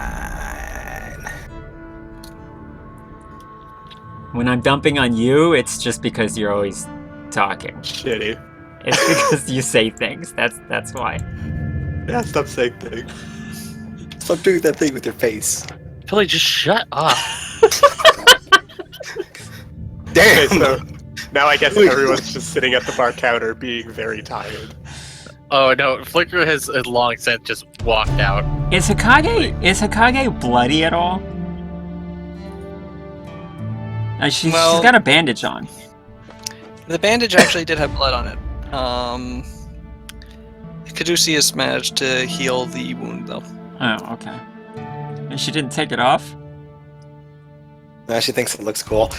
When I'm dumping on you, it's just because you're always talking. Shitty. It's because you say things. That's why. Yeah, stop saying things. Stop doing that thing with your face. Billy, just shut up. Okay, Damn. so now I guess everyone's just sitting at the bar counter being very tired. Oh no, Flicker has long since just walked out. Is Hokage bloody at all? She's got a bandage on. The bandage actually did have blood on it. Caduceus managed to heal the wound, though. Oh, okay. And she didn't take it off? No, she thinks it looks cool.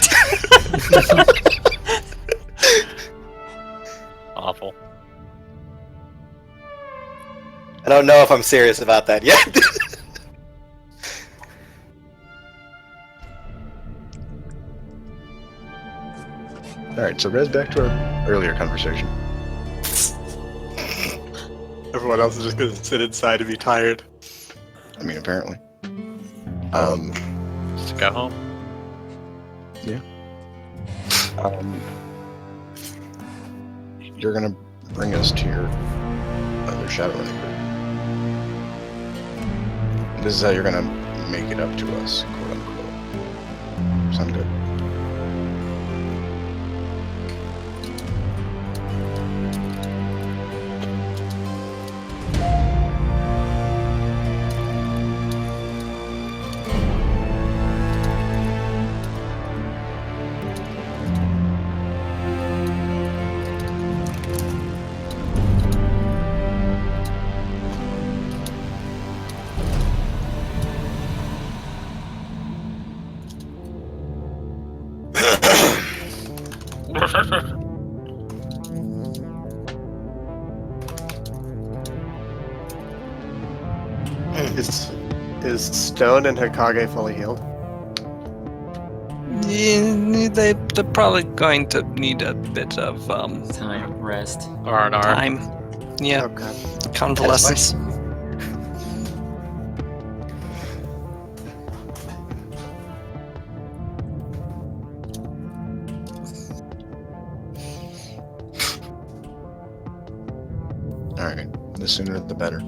Awful. I don't know if I'm serious about that yet. Alright, so Rez, back to our earlier conversation. Everyone else is just gonna sit inside and be tired. I mean, apparently. Just go home. You're gonna bring us to your other Shadowrun group. This is how you're gonna make it up to us, quote unquote. Sound good? Is Stone and Hokage fully healed? Yeah, they're probably going to need a bit of Time, rest. R&R. time. Yeah, Okay. convalescence. Alright, the sooner the better.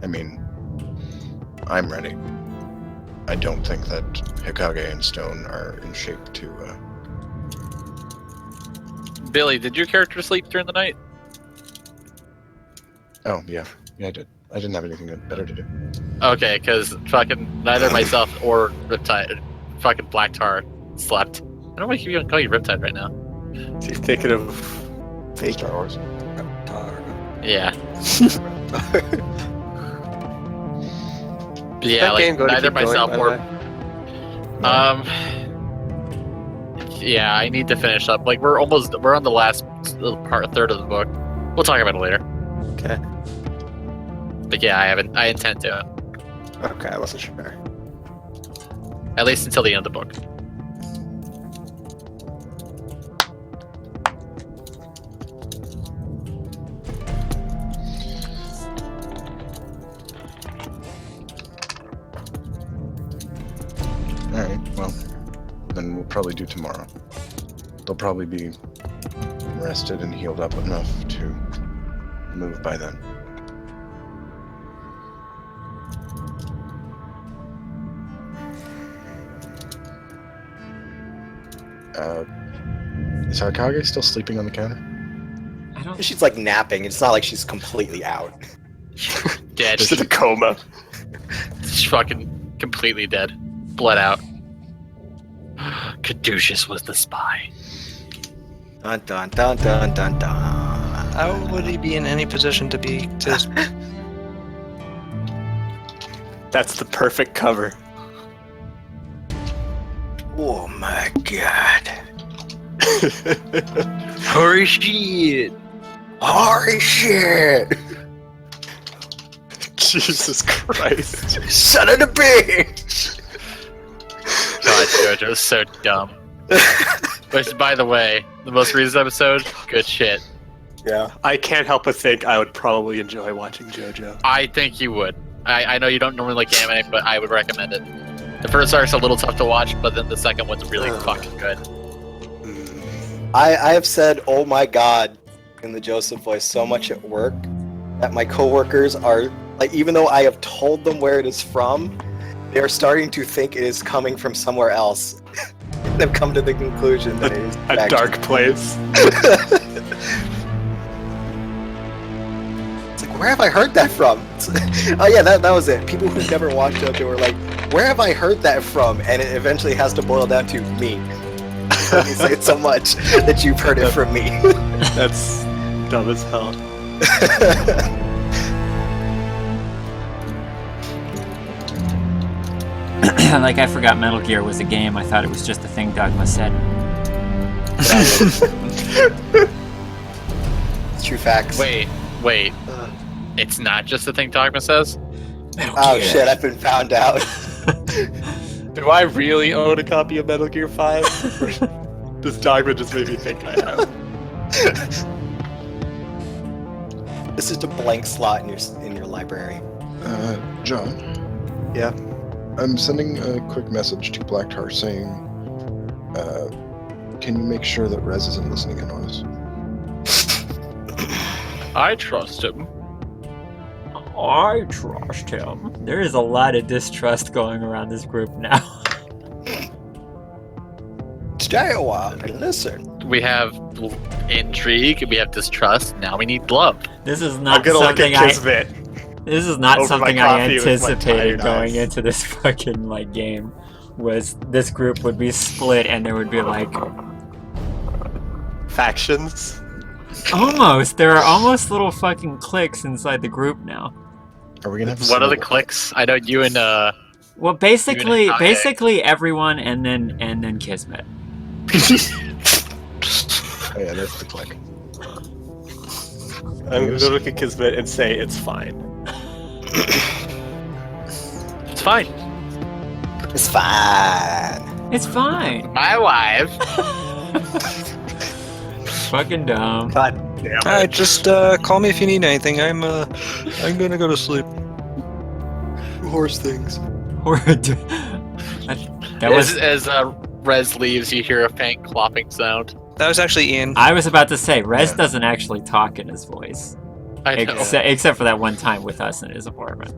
I mean, I'm ready. I don't think that Hokage and Stone are in shape to, Billy, did your character sleep during the night? Oh, yeah. Yeah, I did. I didn't have anything better to do. Okay, because fucking neither myself or Riptide, fucking Black Tar slept. I don't know why I keep calling you Riptide right now. So you're thinking of fake. Star Wars. Yeah. Yeah, that like game going to neither keep going, myself by the or way? yeah, I need to finish up. Like we're on the last third of the book. We'll talk about it later. Okay. But yeah, I intend to. Okay, I wasn't sure. At least until the end of the book. Alright, well, then we'll probably do tomorrow. They'll probably be rested and healed up enough to move by then. Is Hokage still sleeping on the counter? I don't. She's like napping. It's not like she's completely out. Dead. Just in a coma. She's fucking completely dead. Bled out. Caduceus was the spy. Dun dun dun dun dun dun. How would he be in any position to be to? That's the perfect cover. Oh my god. Holy shit! Holy shit! Jesus Christ. Son of a bitch! God, JoJo's so dumb. Which, by the way, the most recent episode, good shit. Yeah. I can't help but think I would probably enjoy watching JoJo. I think you would. I know you don't normally like anime, but I would recommend it. The first arc's a little tough to watch, but then the second one's really fucking good. I have said, oh my god, in the Joseph voice so much at work that my coworkers are, like, even though I have told them where it is from, they are starting to think it is coming from somewhere else. They've come to the conclusion that it is A dark place. It's like, where have I heard that from? Oh yeah, that was it. People who've never watched it, they were like, where have I heard that from? And it eventually has to boil down to me. When you say it so much that you've heard it from me. That's dumb as hell. Like, I forgot Metal Gear was a game. I thought it was just a thing Dogma said. It's true facts. Wait. It's not just the thing Dogma says? Oh shit, I've been found out. Do I really own a copy of Metal Gear 5? Does Dogma just make me think I have? This is a blank slot in your library. John? Yeah? I'm sending a quick message to Black Tar saying, can you make sure that Rez isn't listening in on us? I trust him. I trust him. There is a lot of distrust going around this group now. Stay a while and listen. We have intrigue, we have distrust, now we need love. This is I'm not gonna look something at Kismet. This is not over my something I coffee with my anticipated tired going eyes. into this fucking like game. Was this group would be split and there would be like Factions? almost there are almost little fucking cliques inside the group now. Are we gonna have What are the civil war? clicks? I know you and Well, basically, Okay. basically everyone, and then Kismet. Oh, yeah, that's the click. I'm gonna look at Kismet and say it's fine. It's fine. It's fine. It's fine. My wife. Fucking dumb. God damn it. Alright, just call me if you need anything. I'm gonna go to sleep. Horse things. That was. As Rez leaves, you hear a faint clopping sound. That was actually Ian. I was about to say, Rez doesn't actually talk in his voice, I know. except for that one time with us in his apartment.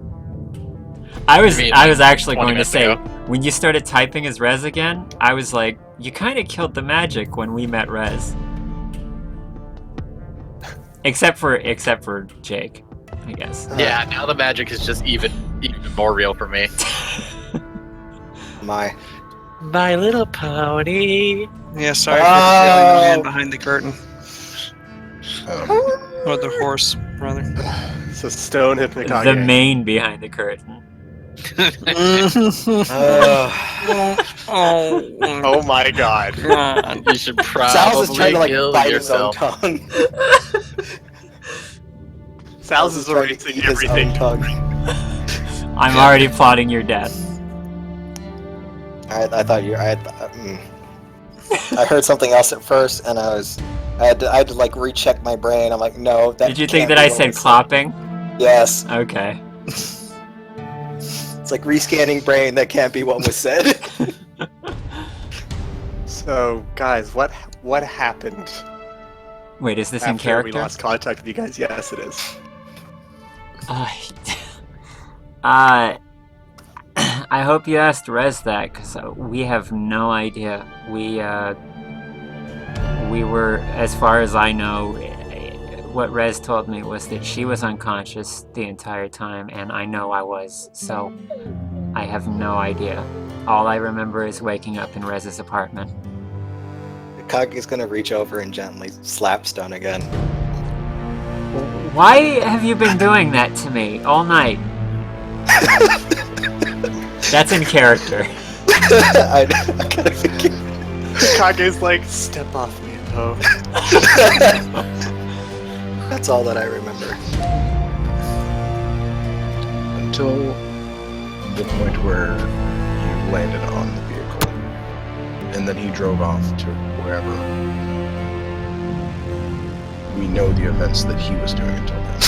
I was mean, actually 20 going to minutes say, ago. when you started typing as Rez again, I was like, you kind of killed the magic when we met Rez. Except for Jake, I guess. Yeah, now the magic is just even more real for me. My. My Little Pony. Yeah, sorry for the yelling man Oh. behind the curtain. Or the horse, rather. So Stone Hypnagogic. The mane behind the curtain. Oh my god. You should probably Sal's is trying to like kill bite yourself. his own tongue. Sal's is trying to erasing eat his own everything. tongue. I'm already plotting your death. I thought you. I heard something else at first, and I had to like recheck my brain. I'm like, no. That Did you think can't that be I what said was clopping? Yes. Okay. It's like rescanning brain. That can't be what was said. So, guys, what happened Wait, is this in after we character? lost contact with you guys? Yes, it is. I hope you asked Rez that, because we have no idea. We were, as far as I know, what Rez told me was that she was unconscious the entire time, and I know I was, so I have no idea. All I remember is waking up in Rez's apartment. Kage's gonna reach over and gently slap Stone again. Why have you been doing that to me all night? That's in character. I gotta forget. Kage's like, step off me, Poe. That's all that I remember. Until the point where you landed on the vehicle, and then he drove off to wherever. We know the events that he was doing until then.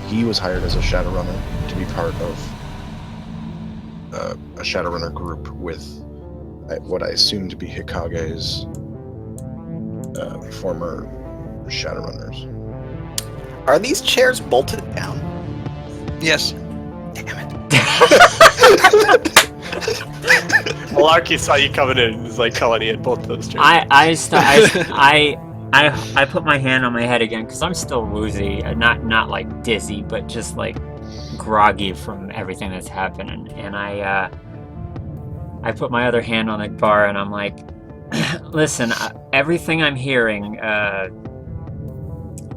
He was hired as a Shadowrunner to be part of a Shadowrunner group with what I assume to be Hikage's former Shadowrunners. Are these chairs bolted down? Yes. Damn it. Malarkey saw you coming in and was like calling in both those chairs. I put my hand on my head again because I'm still woozy, not like dizzy, but just like groggy from everything that's happening. And I put my other hand on the bar and I'm like, listen, everything I'm hearing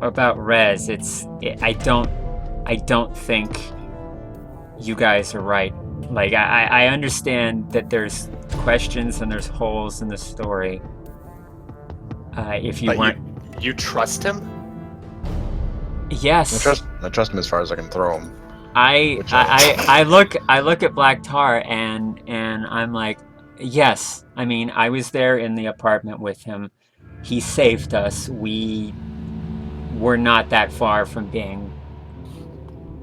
about Rez, I don't think you guys are right. Like I understand that there's questions and there's holes in the story. If you But weren't, you trust him? yes, I trust him as far as I can throw him. I look at Black Tar and I'm like, yes. I mean, I was there in the apartment with him. He saved us. We were not that far from being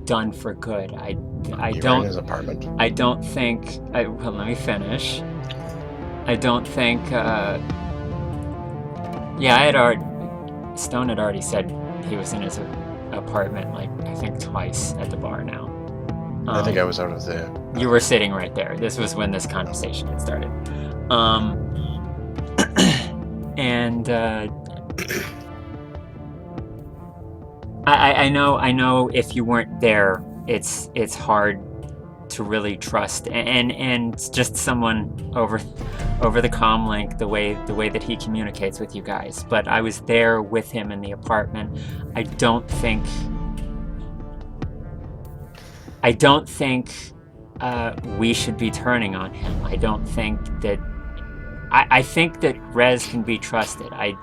done for good. I You were in don't. his apartment. I don't think. Well, let me finish. I don't think. Yeah, Stone had already said he was in his apartment, like, I think twice at the bar now. I think I was out of the. You were sitting right there. This was when this conversation had started. And I know if you weren't there, it's hard to really trust, and just someone over the comm link, the way that he communicates with you guys. But I was there with him in the apartment. I don't think we should be turning on him. I don't think that... I think that Rez can be trusted. I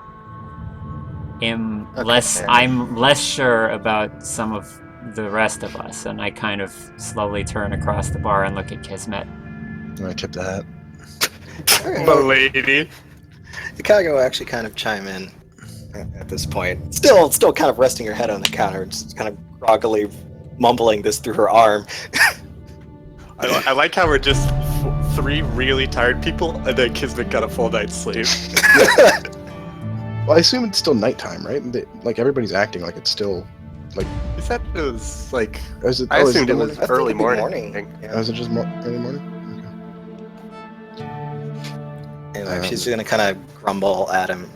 am I'm less sure about some of the rest of us, and I kind of slowly turn across the bar and look at Kismet. And I tip the hat. Milady. Chicago actually kind of chime in at this point. Still kind of resting her head on the counter, just kind of groggily mumbling this through her arm. I like how we're just three really tired people, and then Kismet got a full night's sleep. Well, I assume it's still nighttime, right? Like everybody's acting like it's still like. You said it was like. Is it, I oh, is assumed it it was I think early it'd be morning. Yeah. Oh, is it just early morning? Anyway, she's gonna kind of grumble at him.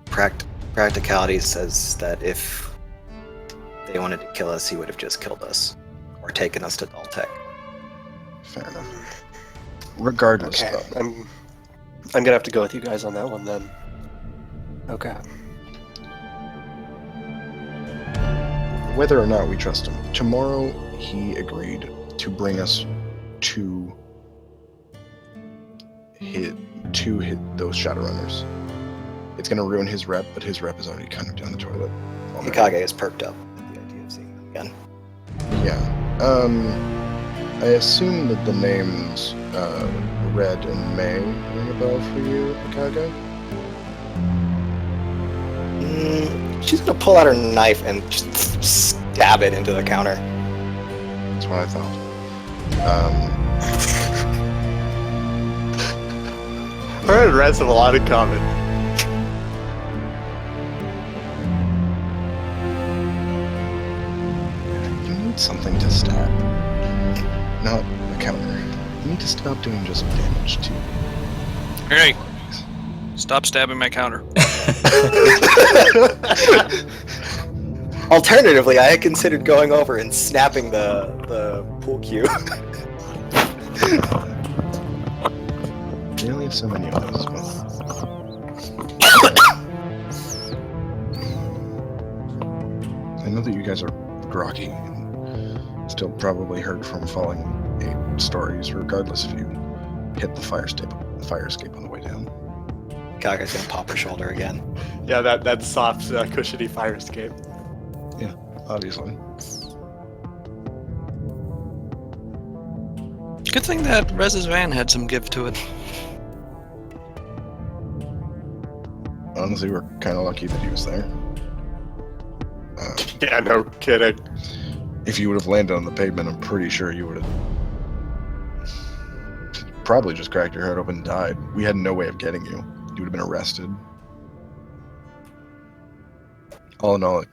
Practicality says that if they wanted to kill us, he would have just killed us or taken us to Daltec. Fair enough. Regardless, Okay, though. I'm gonna have to go with you guys on that one then. Okay. Whether or not we trust him, tomorrow he agreed to bring us to hit those Shadowrunners. It's gonna ruin his rep, but his rep is already kind of down the toilet. Hikage is perked up at the idea of seeing them again. Yeah. I assume that the names Red and May ring a bell for you, Hikage? She's gonna pull out her knife and just stab it into the counter. That's what I thought. Her and Rez have a lot in common. You need something to stab. Not a counter. You need to stop doing just damage to. Hey, stop stabbing my counter. Alternatively, I had considered going over and snapping the pool cue. You only have so many of those. I know that you guys are groggy and still probably hurt from falling 8 stories, regardless if you hit the fire escape on the way down. Kaga's gonna pop her shoulder again. Yeah, that soft, cushiony fire escape. Obviously. Good thing that Rez's van had some give to it. Honestly, we're kind of lucky that he was there. Yeah, no kidding. If you would have landed on the pavement, I'm pretty sure you would have probably just cracked your head open and died. We had no way of getting you. You would have been arrested. All in all,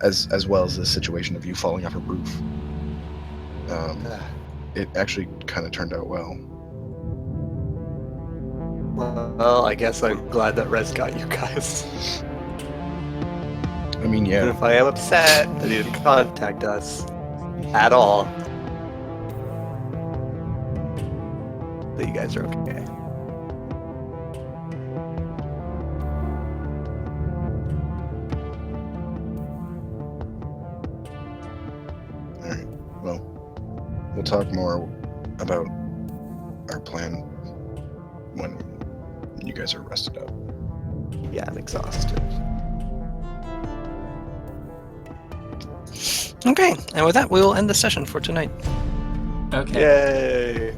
as well as the situation of you falling off a roof, it actually kind of turned out well. Well, I guess I'm glad that Rez got you guys. I mean, And yeah, if I am upset that he didn't contact us at all, that you guys are okay. alright. Well, we'll talk more about our plan when you guys are rested up. Yeah, I'm exhausted. Okay, and with that, we will end the session for tonight. Okay. Yay!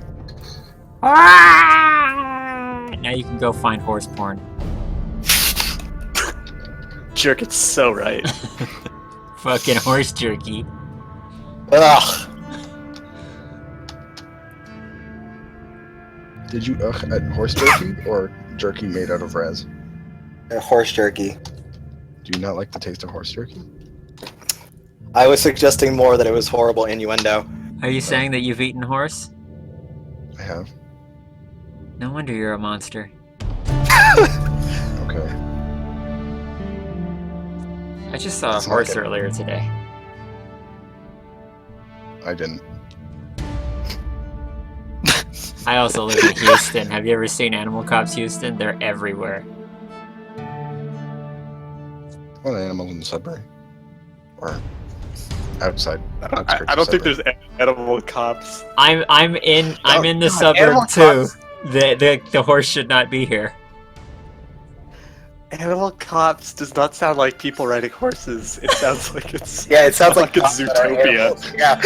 Now you can go find horse porn. Jerk, it's so right. Fucking horse jerky. Ugh. Did you at horse jerky or jerky made out of Rez? Horse jerky. Do you not like the taste of horse jerky? I was suggesting more that it was horrible innuendo. Are you saying that you've eaten horse? I have. No wonder you're a monster. Okay. I just saw a It's not horse good. earlier today. I didn't. I also live in Houston. Have you ever seen Animal Cops Houston? They're everywhere. What animals in the Sudbury? Or outside. I don't think there's animal cops. I'm in the God, suburb animal too. cops. The horse should not be here. Animal cops does not sound like people riding horses. It sounds like it's Yeah, it sounds like it's cops that are Zootopia. animals. Yeah.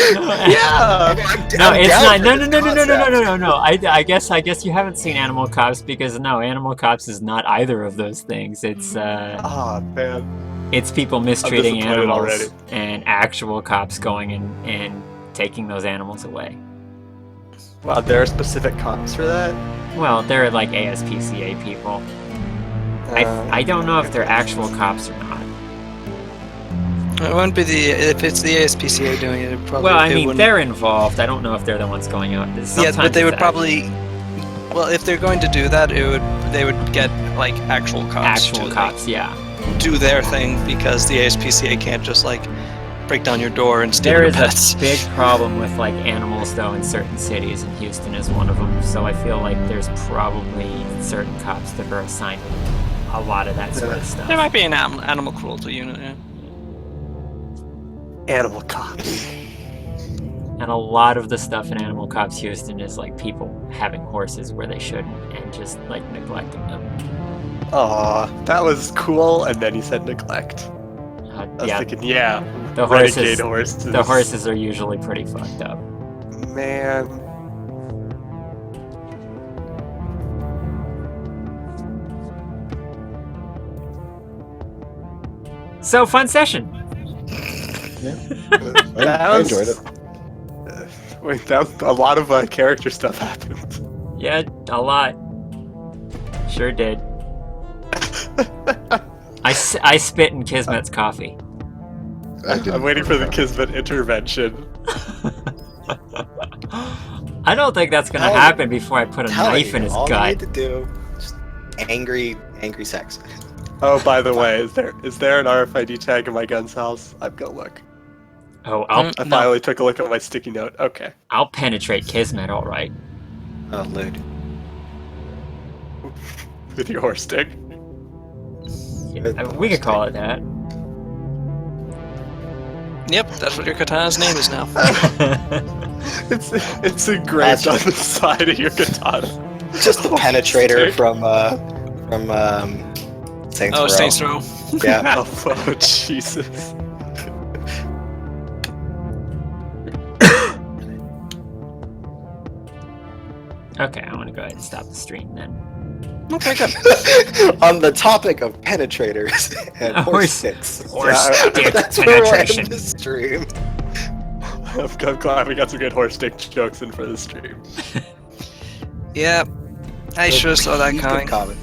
Yeah. No, it's not. down No, for no, no, no, this no, no, no, concept. no, no, no. I guess you haven't seen Animal Cops because no, Animal Cops is not either of those things. It's Oh man. it's people mistreating disappointed animals already. and actual cops going and taking those animals away. Wow, there are specific cops for that. Well, they're like ASPCA people. I don't know if they're actual cops or not. It wouldn't be if it's the ASPCA doing it. It probably. Well, I it mean, wouldn't- they're involved. I don't know if they're the ones going out. Yeah, Sometimes but they it's would probably. Well, if they're going to do that, they would get like actual cops actual to cops. Yeah. like, do their thing because the ASPCA can't just like break down your door and steal There your is pets. a big problem with like animals though in certain cities, and Houston is one of them. So I feel like there's probably certain cops that are assigned a lot of that sort of stuff. There might be an animal cruelty unit. Yeah. Animal cops. And a lot of the stuff in Animal Cops Houston is like people having horses where they shouldn't and just like neglecting them. Aw, that was cool. And then he said neglect. I was Yeah, thinking, yeah, the renegade horses. horses. The horses are usually pretty fucked up. Man. So fun session. I enjoyed it. Wait, that a lot of character stuff happened. Yeah, a lot. Sure did. I spit in Kismet's coffee. I'm waiting for the Kismet intervention. I don't think that's gonna happen before I put a knife in his all you gut. need to do, just angry sex. Oh, by the way, is there an RFID tag in my gun's house? I'm gonna look. Oh, I'll I finally took a look at my sticky note. Okay. I'll penetrate Kismet, all right. Oh, lewd. With your horse stick. Yeah, we could call it that. Yep, that's what your katana's name is now. It's engraved on the side of your katana. Just the penetrator from Saints Row. Saints Row. Yeah. Oh, Jesus. Okay, I want to go ahead and stop the stream then. Okay, good. On the topic of penetrators and A horse sticks. Horse Yeah, stick That's where we'll penetration. end the stream. I'm glad we got some good horse stick jokes in for the stream. Yeah, I should have saw that Peak of coming. comedy.